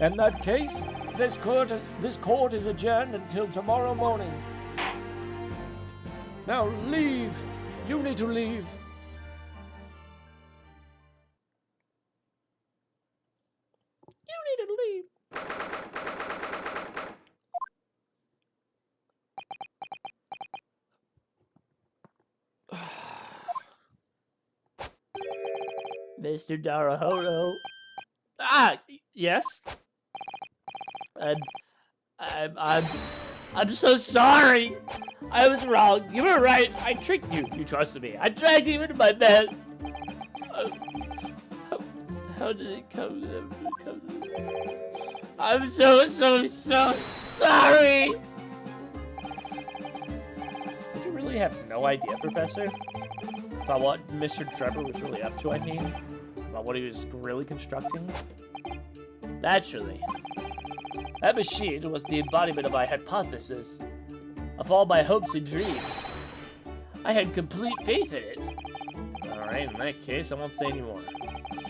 In that case, this court is adjourned until tomorrow morning. Now leave. You need to leave. You need to leave. Mr. Naruhodo, Yes? I'm so sorry. I was wrong. You were right. I tricked you. You trusted me. I dragged you into my mess. How did it come to them? I'm so sorry! Did you really have no idea, Professor? About what Mr. Trevor was really up to, I mean? About what he was really constructing? Naturally. That machine was the embodiment of my hypothesis, of all my hopes and dreams. I had complete faith in it. Alright, in that case, I won't say any more.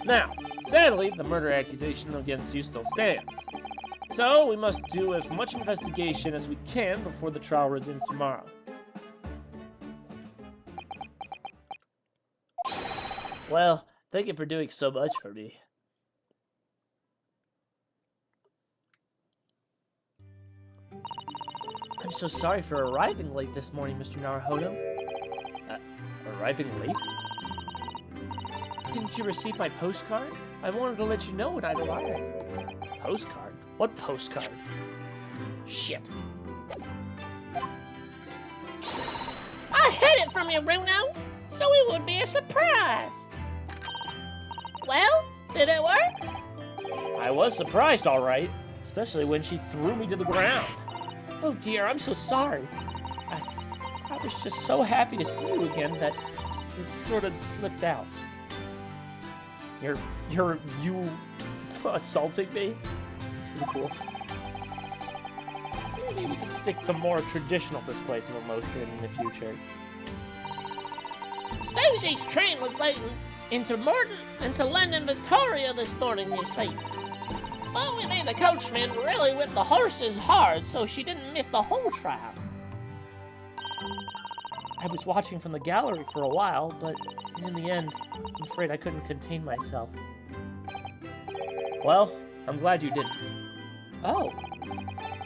Now, sadly, the murder accusation against you still stands. So, we must do as much investigation as we can before the trial resumes tomorrow. Well, thank you for doing so much for me. I'm so sorry for arriving late this morning, Mr. Naruhodo. Arriving late? Didn't you receive my postcard? I wanted to let you know when I'd arrived. Postcard? What postcard? Shit. I hid it from you, Bruno, so it would be a surprise. Well, did it work? I was surprised, alright. Especially when she threw me to the ground. Oh dear, I'm so sorry. I was just so happy to see you again that it sort of slipped out. You assaulting me? It's pretty cool. Maybe we could stick to more traditional displays of emotion in the future. Susie's train was late into London Victoria this morning, you see. Well, we made the coachman really whip the horses hard so she didn't miss the whole trial. I was watching from the gallery for a while, but in the end, I'm afraid I couldn't contain myself. Well, I'm glad you didn't. Oh,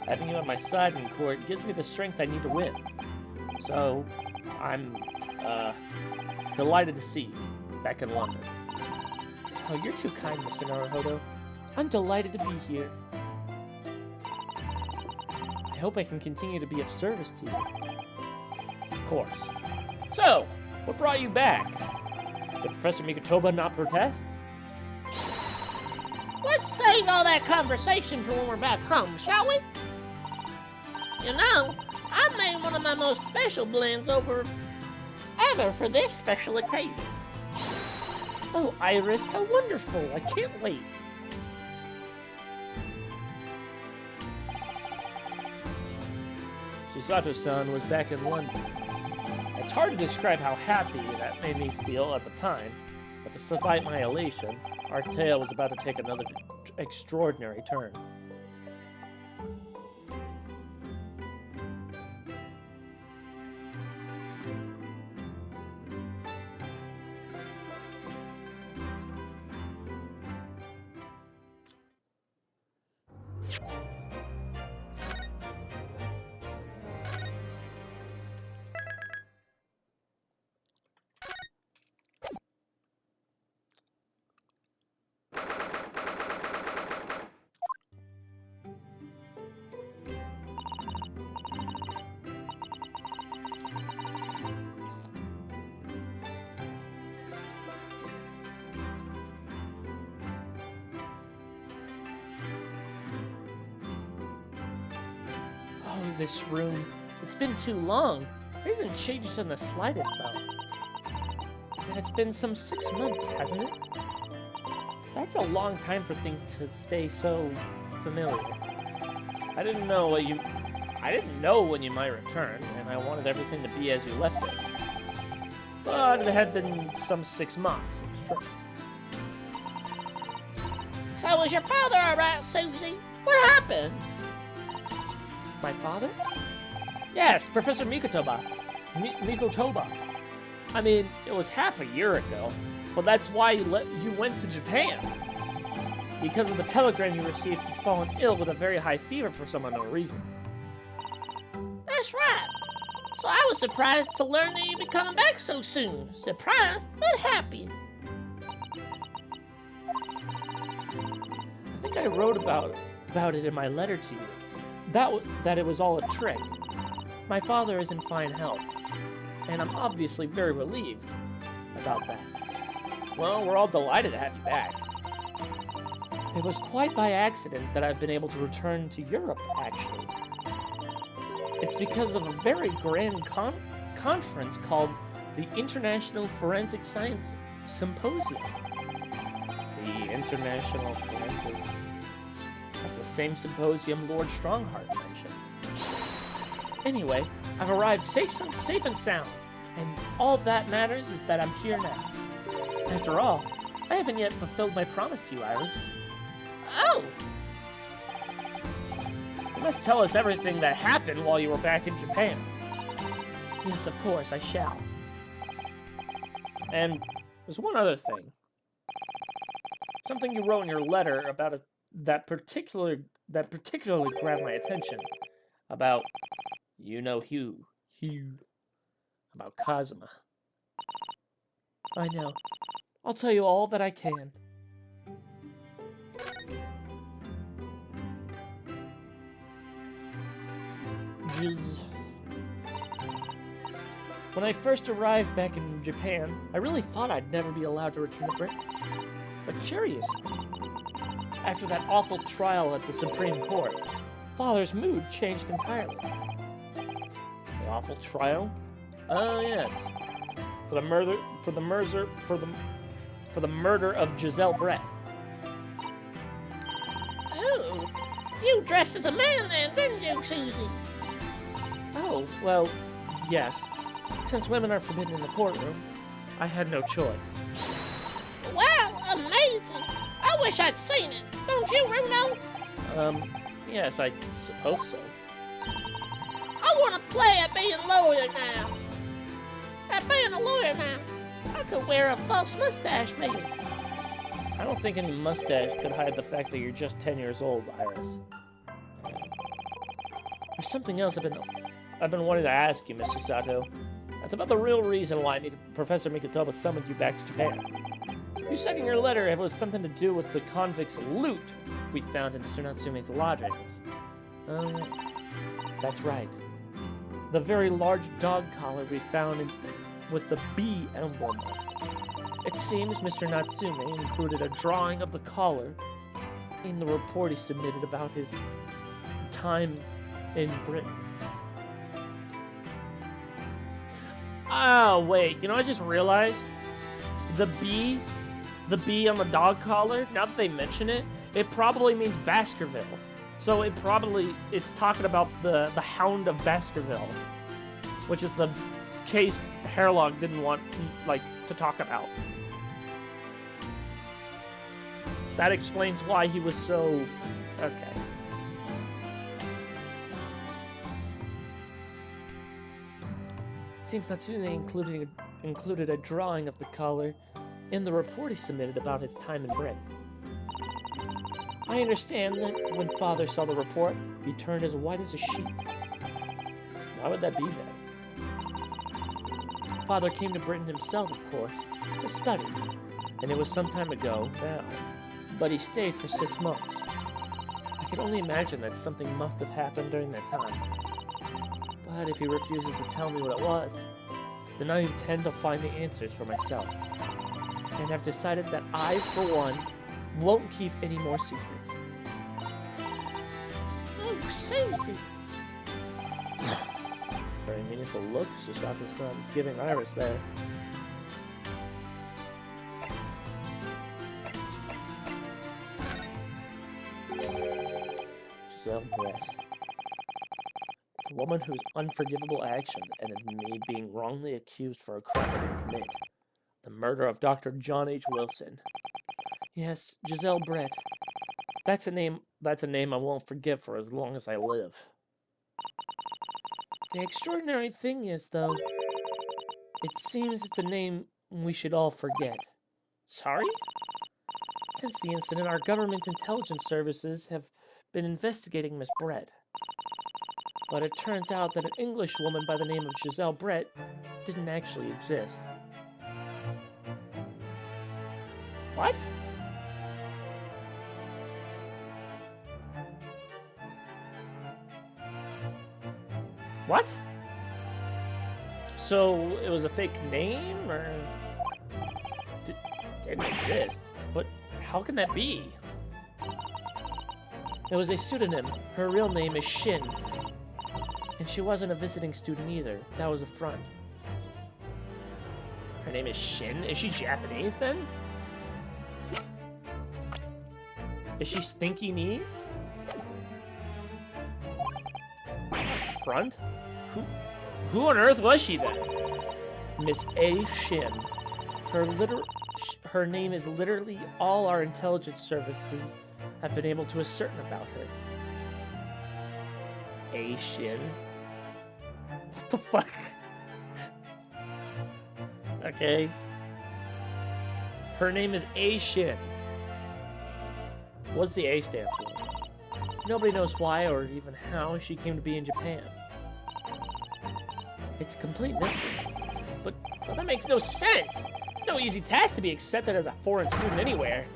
Having you at my side in court gives me the strength I need to win. So, I'm, delighted to see you back in London. oh, you're too kind, Mr. Naruhodo. I'm delighted to be here. I hope I can continue to be of service to you. Of course. So, what brought you back? Did Professor Mikotoba not protest? Let's save all that conversation for when we're back home, shall we? You know, I made one of my most special blends ever for this special occasion. Oh, Iris, how wonderful! I can't wait. Susato-san was back in London. It's hard to describe how happy that made me feel at the time, but despite my elation, our tale was about to take another extraordinary turn. Oh, this room. It's been too long. It hasn't changed in the slightest, though. And it's been some 6 months, hasn't it? That's a long time for things to stay so familiar. I didn't know when you might return, and I wanted everything to be as you left it. But it had been some 6 months. It's true. So was your father alright, Susie? What happened? My father? Yes, Professor Mikotoba. Mikotoba. I mean, it was half a year ago, but that's why you went to Japan. Because of the telegram you received, you'd fallen ill with a very high fever for some unknown reason. That's right. So I was surprised to learn that you'd be coming back so soon. Surprised, but happy. I think I wrote about it in my letter to you. That it was all a trick. My father is in fine health, and I'm obviously very relieved about that. Well, we're all delighted to have you back. It was quite by accident that I've been able to return to Europe, actually. It's because of a very grand conference called the International Forensic Science Symposium. The International Forensics. That's the same symposium Lord Strongheart mentioned. Anyway, I've arrived safe and sound, and all that matters is that I'm here now. After all, I haven't yet fulfilled my promise to you, Iris. Oh! You must tell us everything that happened while you were back in Japan. Yes, of course, I shall. And there's one other thing. Something you wrote in your letter about that particularly grabbed my attention. About, Hugh. About Kazuma. I know. I'll tell you all that I can. When I first arrived back in Japan, I really thought I'd never be allowed to return to Britain. But curiously, after that awful trial at the Supreme Court, Father's mood changed entirely. The awful trial? Oh yes, for the murder of Giselle Brett. Oh, you dressed as a man then, didn't you, Susie? Oh, well, yes. Since women are forbidden in the courtroom, I had no choice. Wow, amazing! I wish I'd seen it. Don't you, Runo? Yes, I suppose so. I want to play at being a lawyer now. At being a lawyer now, I could wear a false mustache, maybe. I don't think any mustache could hide the fact that you're just 10 years old, Iris. There's something else I've been wanting to ask you, Mr. Sato. That's about the real reason why Professor Mikotoba summoned you back to Japan. You said in your letter it was something to do with the convicts' loot we found in Mr. Natsume's lodgings. Oh, yeah. That's right. The very large dog collar we found with the bee emblem on it. It seems Mr. Natsume included a drawing of the collar in the report he submitted about his time in Britain. Oh, wait, I just realized the bee on the dog collar, now that they mention it, it probably means Baskerville. So it's talking about the Hound of Baskerville, which is the case Hairlock didn't want, to talk about. That explains why he was so... okay. Seems Natsume included a drawing of the collar in the report he submitted about his time in Britain. I understand that when Father saw the report, he turned as white as a sheet. Why would that be then? Father came to Britain himself, of course, to study, and it was some time ago now, but he stayed for 6 months. I can only imagine that something must have happened during that time. But if he refuses to tell me what it was, then I intend to find the answers for myself. And have decided that I, for one, won't keep any more secrets. Oh, Susie. Very meaningful look Susato-san's giving Iris there. Giselle Brett. The woman whose unforgivable actions ended in me being wrongly accused for a crime I didn't commit. The murder of Dr. John H. Wilson. Yes, Giselle Brett. That's a name I won't forget for as long as I live. The extraordinary thing is, though, it seems it's a name we should all forget. Sorry? Since the incident, our government's intelligence services have been investigating Miss Brett. But it turns out that an English woman by the name of Giselle Brett didn't actually exist. What? What? So it was a fake name, or didn't exist? But how can that be? It was a pseudonym. Her real name is Shin. And she wasn't a visiting student either. That was a front. Her name is Shin? Is she Japanese then? Is she Stinky Knees? Front? Who on earth was she then? Miss A. Shin. Her name is literally all our intelligence services have been able to ascertain about her. A. Shin? What the fuck? Okay. Her name is A. Shin. What's the A stand for? Nobody knows why or even how she came to be in Japan. It's a complete mystery. But that makes no sense! It's no easy task to be accepted as a foreign student anywhere.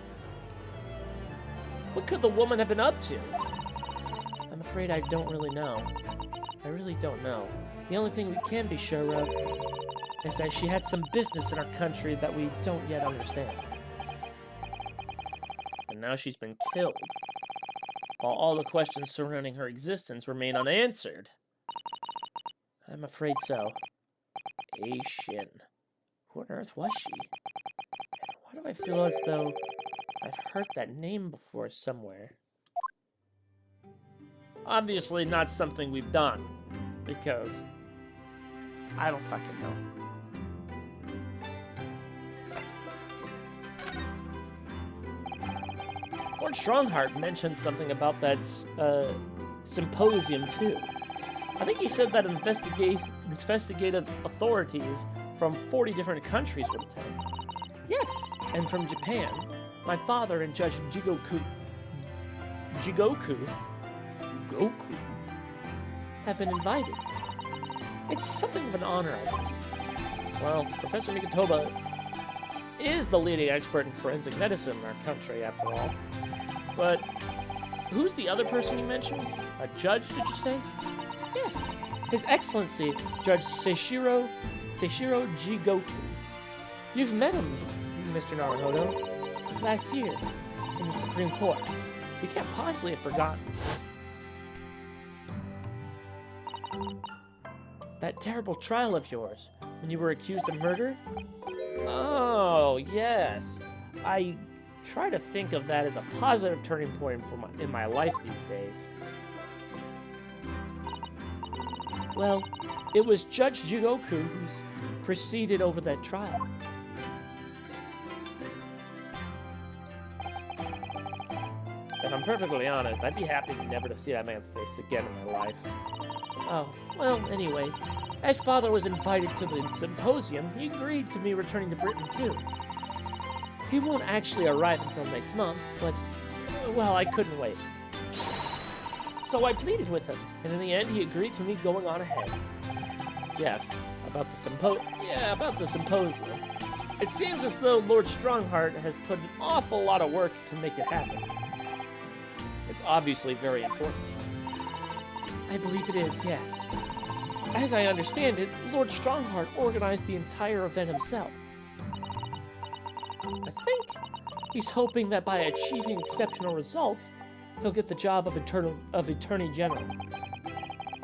What could the woman have been up to? I'm afraid I don't really know. I really don't know. The only thing we can be sure of is that she had some business in our country that we don't yet understand. And now she's been killed, while all the questions surrounding her existence remain unanswered. I'm afraid so. A. Shin. Who on earth was she? And why do I feel as though I've heard that name before somewhere? Obviously not something we've done, because I don't fucking know. Lord Strongheart mentioned something about that symposium too. I think he said that investigative authorities from 40 different countries would attend. Yes, and from Japan, my father and Judge Jigoku have been invited. It's something of an honor, I believe. Well, Professor Mikotoba is the leading expert in forensic medicine in our country, after all. But who's the other person you mentioned? A judge, did you say? Yes, His Excellency, Judge Seishiro Jigoku. You've met him, Mr. Naruhodo, last year in the Supreme Court. You can't possibly have forgotten. That terrible trial of yours, when you were accused of murder? Oh, yes. I try to think of that as a positive turning point in my life these days. Well, it was Judge Jigoku who's presided over that trial. If I'm perfectly honest, I'd be happy never to see that man's face again in my life. Oh, well, anyway, as Father was invited to the symposium, he agreed to me returning to Britain, too. He won't actually arrive until next month, but, well, I couldn't wait. So I pleaded with him, and in the end, he agreed to me going on ahead. Yes, about the symposium. It seems as though Lord Strongheart has put an awful lot of work to make it happen. It's obviously very important. I believe it is, yes. As I understand it, Lord Strongheart organized the entire event himself. I think he's hoping that by achieving exceptional results, he'll get the job of Attorney General,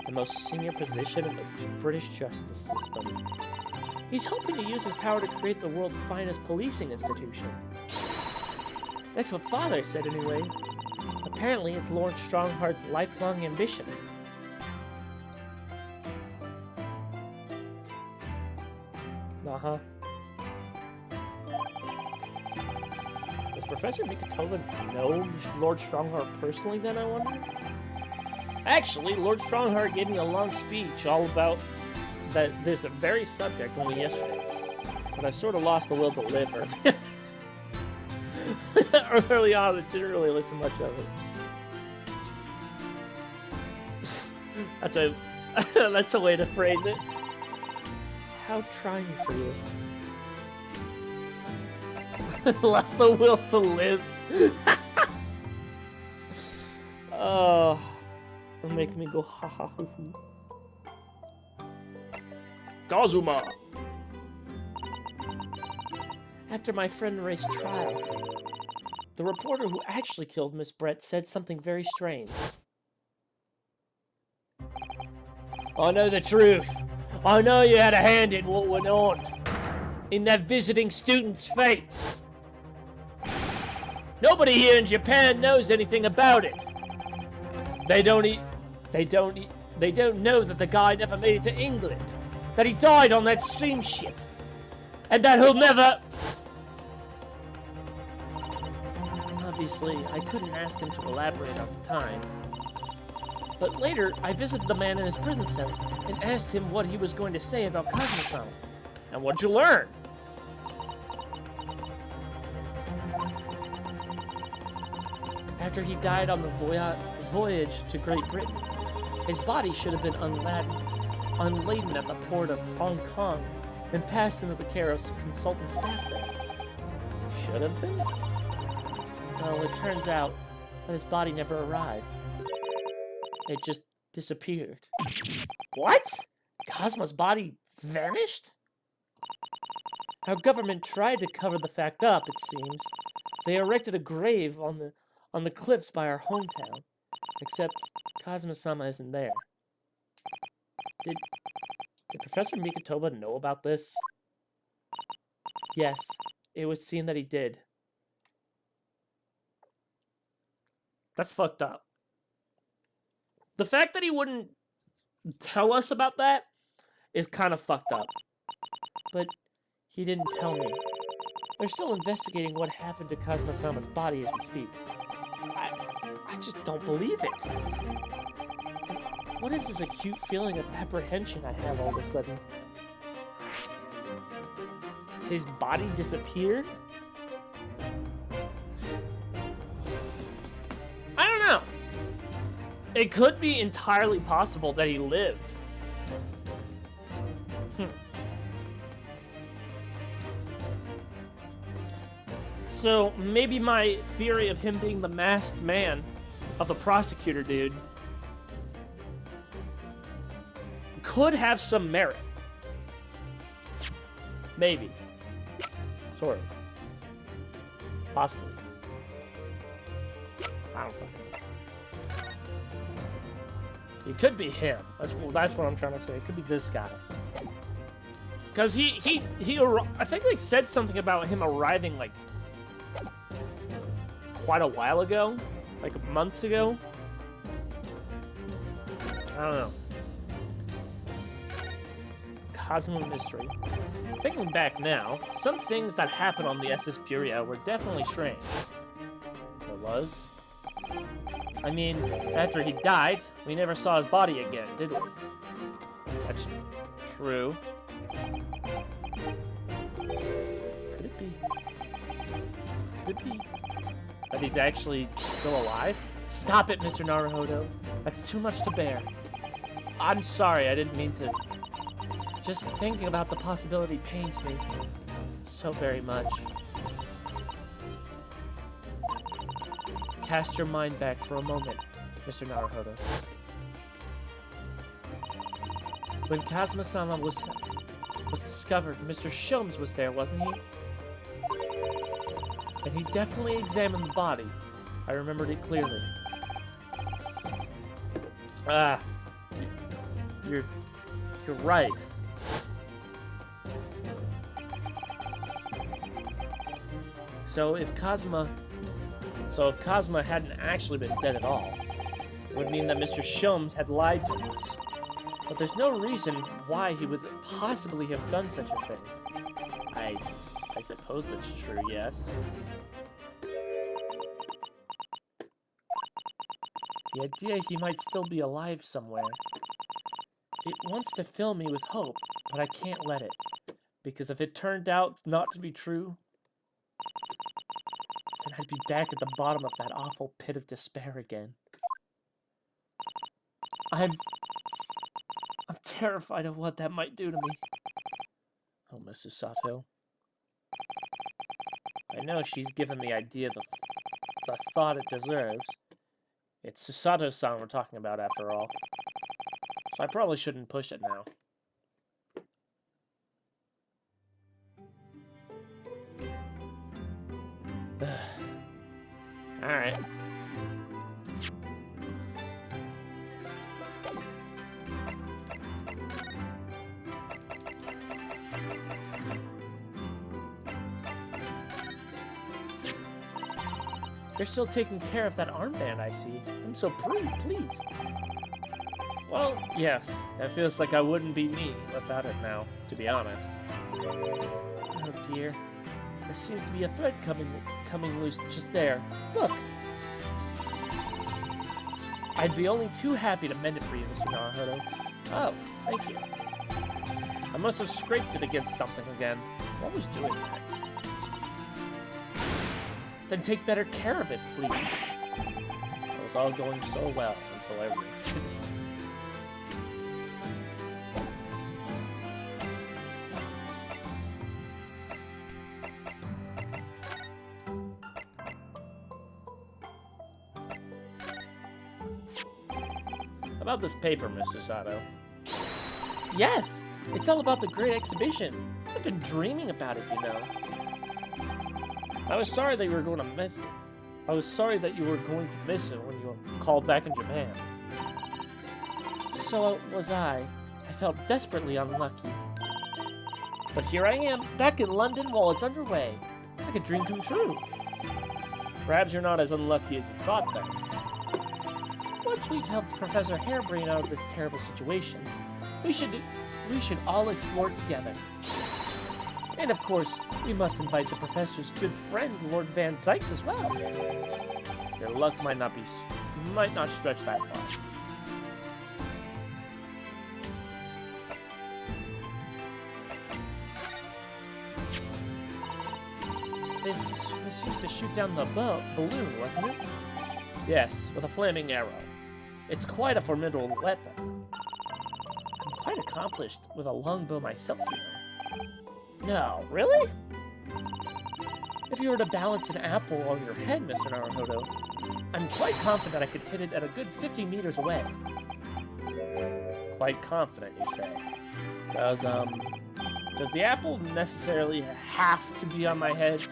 the most senior position in the British justice system. He's hoping to use his power to create the world's finest policing institution. That's what Father said anyway. Apparently, it's Lord Strongheart's lifelong ambition. Uh-huh. Does Professor Mikotoba know Lord Strongheart personally, then, I wonder? Actually, Lord Strongheart gave me a long speech all about this very subject only yesterday. But I sort of lost the will to live early on. I didn't really listen much of it. That's a way to phrase it. How trying for you. Lost the will to live. Oh, it'll make me go ha ha hoo hoo. Kazuma! After my friend Ray's trial, The reporter who actually killed Miss Brett said something very strange. I know the truth. I know you had a hand in what went on. In that visiting student's fate. Nobody here in Japan knows anything about it. They don't know that the guy never made it to England. That he died on that steamship. And that he'll never... Obviously, I couldn't ask him to elaborate at the time. But later, I visited the man in his prison cell and asked him what he was going to say about Kazuma-sama. And what'd you learn? After he died on the voyage to Great Britain, his body should have been unladen at the port of Hong Kong and passed into the care of consultant staff there. Should have been? Well, it turns out that his body never arrived. It just disappeared. What? Kazuma's body vanished? Our government tried to cover the fact up, it seems. They erected a grave on the cliffs by our hometown. Except Kazuma-sama isn't there. Did Professor Mikotoba know about this? Yes, it would seem that he did. That's fucked up. The fact that he wouldn't tell us about that is kind of fucked up. But he didn't tell me. They're still investigating what happened to Kazuma-sama's body as we speak. I just don't believe it. And what is this acute feeling of apprehension I have all of a sudden? His body disappeared? I don't know. It could be entirely possible that he lived. So maybe my theory of him being the masked man of the prosecutor dude could have some merit. Maybe. Sort of. Possibly. I don't fucking know. It could be him. That's what I'm trying to say. It could be this guy. Because he I think they said something about him arriving like quite a while ago, like months ago. I don't know. Kazuma Mystery. Thinking back now, some things that happened on the SS Puria were definitely strange. There was. I mean, after he died, we never saw his body again, did we? That's true. Could it be? Could it be that he's actually still alive? Stop it, Mr. Naruhodo. That's too much to bear. I'm sorry, I didn't mean to. Just thinking about the possibility pains me so very much. Cast your mind back for a moment, Mr. Naruhodo. When Kazuma-sama was discovered, Mr. Sholmes was there, wasn't he? And he definitely examined the body. I remembered it clearly. You're right. So if Kazuma hadn't actually been dead at all, it would mean that Mr. Sholmes had lied to us. But there's no reason why he would possibly have done such a thing. I suppose that's true, yes. The idea he might still be alive somewhere. It wants to fill me with hope, but I can't let it. Because if it turned out not to be true, then I'd be back at the bottom of that awful pit of despair again. I'm terrified of what that might do to me. Oh, Mrs. Sato. I know she's given the idea the thought it deserves. It's Susato-san we're talking about after all. So I probably shouldn't push it now. Alright. You're still taking care of that armband, I see. I'm so pleased. Well, yes. It feels like I wouldn't be me without it now, to be honest. Oh dear. There seems to be a thread coming loose just there. Look! I'd be only too happy to mend it for you, Mr. Naruhodo. Oh, thank you. I must have scraped it against something again. I'm always doing that. Then take better care of it, please. It was all going so well until I ruined it. About this paper, Mr. Sato. Yes! It's all about the great exhibition. I've been dreaming about it, you know. I was sorry that you were going to miss it. I was sorry that you were going to miss it when you were called back in Japan. So was I. I felt desperately unlucky. But here I am, back in London while it's underway. It's like a dream come true. Perhaps you're not as unlucky as you thought then. Once we've helped Professor Harebrain out of this terrible situation, we should all explore together. And of course, we must invite the Professor's good friend, Lord Van Zykes, as well. Your luck might not stretch that far. This used to shoot down the balloon, wasn't it? Yes, with a flaming arrow. It's quite a formidable weapon. I'm quite accomplished with a longbow myself, you know. No, really? If you were to balance an apple on your head, Mr. Naruhodo, I'm quite confident I could hit it at a good 50 meters away. Quite confident, you say? Does the apple necessarily have to be on my head?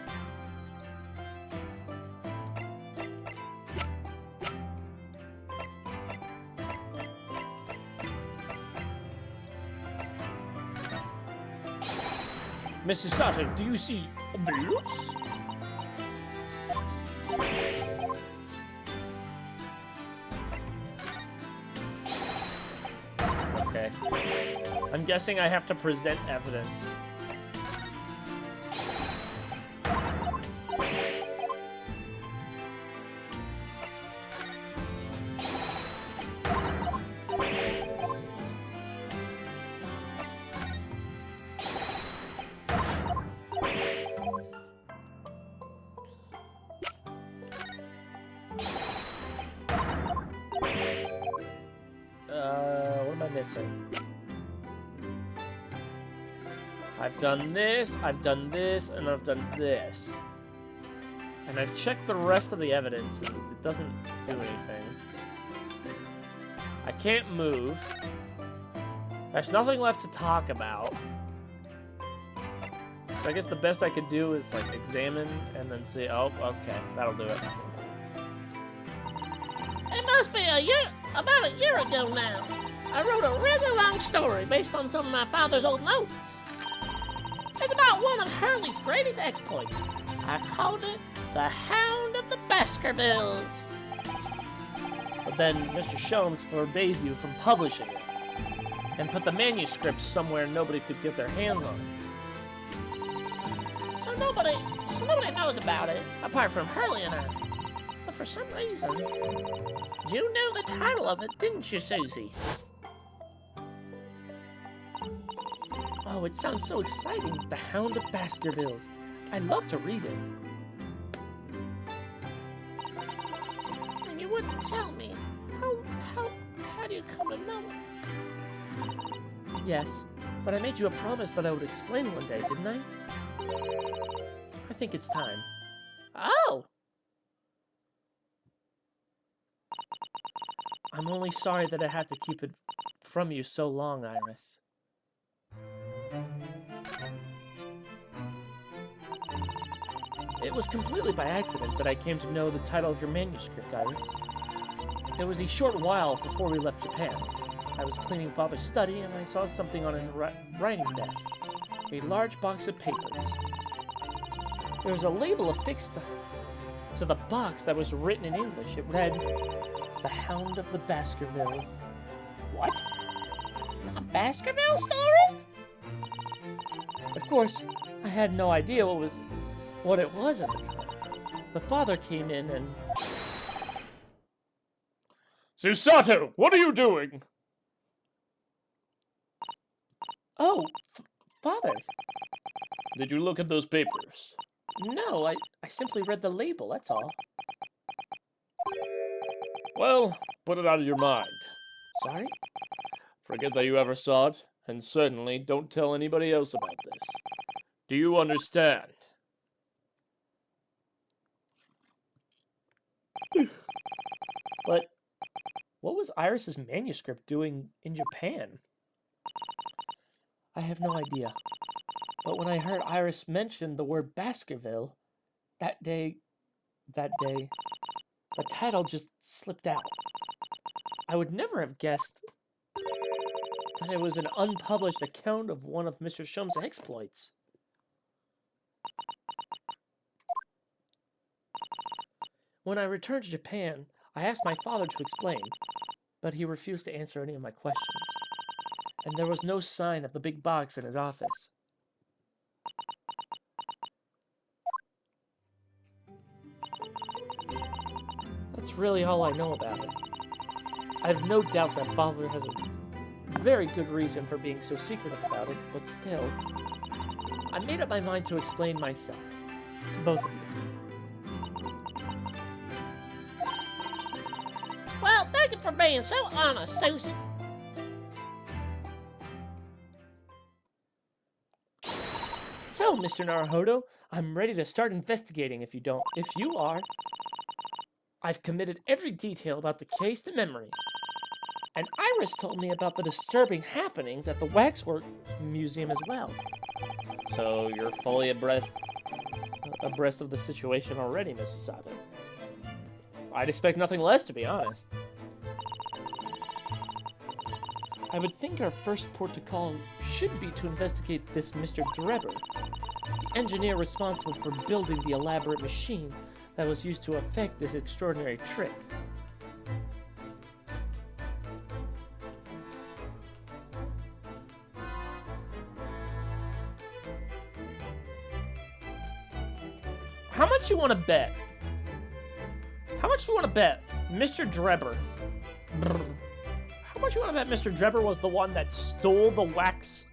Mrs. Sato, do you see this? Okay. I'm guessing I have to present evidence. What am I missing? I've done this, and I've done this. And I've checked the rest of the evidence, and it doesn't do anything. I can't move. There's nothing left to talk about. So I guess the best I could do is, like, examine and then see, oh, okay, that'll do it. It must be about a year ago now. I wrote a really long story based on some of my father's old notes. It's about one of Hurley's greatest exploits. I called it The Hound of the Baskervilles. But then Mr. Sholmes forbade you from publishing it, and put the manuscript somewhere nobody could get their hands on it. So nobody knows about it, apart from Hurley and I. But for some reason, you knew the title of it, didn't you, Susie? Oh, it sounds so exciting, The Hound of Baskervilles. I'd love to read it. And you wouldn't tell me. How do you come to know it? Yes, but I made you a promise that I would explain one day, didn't I? I think it's time. Oh! I'm only sorry that I had to keep it from you so long, Iris. It was completely by accident that I came to know the title of your manuscript, Iris. It was a short while before we left Japan. I was cleaning Father's study and I saw something on his writing desk. A large box of papers. There was a label affixed to the box that was written in English. It read, "The Hound of the Baskervilles." What? A Baskerville story? Of course, I had no idea what it was at the time. But Father came in and... Susato, what are you doing? Oh, Father. Did you look at those papers? No, I simply read the label, that's all. Well, put it out of your mind. Sorry? Forget that you ever saw it, and certainly don't tell anybody else about this. Do you understand? But what was Iris's manuscript doing in Japan? I have no idea. But when I heard Iris mention the word Baskerville, that day, the title just slipped out. I would never have guessed that it was an unpublished account of one of Mr. Shum's exploits. When I returned to Japan, I asked my father to explain, but he refused to answer any of my questions. And there was no sign of the big box in his office. That's really all I know about it. I have no doubt that Father has a very good reason for being so secretive about it, but still, I made up my mind to explain myself to both of you. Well, thank you for being so honest, Susie. So, Mr. Naruhodo, I'm ready to start investigating if you are. I've committed every detail about the case to memory. And Iris told me about the disturbing happenings at the Waxwork Museum as well. So you're fully abreast of the situation already, Mrs. Sato. I'd expect nothing less, to be honest. I would think our first port to call should be to investigate this Mr. Drebber, the engineer responsible for building the elaborate machine that was used to effect this extraordinary trick. How much you want to bet? How much do you want to bet Mr. Drebber? How much you want to bet Mr. Drebber was the one that stole the wax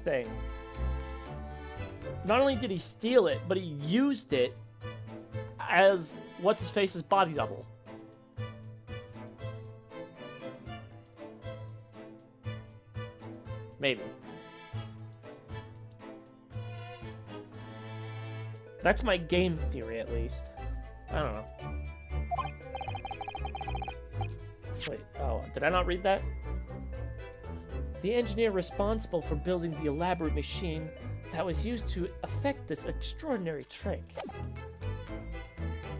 thing? Not only did he steal it, but he used it as what's-his-face's body double. Maybe. That's my game theory, at least. I don't know. Wait, oh, did I not read that? The engineer responsible for building the elaborate machine that was used to effect this extraordinary trick.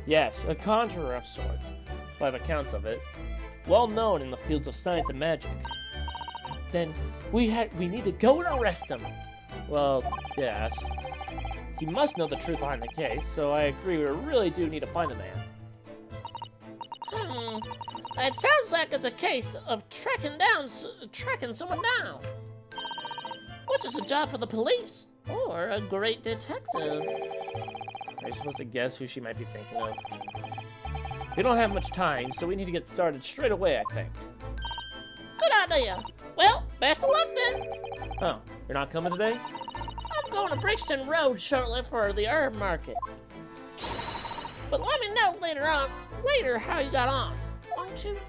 Yes, a conjurer of sorts, by the accounts of it. Well known in the fields of science and magic. Then, we need to go and arrest him. Well, yes. He must know the truth behind the case, so I agree we really do need to find the man. It sounds like it's a case of tracking someone down. Which is a job for the police, or a great detective. Are you supposed to guess who she might be thinking of? We don't have much time, so we need to get started straight away, I think. Good idea. Well, best of luck then. Oh, you're not coming today? I'm going to Brixton Road shortly for the herb market. But let me know later how you got on, won't you?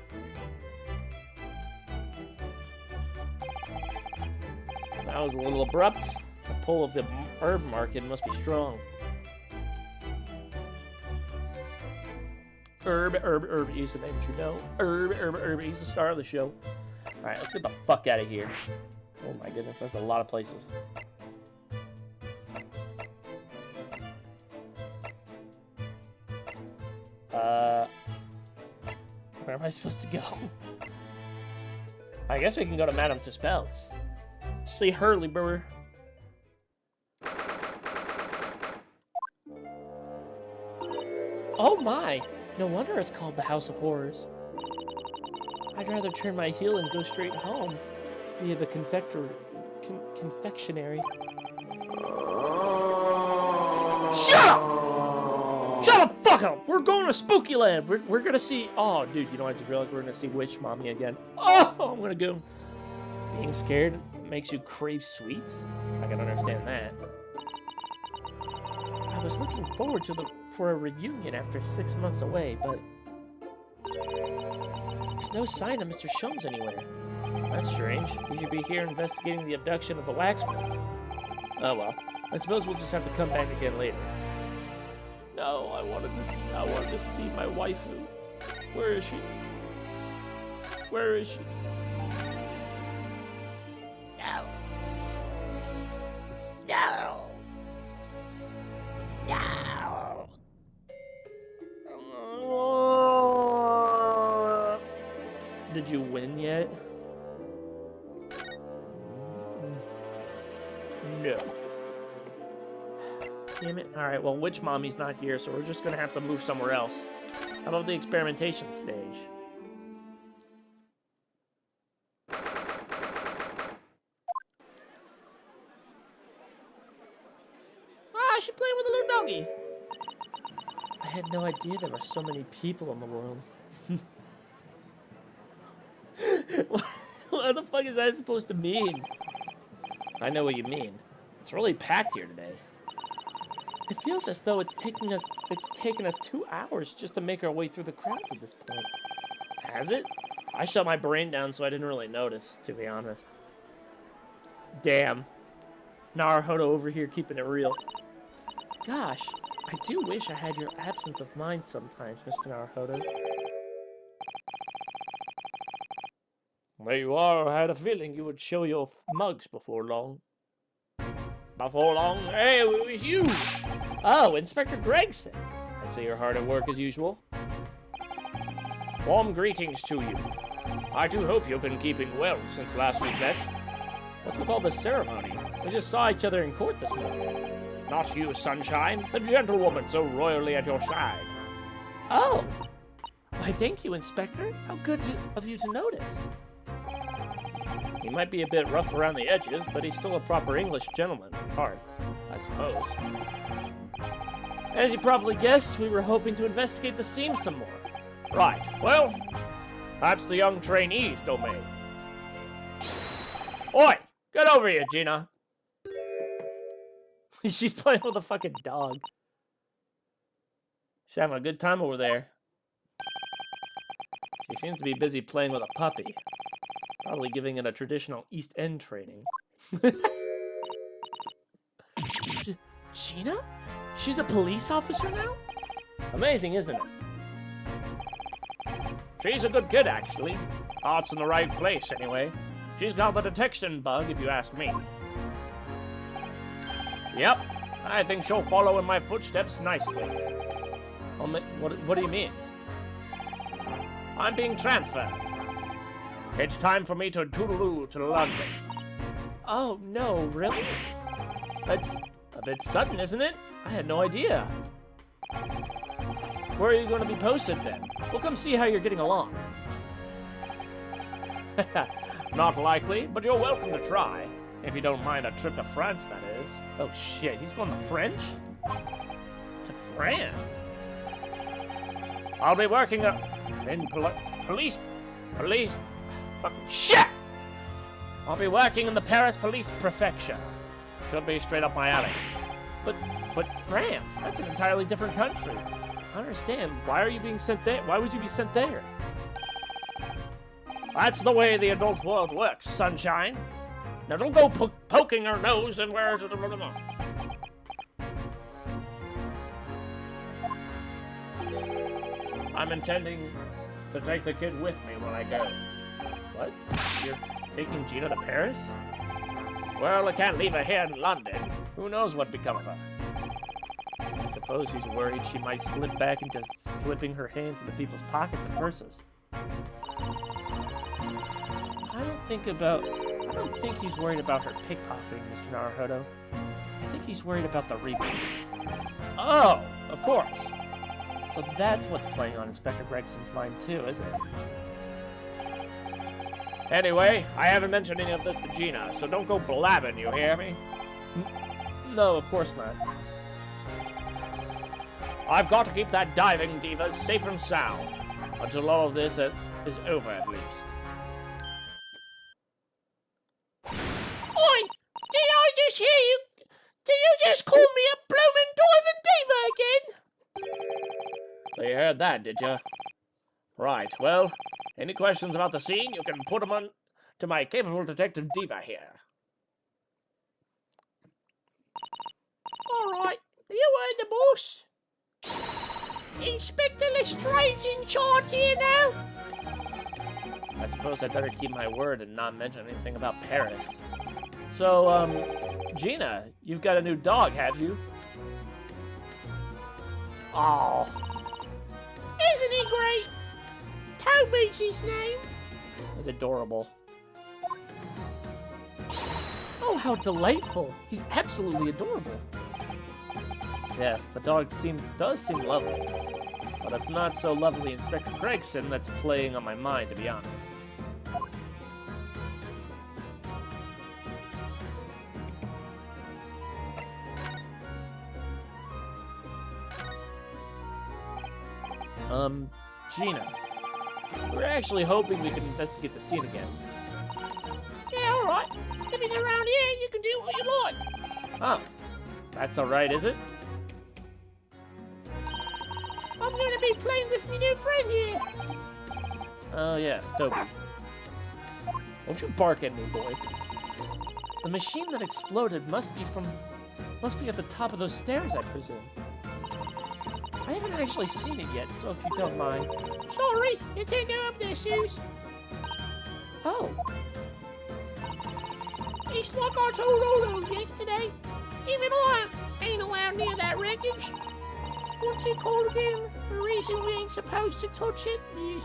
That was a little abrupt. The pull of the herb market must be strong. Herb, he's the name that you know. Herb, he's the star of the show. Alright, let's get the fuck out of here. Oh my goodness, that's a lot of places. Where am I supposed to go? I guess we can go to Madame Tussauds. See Hurley Brewer. Oh my! No wonder it's called the House of Horrors. I'd rather turn my heel and go straight home via the confectionery. Shut up! Shut the fuck up! We're going to Spooky Land! We're gonna see... Oh, dude, you know, I just realized we're gonna see Witch Mommy again. Oh, I'm gonna go... Being scared makes you crave sweets? I can understand that. I was looking forward to for a reunion after 6 months away, but... There's no sign of Mr. Sholmes anywhere. That's strange. We should be here investigating the abduction of the Waxwork. Oh well. I suppose we'll just have to come back again later. No, I wanted to see my waifu. Where is she? Where is she? No. No. No. Did you win yet? No. Damn it. Alright, well, Witch Mommy's not here, so we're just gonna have to move somewhere else. How about the experimentation stage? Ah, she playing with a little doggy. I had no idea there were so many people in the world. What the fuck is that supposed to mean? I know what you mean. It's really packed here today. It feels as though it's taken us 2 hours just to make our way through the crowds at this point. Has it? I shut my brain down so I didn't really notice, to be honest. Damn. Naruhodo over here keeping it real. Gosh, I do wish I had your absence of mind sometimes, Mr. Naruhodo. There you are. I had a feeling you would show your mugs before long. Before long? Hey, it was you! Oh, Inspector Gregson. I see you're hard at work as usual. Warm greetings to you. I do hope you've been keeping well since last we met. What's with all this ceremony? We just saw each other in court this morning. Not you, Sunshine. The gentlewoman so royally at your side. Oh! Why, thank you, Inspector. How good of you to notice. He might be a bit rough around the edges, but he's still a proper English gentleman at heart, I suppose. As you probably guessed, we were hoping to investigate the scene some more. Right, well, that's the young trainee's domain. Oi! Get over here, Gina! She's playing with a fucking dog. She's having a good time over there. She seems to be busy playing with a puppy. Probably giving it a traditional East End training. Gina? She's a police officer now? Amazing, isn't it? She's a good kid, actually. Heart's in the right place, anyway. She's got the detection bug, if you ask me. Yep, I think she'll follow in my footsteps nicely. What do you mean? I'm being transferred. It's time for me to toodaloo to London. Oh, no, really? That's a bit sudden, isn't it? I had no idea. Where are you going to be posted, then? We'll come see how you're getting along. Not likely, but you're welcome to try. If you don't mind a trip to France, that is. Oh, shit, he's going to French? To France? I'll be working in police... Fucking shit! I'll be working in the Paris Police Prefecture. Should be straight up my alley. But France, that's an entirely different country. I understand. Why are you being sent there? Why would you be sent there? That's the way the adult world works, Sunshine. Now don't go poking our nose in where... I'm intending to take the kid with me when I go. What? You're taking Gina to Paris? Well, I can't leave her here in London. Who knows what become of her? I suppose he's worried she might slip back into slipping her hands into people's pockets and purses. I don't think he's worried about her pickpocketing, Mr. Naruhodo. I think he's worried about the reboot. Oh, of course. So that's what's playing on Inspector Gregson's mind too, isn't it? Anyway, I haven't mentioned any of this to Gina, so don't go blabbing, you hear me? No, of course not. I've got to keep that diving diva safe and sound, until all of this is over at least. Oi! Did I just hear you? Did you just call me a bloomin' diving diva again? So you heard that, did you? Right, well, any questions about the scene, you can put them on to my capable detective diva here. Alright, you heard the boss. Inspector Lestrange's in charge here now. I suppose I'd better keep my word and not mention anything about Paris. So, Gina, you've got a new dog, have you? Oh, Isn't he great? Toby's his name. he's adorable. Oh, how delightful. He's absolutely adorable. Yes, the dog does seem lovely. But it's not so lovely Inspector Gregson that's playing on my mind, to be honest. Gina. We're actually hoping we can investigate the scene again. Yeah, alright. If he's around here, you can do what you like. Oh, that's alright, is it? I'm gonna be playing with my new friend here. Oh yes, Toby. Don't you bark at me, boy. The machine that exploded must be at the top of those stairs, I presume. I haven't actually seen it yet, so if you don't mind. Sorry, you can't go up there, Suze. Oh, It's like I told Olo yesterday. Even I ain't allowed near that wreckage. What's it called again? The reason we ain't supposed to touch it? The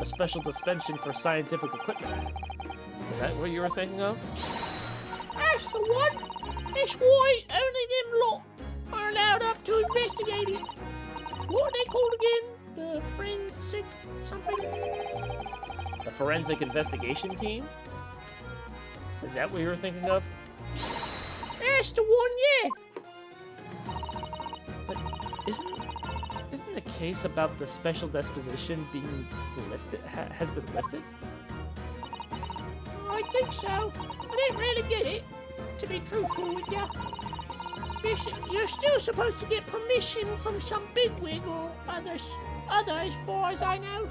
Special Dispensation for Scientific Equipment Act. Is that what you were thinking of? That's the one. That's why only them lot are allowed up to investigate it. What are they called again? The forensic something? The Forensic Investigation Team? Is that what you were thinking of? That's the one, yeah. But isn't the case about the special disposition being lifted has been lifted? I think so. I didn't really get it, to be truthful with you. You're still supposed to get permission from some bigwig or other as far as I know.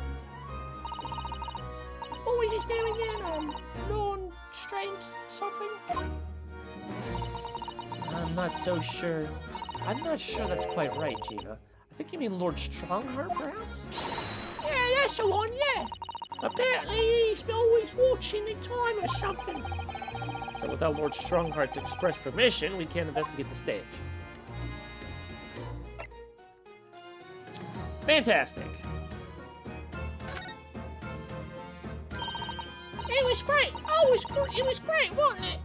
What was his name again? Lorne Strange something? I'm not so sure. I'm not sure that's quite right, Gina. I think you mean Lord Strongheart, perhaps? Yeah, that's the one, yeah. Apparently he's always watching the time or something. So without Lord Strongheart's express permission, we can't investigate the stage. Fantastic. It was great. Oh, it was great, wasn't it?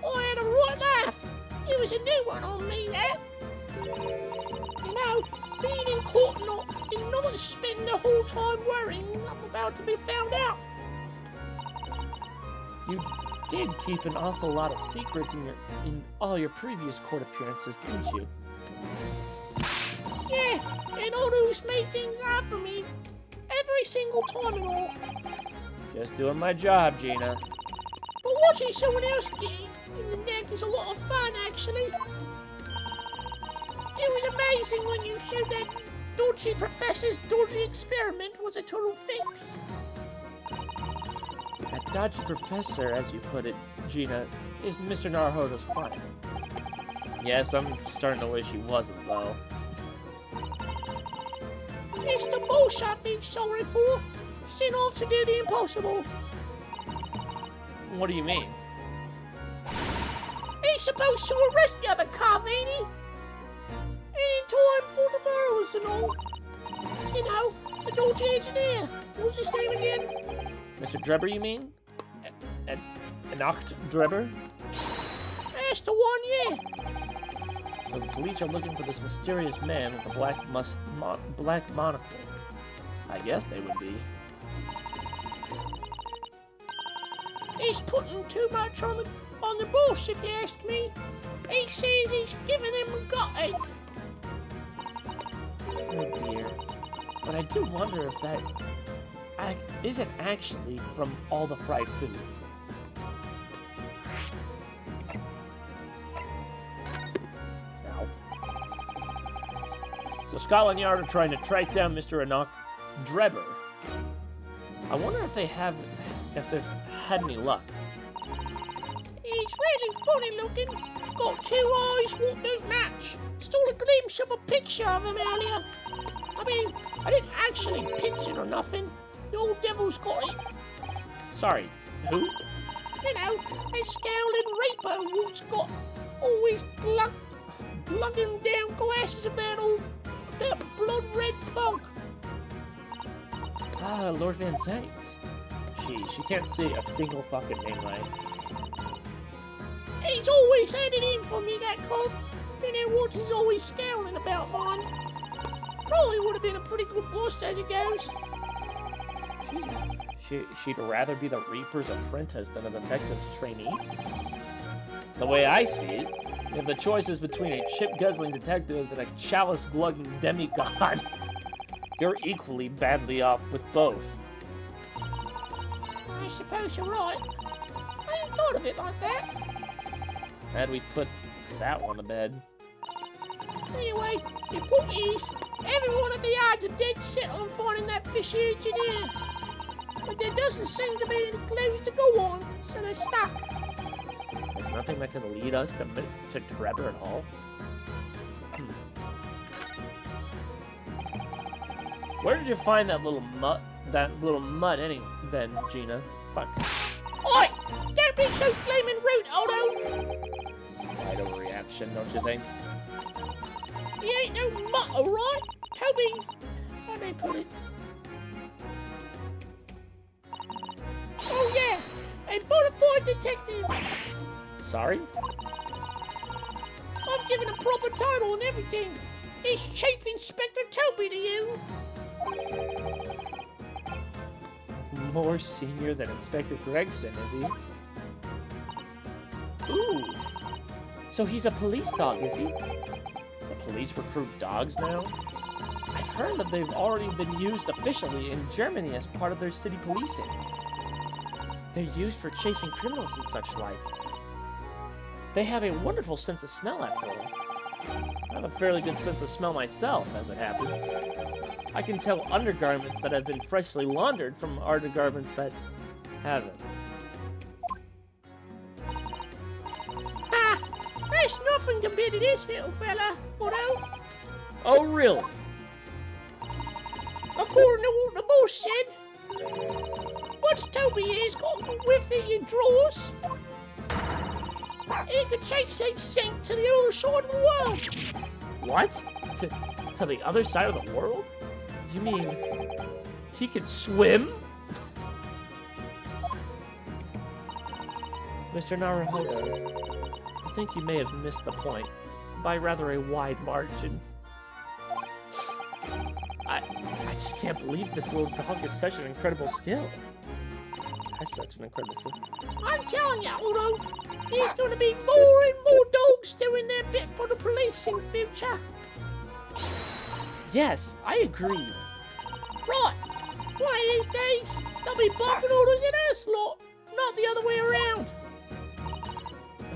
I had a right laugh. It was a new one on me, that. You know, being in court and not spending the whole time worrying I'm about to be found out. You did keep an awful lot of secrets in all your previous court appearances, didn't you? Yeah, and Odo's made things hard for me. Every single time and all. Just doing my job, Gina. But watching someone else get in the neck is a lot of fun, actually. It was amazing when you showed that dodgy professor's dodgy experiment was a total fix. That dodgy professor, as you put it, Gina, is Mr. Naruhodo's client. Yes, I'm starting to wish he wasn't, though. It's the boss I feel sorry for. Sent off to do the impossible. What do you mean? He's supposed to arrest the other cop, ain't he? Any time for tomorrow's and all. You know, the naughty engineer. What's his name again? Mr. Drebber, you mean? Enocht Drebber? That's the one, yeah. So the police are looking for this mysterious man with a black monocle. I guess they would be. He's putting too much on the boss, if you ask me. He says he's giving him a gut ache. Oh dear. But I do wonder if that isn't actually from all the fried food. Ow. So Scotland Yard are trying to track down Mr. Enoch Drebber. I wonder if they've had any luck. He's really funny looking. Got 2 eyes what don't match. Stole a glimpse of a picture of him earlier. I mean, I didn't actually pinch it or nothing. The old devil's got it. Sorry, who? You know, a scowling raper who's got always glugging down glasses of that blood-red punk. Ah, Lord Van Zandt. She can't say a single fucking name right. He's always had it in for me, that cock. Been there once, he's always scowling about mine. Probably would have been a pretty good boss as it goes. She'd rather be the Reaper's apprentice than a detective's trainee. The way I see it, if the choice is between a chip-guzzling detective and a chalice-glugging demigod, you're equally badly off with both. I suppose you're right. I hadn't thought of it like that. Had we put that one to bed. Anyway, the point is, everyone at the yard's are dead set on finding that fishy engineer. But there doesn't seem to be any clues to go on, so they're stuck. There's nothing that can lead us to Drebber at all. Where did you find that little mutt then, Gina? Fuck. Oi! Don't be so flaming rude, Odo! Slight overreaction, don't you think? He ain't no mutt, alright? Toby's... How'd they put it? Oh yeah! A bona fide detective! Sorry? I've given a proper title and everything. It's Chief Inspector Toby to you. More senior than Inspector Gregson, is he? Ooh. So he's a police dog, is he? The police recruit dogs now? I've heard that they've already been used officially in Germany as part of their city policing. They're used for chasing criminals and such like. They have a wonderful sense of smell, after all. I have a fairly good sense of smell myself, as it happens. I can tell undergarments that have been freshly laundered from undergarments that haven't. Ha! That's nothing compared to this little fella, Otto. Oh, really? According to what the boss said, once Toby here's got a good whiff in your drawers, he could chase that saint to the other side of the world. What? To the other side of the world? You mean he could swim? Mr. Naruhodo, I think you may have missed the point by rather a wide margin. I just can't believe this little dog is such an incredible skill. That's such an incredible skill. I'm telling you, Otto, there's going to be more and more dogs doing their bit for the police in future. Yes, I agree. Right, one of these days, they'll be barking orders in our slot, not the other way around.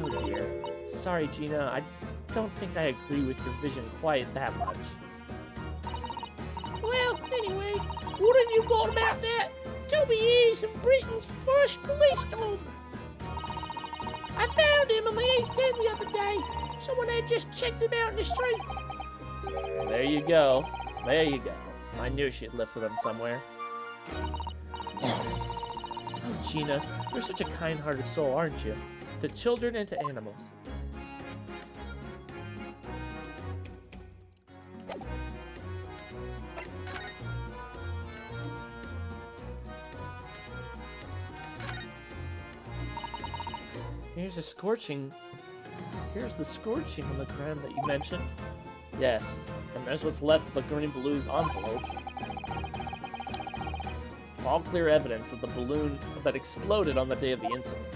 Oh dear. Sorry, Gina, I don't think I agree with your vision quite that much. Well, anyway, what have you got about that? Toby is Britain's first police dog. I found him on the East End the other day. Someone had just checked him out in the street. There you go. There you go. I knew she'd lifted him somewhere. Oh, Gina, you're such a kind-hearted soul, aren't you? To children and to animals. Here's the scorching on the ground that you mentioned. Yes, and there's what's left of the green balloon's envelope. All clear evidence that the balloon that exploded on the day of the incident.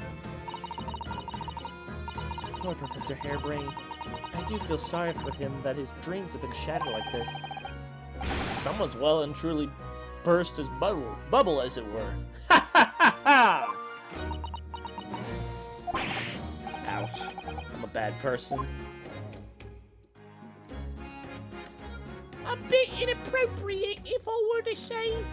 Poor Professor Harebrained. I do feel sorry for him that his dreams have been shattered like this. Someone's well and truly burst his bubble, as it were. Ha ha ha ha! Ouch. I'm a bad person. A bit inappropriate, if I were to say.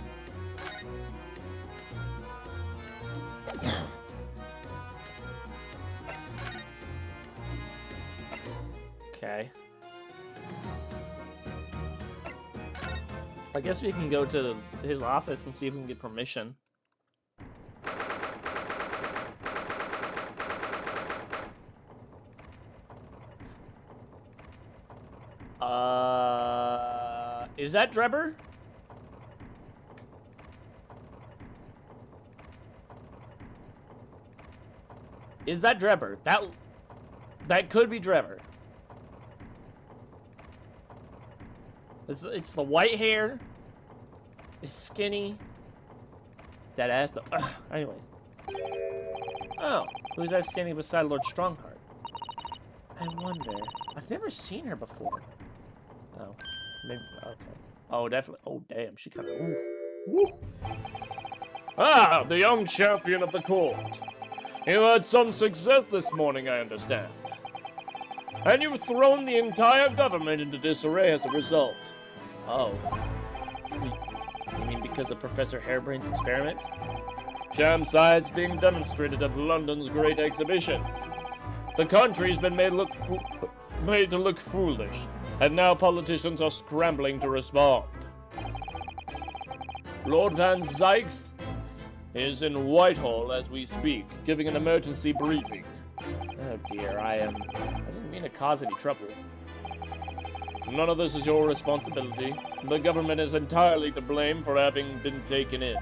Okay. I guess we can go to his office and see if we can get permission. Is that Drebber? Is that Drebber? That could be Drebber. It's the white hair. It's skinny. That ass. Anyways. Oh, who's that standing beside Lord Strongheart? I wonder. I've never seen her before. Oh, maybe. Okay. Oh, definitely. Oh, damn. She kind of. Woo. Ah, the young champion of the court. You had some success this morning, I understand. And you've thrown the entire government into disarray as a result. Oh. You mean because of Professor Harebrained's experiment? Sham science being demonstrated at London's great exhibition. The country's been made to look foolish, and now politicians are scrambling to respond. Lord Van Zykes is in Whitehall as we speak, giving an emergency briefing. Oh dear, I didn't mean to cause any trouble. None of this is your responsibility. The government is entirely to blame for having been taken in.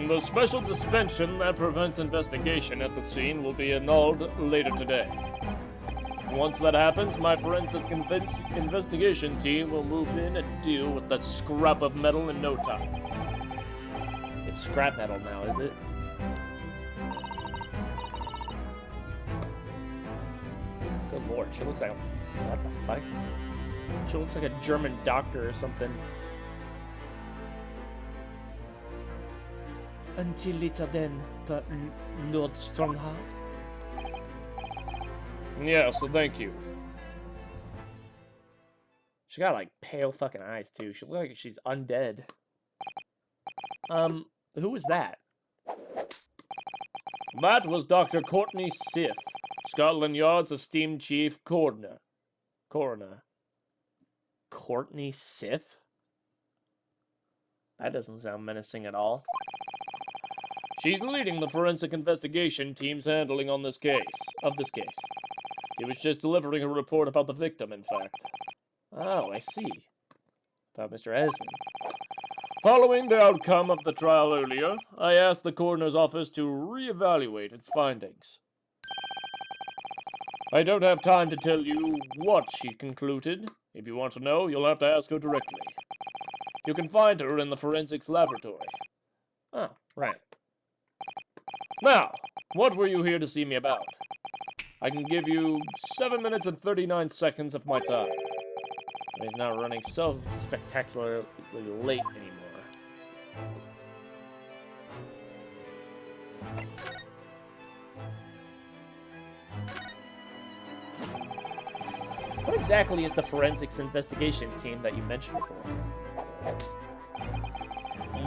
The special suspension that prevents investigation at the scene will be annulled later today. Once that happens, my forensic investigation team will move in and deal with that scrap of metal in no time. It's scrap metal now, is it? Good lord, she looks like a... What the fuck? She looks like a German doctor or something. Until later then, but Lord Strongheart? Yeah, so thank you. She got like pale fucking eyes too. She looks like she's undead. Who was that? That was Dr. Courtney Sith, Scotland Yard's esteemed chief coroner. Courtney Sith? That doesn't sound menacing at all. She's leading the forensic investigation team's handling of this case. He was just delivering a report about the victim, in fact. Oh, I see. About Mr. Esmond. Following the outcome of the trial earlier, I asked the coroner's office to reevaluate its findings. I don't have time to tell you what she concluded. If you want to know, you'll have to ask her directly. You can find her in the forensics laboratory. Oh, right. Now, what were you here to see me about? I can give you 7 minutes and 39 seconds of my time. It's not running so spectacularly late anymore. What exactly is the forensics investigation team that you mentioned before?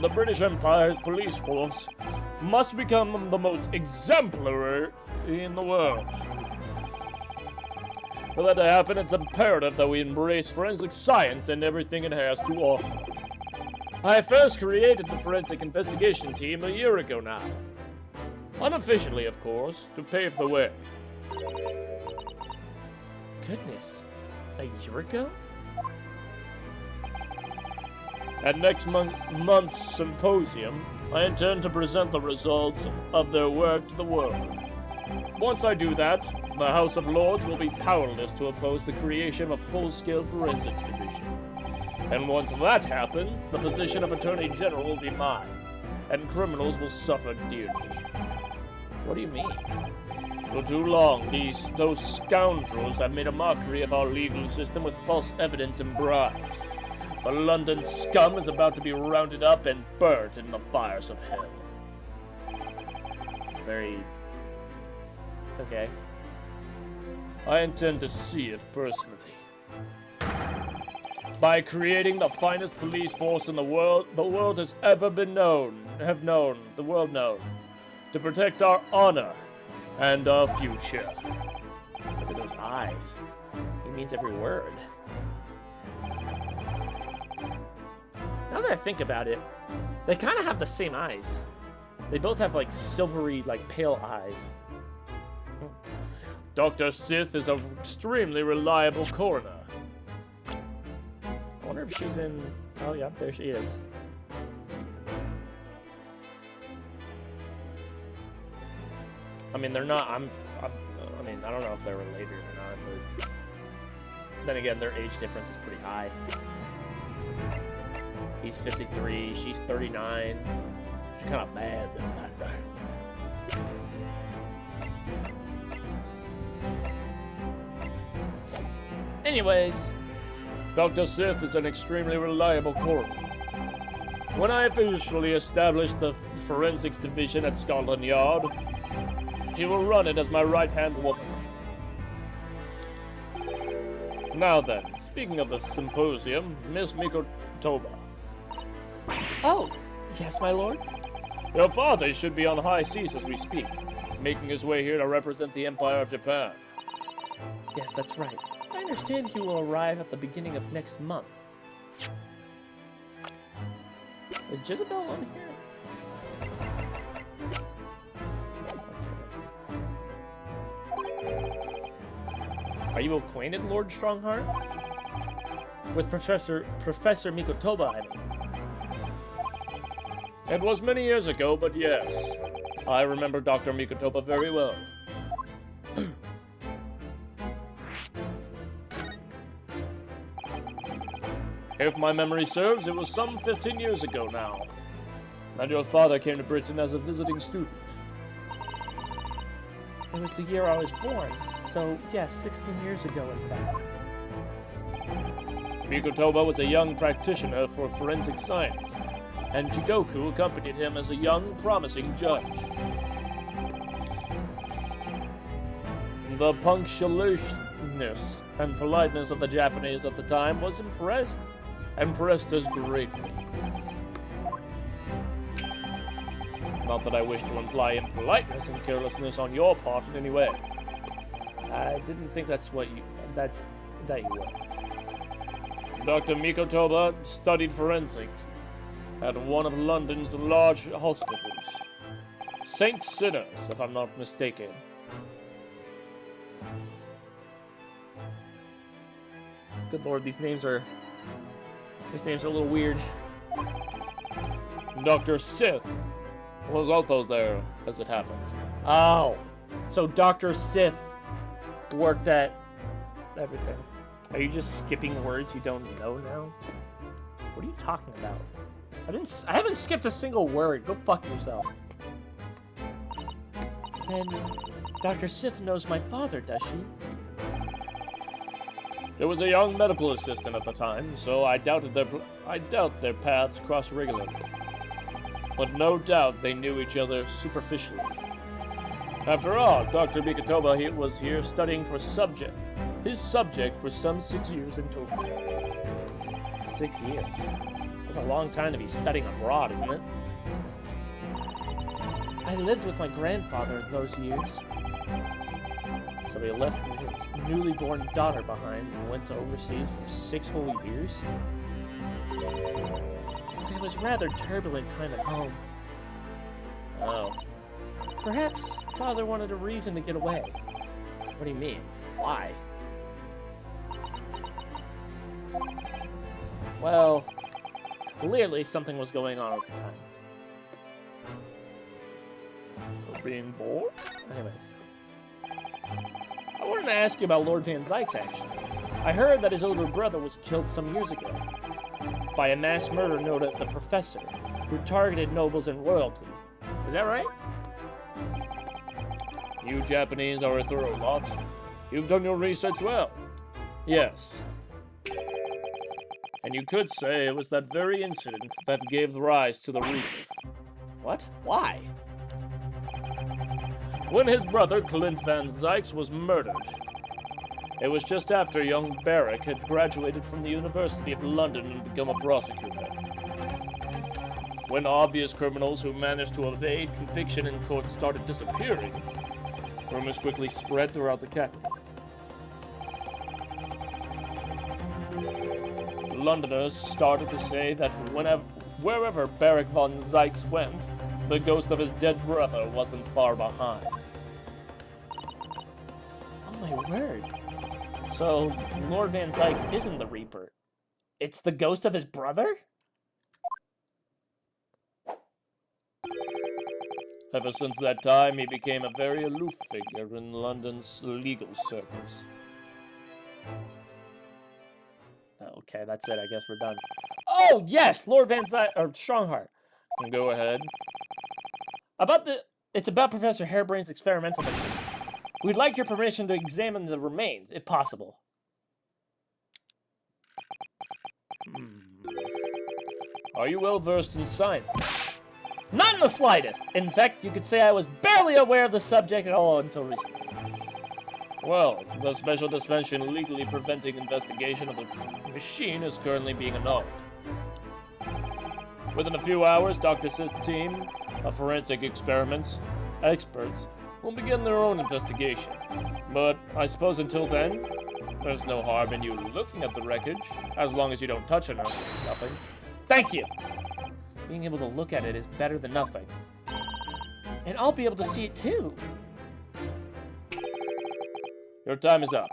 The British Empire's police force must become the most exemplary in the world. For that to happen, it's imperative that we embrace forensic science and everything it has to offer. I first created the forensic investigation team a year ago now. Unofficially, of course, to pave the way. Goodness, a year ago? At next month's symposium, I intend to present the results of their work to the world. Once I do that, the House of Lords will be powerless to oppose the creation of a full-scale forensics division. And once that happens, the position of Attorney General will be mine, and criminals will suffer dearly. What do you mean? For too long, those scoundrels have made a mockery of our legal system with false evidence and bribes. The London scum is about to be rounded up and burnt in the fires of hell. Very... okay. I intend to see it personally. By creating the finest police force in the world has ever been known, to protect our honor and our future. Look at those eyes. He means every word. Now that I think about it, they kind of have the same eyes. They both have like silvery, like pale eyes. Dr. Sith is an extremely reliable coroner. I wonder if she's in... oh, yeah, there she is. I mean, they're not... I mean, I don't know if they're related or not, but... then again, their age difference is pretty high. He's 53, she's 39. She's kind of mad though. Anyways, Dr. Sith is an extremely reliable coroner. When I officially establish the forensics division at Scotland Yard, she will run it as my right-hand woman. Now then, speaking of the symposium, Miss Mikotoba. oh, yes, my lord. Your father should be on high seas as we speak, making his way here to represent the Empire of Japan. Yes, that's right. I understand he will arrive at the beginning of next month. Is Jezebel on here? Are you acquainted, Lord Strongheart? With Professor Mikotoba, I mean. It was many years ago, but yes, I remember Dr. Mikotoba very well. If my memory serves, it was some 15 years ago now, and your father came to Britain as a visiting student. It was the year I was born, so yes, 16 years ago, in fact. Mikotoba was a young practitioner for forensic science, and Jigoku accompanied him as a young, promising judge. The punctiliousness and politeness of the Japanese at the time was impressed us greatly. Not that I wish to imply impoliteness and carelessness on your part in any way. I didn't think that you were. Dr. Mikotoba studied forensics at one of London's large hospitals. St. Sinners, if I'm not mistaken. Good lord, these names are a little weird. Dr. Sith was also there, as it happens. Oh, so Dr. Sith worked at everything. Are you just skipping words you don't know now? What are you talking about? I haven't skipped a single word. Go fuck yourself. Then Dr. Sith knows my father, does she? There was a young medical assistant at the time, so I doubt their paths crossed regularly. But no doubt they knew each other superficially. After all, Dr. Mikotoba was here studying his subject for some 6 years in total. 6 years? That's a long time to be studying abroad, isn't it? I lived with my grandfather those years. So he left his newly born daughter behind and went to overseas for 6 whole years? It was rather turbulent time at home. Oh. Perhaps father wanted a reason to get away. What do you mean? Why? Well, clearly something was going on at the time. being bored? Anyways. I wanted to ask you about Lord Van Zykes, actually. I heard that his older brother was killed some years ago by a mass murderer known as the Professor, who targeted nobles and royalty. Is that right? You Japanese are a thorough lot. You've done your research well. Yes. And you could say it was that very incident that gave rise to the Reaper. What? Why? When his brother, Clint Van Zykes, was murdered. It was just after young Barrick had graduated from the University of London and become a prosecutor. When obvious criminals who managed to evade conviction in court started disappearing, rumors quickly spread throughout the capital. Londoners started to say that wherever Barrick Von Zykes went, the ghost of his dead brother wasn't far behind. Oh my word. So, Lord Van Zykes isn't the Reaper. It's the ghost of his brother? Ever since that time, he became a very aloof figure in London's legal circles. Okay, that's it. I guess we're done. Oh, yes! Lord Van Zykes, or Strongheart. Go ahead. It's about Professor Harebrain's experimental machine. We'd like your permission to examine the remains, if possible. Are you well versed in science, then? Not in the slightest! In fact, you could say I was barely aware of the subject at all until recently. Well, the special suspension legally preventing investigation of the machine is currently being annulled. Within a few hours, Dr. Sith's team of forensic experiments experts will begin their own investigation. But I suppose until then, there's no harm in you looking at the wreckage, as long as you don't touch it or nothing. Thank you! Being able to look at it is better than nothing. And I'll be able to see it too! Your time is up.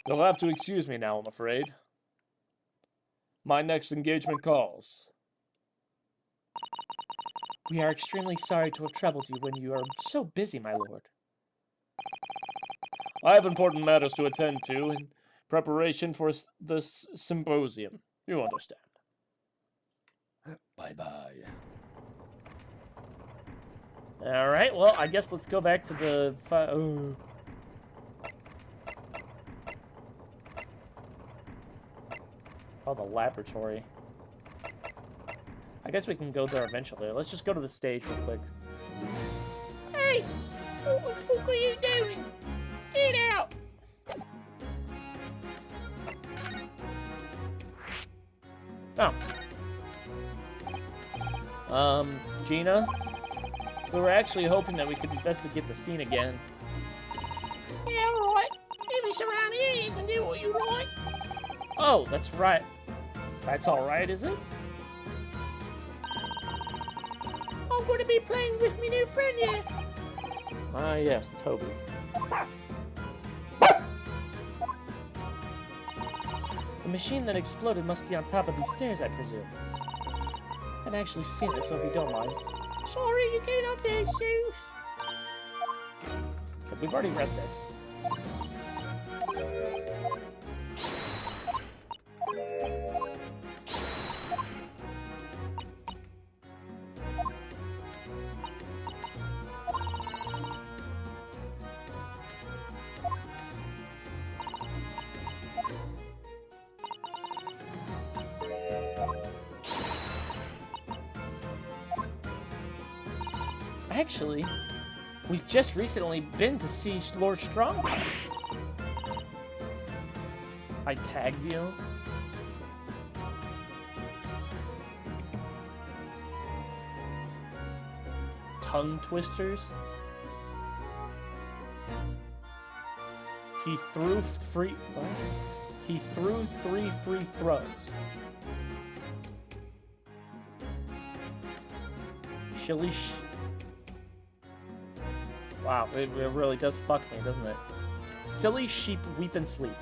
You'll have to excuse me now, I'm afraid. My next engagement calls. We are extremely sorry to have troubled you when you are so busy, my lord. I have important matters to attend to in preparation for this symposium. You understand. Bye-bye. Alright, well, I guess let's go back to the... Oh, the laboratory. I guess we can go there eventually. Let's just go to the stage real quick. Hey! What the fuck are you doing? Get out! Oh. Gina? We were actually hoping that we could investigate the scene again. Yeah, alright. If it's around here, you can do what you like. Oh, that's right. That's alright, is it? I'm gonna be playing with my new friend here. Ah, yes, Toby. The machine that exploded must be on top of these stairs, I presume. I haven't actually seen it, so if you don't mind. Sorry, you getting up there, Zeus. Okay, we've already read this. Actually, we've just recently been to see Lord Strongheart. I tagged you. Tongue twisters. He threw three free throws. Chili. Wow, it really does fuck me, doesn't it? Silly sheep weep and sleep.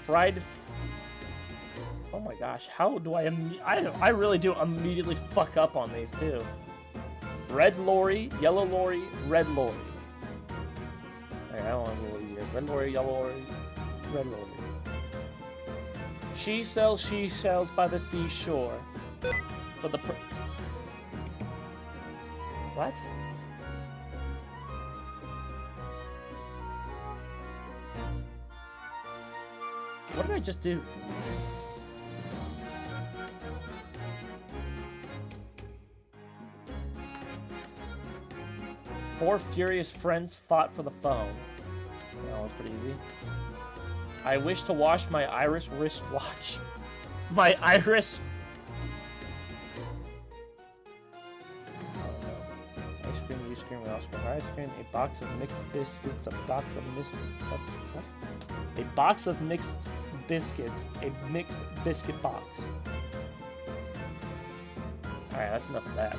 Oh my gosh, how do I really do immediately fuck up on these too. Red lorry, yellow lorry, red lorry. Alright, I don't want a little easier. Red lorry, yellow lorry, red lorry. She sells seashells by the seashore. But the what? What did I just do? Four furious friends fought for the phone. That was pretty easy. I wish to wash my iris wristwatch. My iris. Ice cream, you scream, we all scream. Ice cream, a box of mixed biscuits, a box of what? A box of mixed biscuits, a mixed biscuit box. Alright, that's enough of that.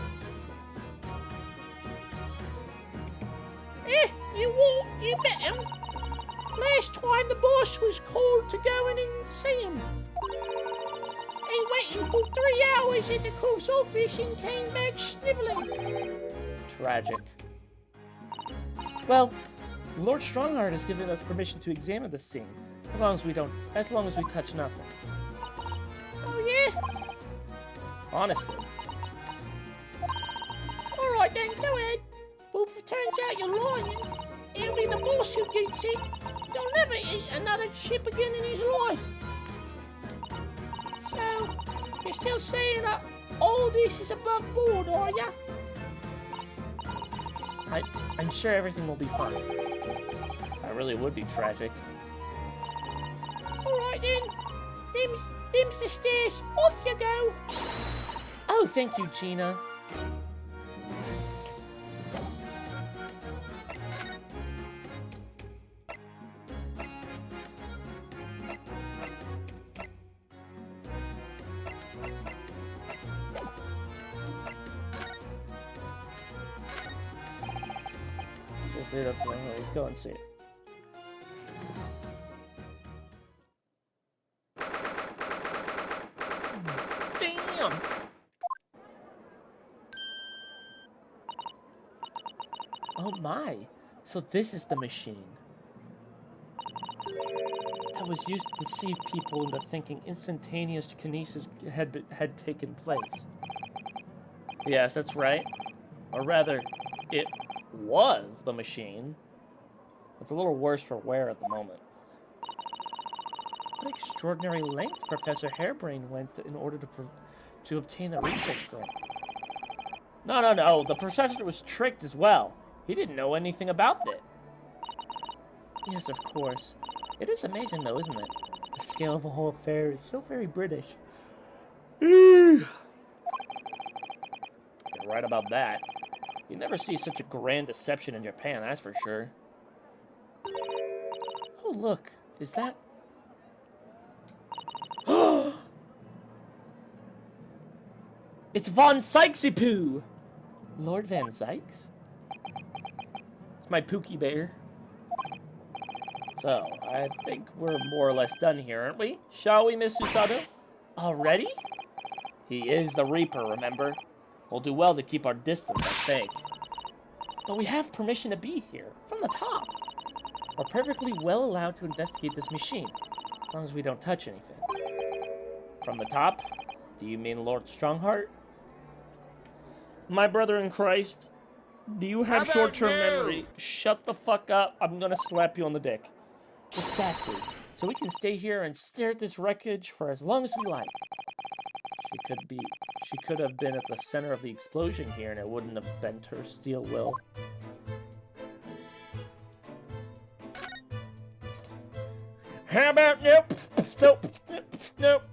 You bet him. Last time the boss was called to go in and see him. He waited for 3 hours at the course office and came back sniveling. Tragic. Well, Lord Strongheart has given us permission to examine the scene, as long as we touch nothing. Oh yeah? Honestly. Alright then, go ahead. But if it turns out you're lying, it'll be the boss who gets it. You'll never eat another chip again in his life. So, you're still saying that all this is above board, are ya? I'm sure everything will be fine. That really would be tragic. Alright then. Them's the stairs. Off you go. Oh, thank you, Gina. Let's go and see it. Damn! Oh my! So this is the machine that was used to deceive people into thinking instantaneous kinesis had taken place. Yes, that's right. Or rather, it was the machine. It's a little worse for wear at the moment. What extraordinary lengths Professor Harebrain went in order to obtain a research grant. No. The professor was tricked as well. He didn't know anything about it. Yes, of course. It is amazing, though, isn't it? The scale of the whole affair is so very British. You're right about that. You never see such a grand deception in Japan, that's for sure. Oh, look. Is that... It's Von Sykesy-Poo! Lord Van Sykes? It's my Pookie Bear. So, I think we're more or less done here, aren't we? Shall we, Miss Susato? Already? He is the Reaper, remember? We'll do well to keep our distance, I think. But we have permission to be here, from the top. We're perfectly well allowed to investigate this machine, as long as we don't touch anything. From the top? Do you mean Lord Strongheart? My brother in Christ, do you have short-term memory? Shut the fuck up. I'm gonna slap you on the dick. Exactly. So we can stay here and stare at this wreckage for as long as we like. She could have been at the center of the explosion here and it wouldn't have bent her steel will. How about nope? Nope.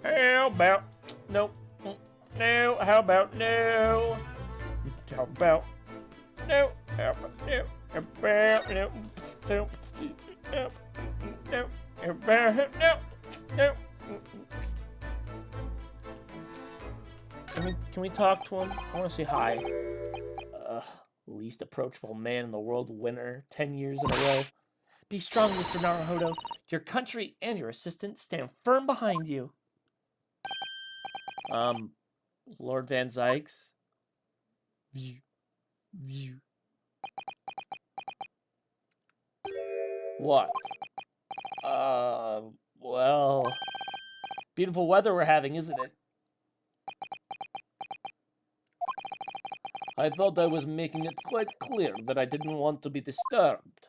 How about nope? No. How about no? How about no? How about no? How about no? So no. No. How about no? Can we talk to him? I want to say hi. Least approachable man in the world winner 10 years in a row. Be strong, Mr. Naruhodo. Your country and your assistant stand firm behind you. Lord Van Zykes? What? Well, beautiful weather we're having, isn't it? I thought I was making it quite clear that I didn't want to be disturbed.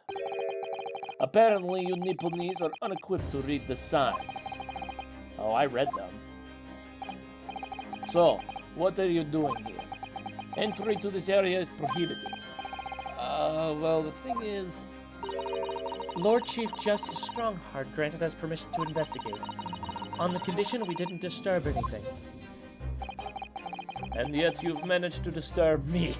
Apparently, you Nipponese are unequipped to read the signs. Oh, I read them. So, what are you doing here? Entry to this area is prohibited. Well, the thing is, Lord Chief Justice Strongheart granted us permission to investigate, on the condition we didn't disturb anything. and yet you've managed to disturb me.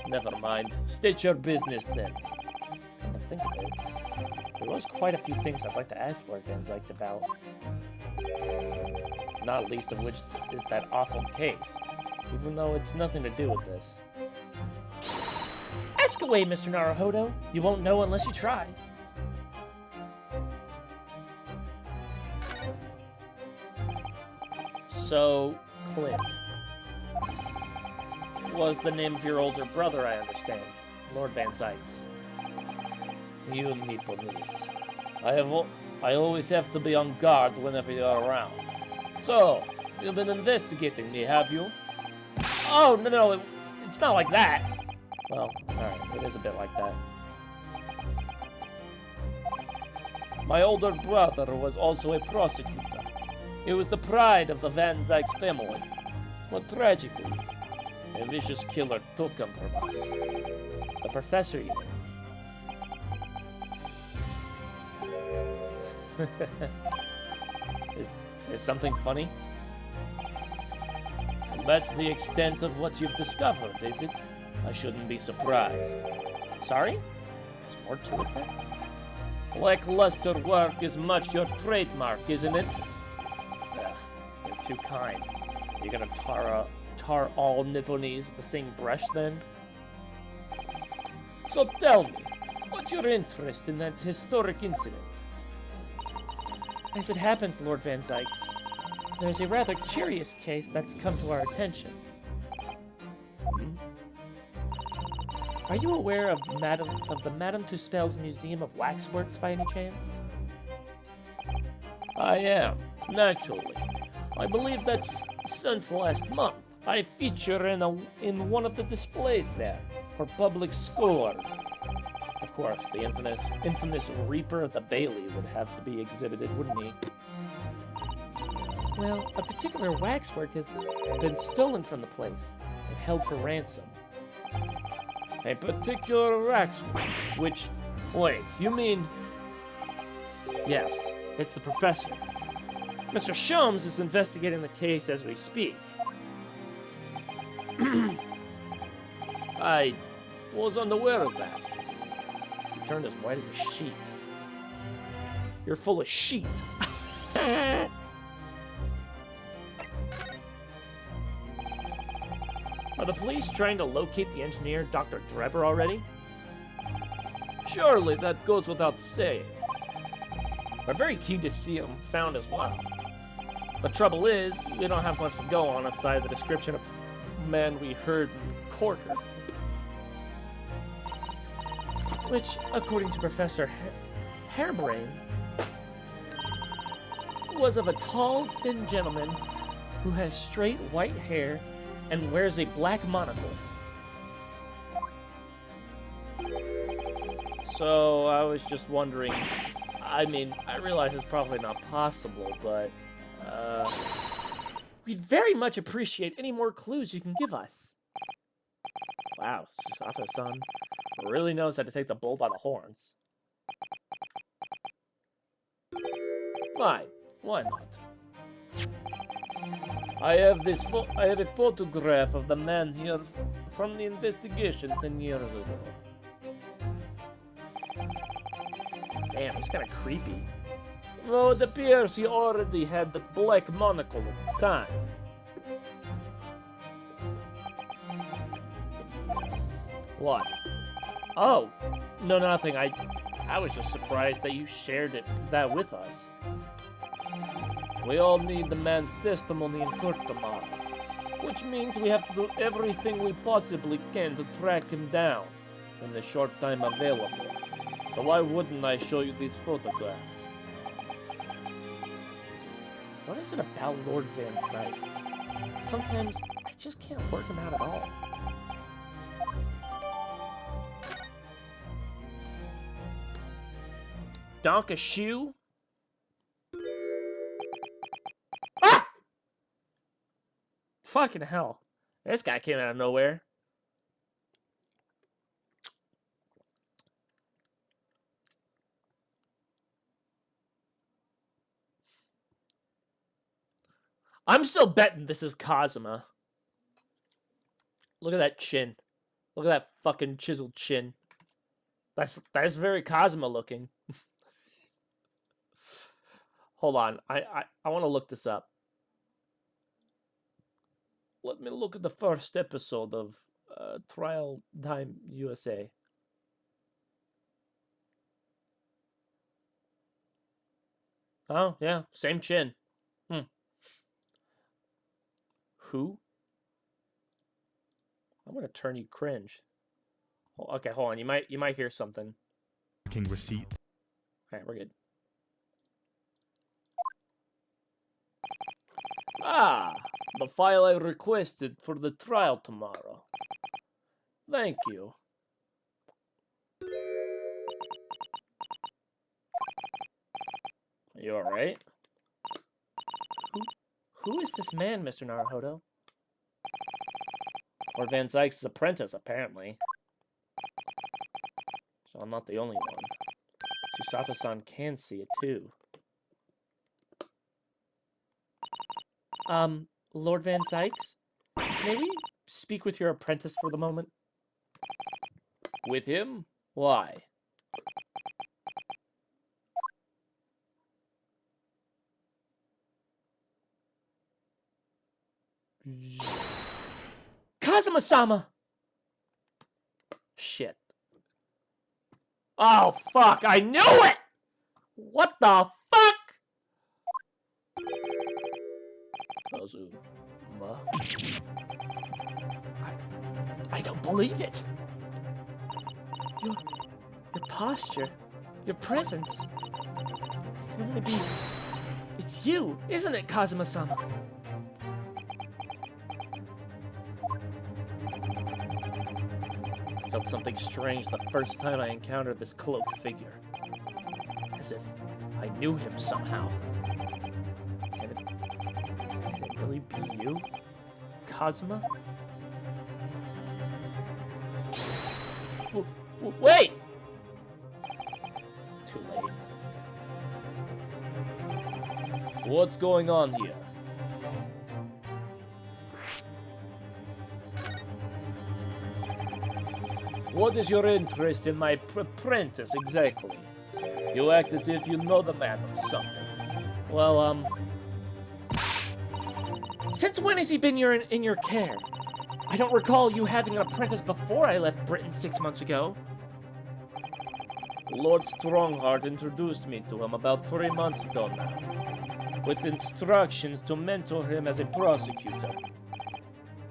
Never mind. State your business then. Come to think of it, there was quite a few things I'd like to ask Lord Van Zykes about. Not least of which is that awful case, even though it's nothing to do with this. Ask away, Mr. Naruhodo. You won't know unless you try. So, Clint was the name of your older brother, I understand. Lord Van Zykes. You Nipponese. I always have to be on guard whenever you're around. So, you've been investigating me, have you? Oh, no, it's not like that. Well, alright, it is a bit like that. My older brother was also a prosecutor. He was the pride of the Van Zykes family. But tragically, a vicious killer took him from us. The professor, you mean? Is something funny? And that's the extent of what you've discovered, is it? I shouldn't be surprised. Sorry? There's more to it then? Lackluster work is much your trademark, isn't it? Ugh, you're too kind. You're gonna tar all Nipponese with the same brush then? So tell me, what's your interest in that historic incident? As it happens, Lord Van Zykes, there's a rather curious case that's come to our attention. Are you aware of the Madame Tuspel's Museum of Waxworks by any chance? I am, naturally. I believe that's since last month. I feature in one of the displays there for public score. Of course, the infamous Reaper of the Bailey would have to be exhibited, wouldn't he? Well, a particular waxwork has been stolen from the place and held for ransom. A particular waxwork, which... Wait, you mean... Yes, it's the professor. Mr. Sholmes is investigating the case as we speak. I was unaware of that. He turned as white as a sheet. You're full of sheet. Are the police trying to locate the engineer, Dr. Drebber, already? Surely that goes without saying. We're very keen to see him found as well. The trouble is, we don't have much to go on aside the description of the man we heard quartered. Which, according to Professor Hairbrain, was of a tall, thin gentleman who has straight white hair and wears a black monocle. So, I was just wondering... I mean, I realize it's probably not possible, but... We'd very much appreciate any more clues you can give us. Wow, Sato-san really knows how to take the bull by the horns. Fine, why not? I have a photograph of the man here from the investigation 10 years ago. Damn, he's kind of creepy. Well, it appears he already had the black monocle at the time. What? Oh, no, nothing. I was just surprised that you shared that with us. We all need the man's testimony in court tomorrow, which means we have to do everything we possibly can to track him down in the short time available. So why wouldn't I show you these photographs? What is it about Lord Van Sykes? Sometimes I just can't work him out at all. Donk a shoe? Ah! Fucking hell. This guy came out of nowhere. I'm still betting this is Kazuma. Look at that chin. Look at that fucking chiseled chin. That's very Kazuma looking. Hold on. I want to look this up. Let me look at the first episode of Trial Time USA. Oh, yeah. Same chin. Who? I'm gonna turn you cringe. Oh, okay, hold on. You might hear something. King receipt. Alright, we're good. Ah, the file I requested for the trial tomorrow. Thank you. You alright? Who is this man, Mr. Naruhodo? Or Van Sykes' apprentice, apparently. So I'm not the only one. Susato-san can see it, too. Lord Van Sykes? May we speak with your apprentice for the moment? With him? Why? Kazuma-sama! Shit. Oh, fuck! I knew it! What the fuck? Kazuma. I don't believe it. Your posture, your presence. It can only be... It's you, isn't it, Kazuma-sama? I felt something strange the first time I encountered this cloaked figure. As if I knew him somehow. Can it really be you, Kazuma? Wait! Too late. What's going on here? What is your interest in my apprentice, exactly? You act as if you know the man or something. Well, Since when has he been in your care? I don't recall you having an apprentice before I left Britain 6 months ago. Lord Strongheart introduced me to him about 3 months ago now, with instructions to mentor him as a prosecutor.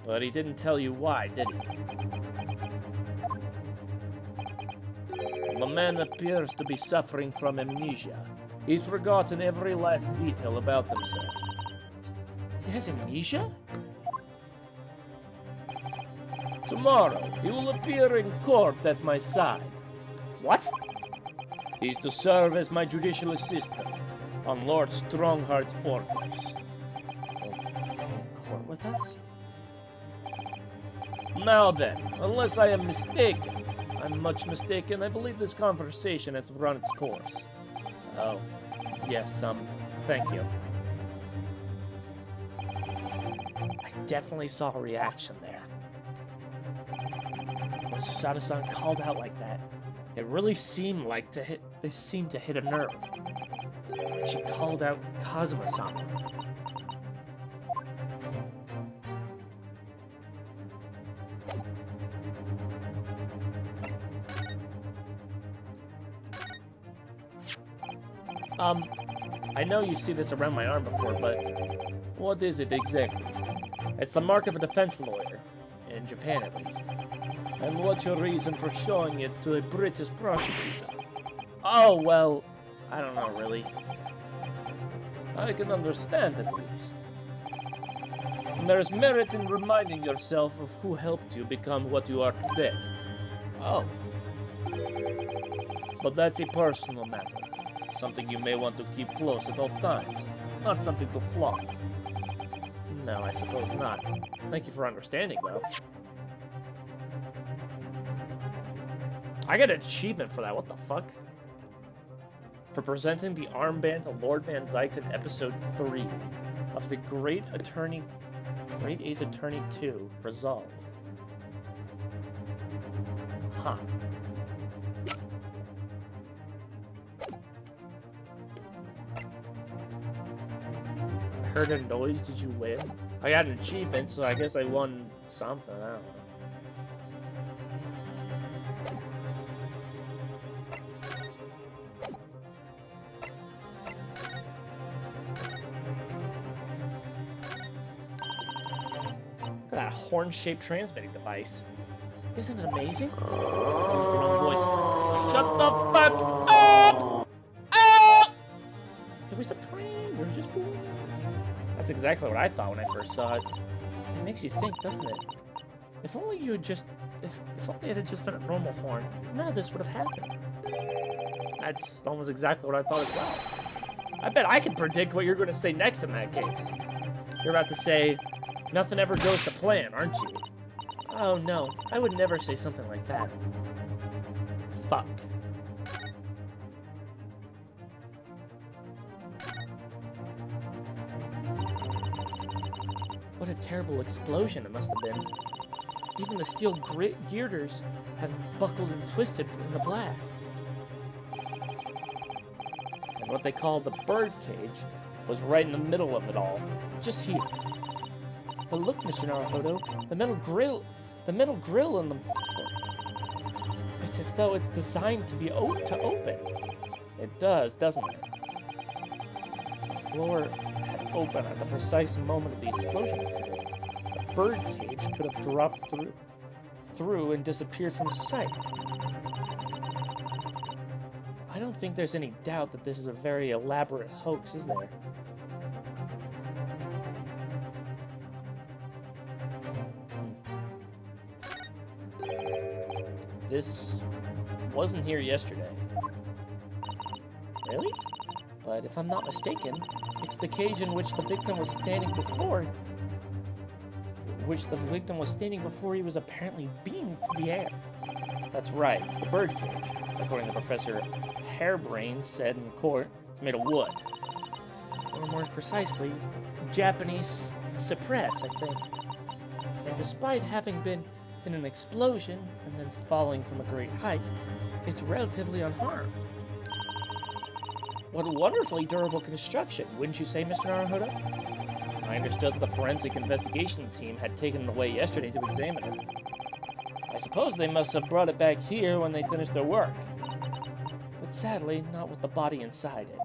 But he didn't tell you why, did he? The man appears to be suffering from amnesia. He's forgotten every last detail about himself. He has amnesia? Tomorrow, he will appear in court at my side. What? He's to serve as my judicial assistant on Lord Strongheart's orders. In court with us? Now then, unless I am mistaken, I'm much mistaken, I believe this conversation has run its course. Oh, yes, thank you. I definitely saw a reaction there. When Susato-san called out like that, it really seemed like to hit a nerve. And she called out Kazuma-sama. I know you see this around my arm before, but what is it exactly? It's the mark of a defense lawyer, in Japan at least. And what's your reason for showing it to a British prosecutor? Oh, well, I don't know, really. I can understand at least. And there's merit in reminding yourself of who helped you become what you are today. Oh, But that's a personal matter. Something you may want to keep close at all times. Not something to flaunt. no, I suppose not. Thank you for understanding, though. I got an achievement for that, what the fuck? For presenting the armband to Lord Van Zykes in episode 3 of the Great Ace Attorney 2, Resolve. Huh. I heard a noise, did you win? I got an achievement, so I guess I won something, I don't know. Look at that horn-shaped transmitting device. Isn't it amazing? Use the wrong voice. Shut the fuck up! Ah! It was a prank. There's just one. That's exactly what I thought when I first saw it. It makes you think, doesn't it? If only you had just... If only it had just been a normal horn, none of this would have happened. That's almost exactly what I thought as well. I bet I can predict what you're going to say next in that case. You're about to say, nothing ever goes to plan, aren't you? Oh no, I would never say something like that. Fuck. What a terrible explosion it must have been. Even the steel girders have buckled and twisted from the blast. And what they call the bird cage was right in the middle of it all, just here. But look, Mr. Naruhodo, the metal grill in the floor. It's as though it's designed to be to open. It does, doesn't it? If the floor had opened at the precise moment of the explosion occurred, the bird cage could have dropped through and disappeared from sight. I don't think there's any doubt that this is a very elaborate hoax, is there? This wasn't here yesterday. Really? But if I'm not mistaken, it's the cage in which the victim was standing before he was apparently beamed through the air. That's right, the bird cage. According to Professor Hairbrain said in court, it's made of wood. Or more precisely, Japanese cypress, I think. And despite having been in an explosion and then falling from a great height, it's relatively unharmed. What a wonderfully durable construction, wouldn't you say, Mr. Naruhodo? I understood that the forensic investigation team had taken it away yesterday to examine it. I suppose they must have brought it back here when they finished their work. But sadly, not with the body inside it.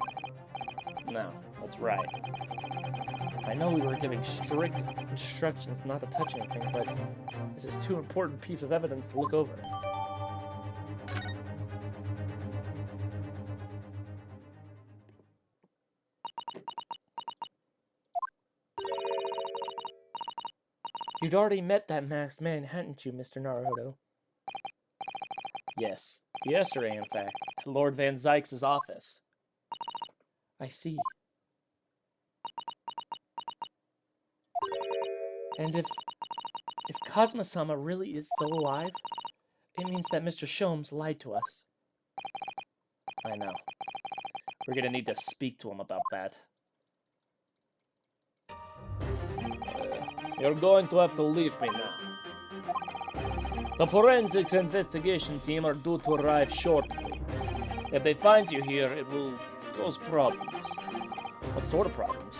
No, that's right. I know we were giving strict instructions not to touch anything, but this is too important piece of evidence to look over. You'd already met that masked man, hadn't you, Mr. Naruhodo? Yes, yesterday, in fact, at Lord Van Zykes' office. I see. And if Kazuma-sama really is still alive, it means that Mr. Sholmes lied to us. I know. We're gonna need to speak to him about that. You're going to have to leave me now. The forensics investigation team are due to arrive shortly. If they find you here, it will cause problems. What sort of problems?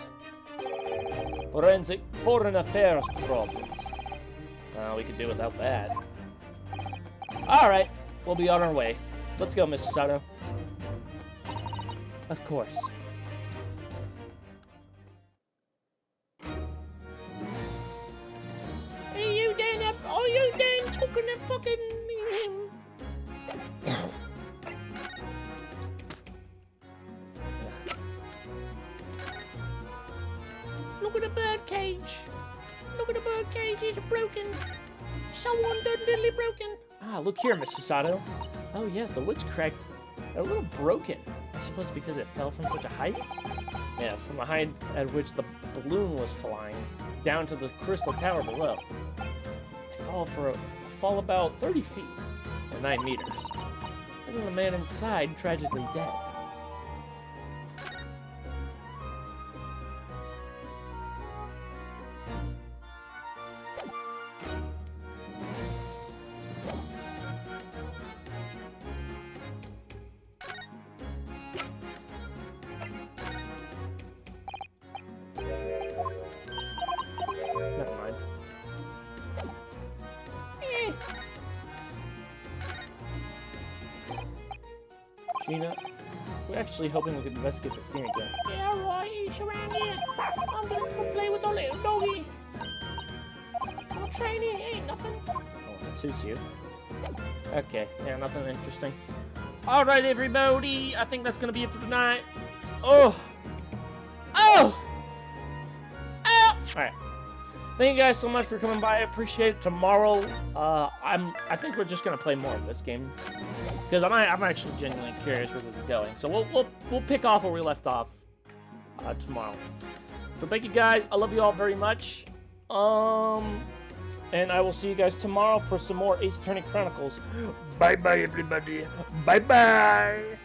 Forensic foreign affairs problems. We could do without that. Alright, we'll be on our way. Let's go, Mrs. Sato. Of course. she's broken. Someone done diddly broken. Ah, look here, Mr. Sato. Oh yes, the witch cracked a little broken. I suppose because it fell from such a height? Yes, from the height at which the balloon was flying down to the crystal tower below. I fall about 30 feet, or 9 meters. And the man inside tragically dead. Never mind. Gina, we're actually hoping we could investigate the scene again. Yeah, right, he's around here. I'm gonna go play with the little doggy. I'll train it, ain't nothing. Oh, that suits you. Okay, yeah, nothing interesting. Alright, everybody, I think that's gonna be it for tonight. Oh! Oh! Oh! Alright. Thank you guys so much for coming by. I appreciate it. Tomorrow, I think we're just gonna play more of this game. Because I'm actually genuinely curious where this is going. So we'll pick off where we left off tomorrow. So thank you guys. I love you all very much. And I will see you guys tomorrow for some more Ace Attorney Chronicles. Bye bye everybody. Bye bye.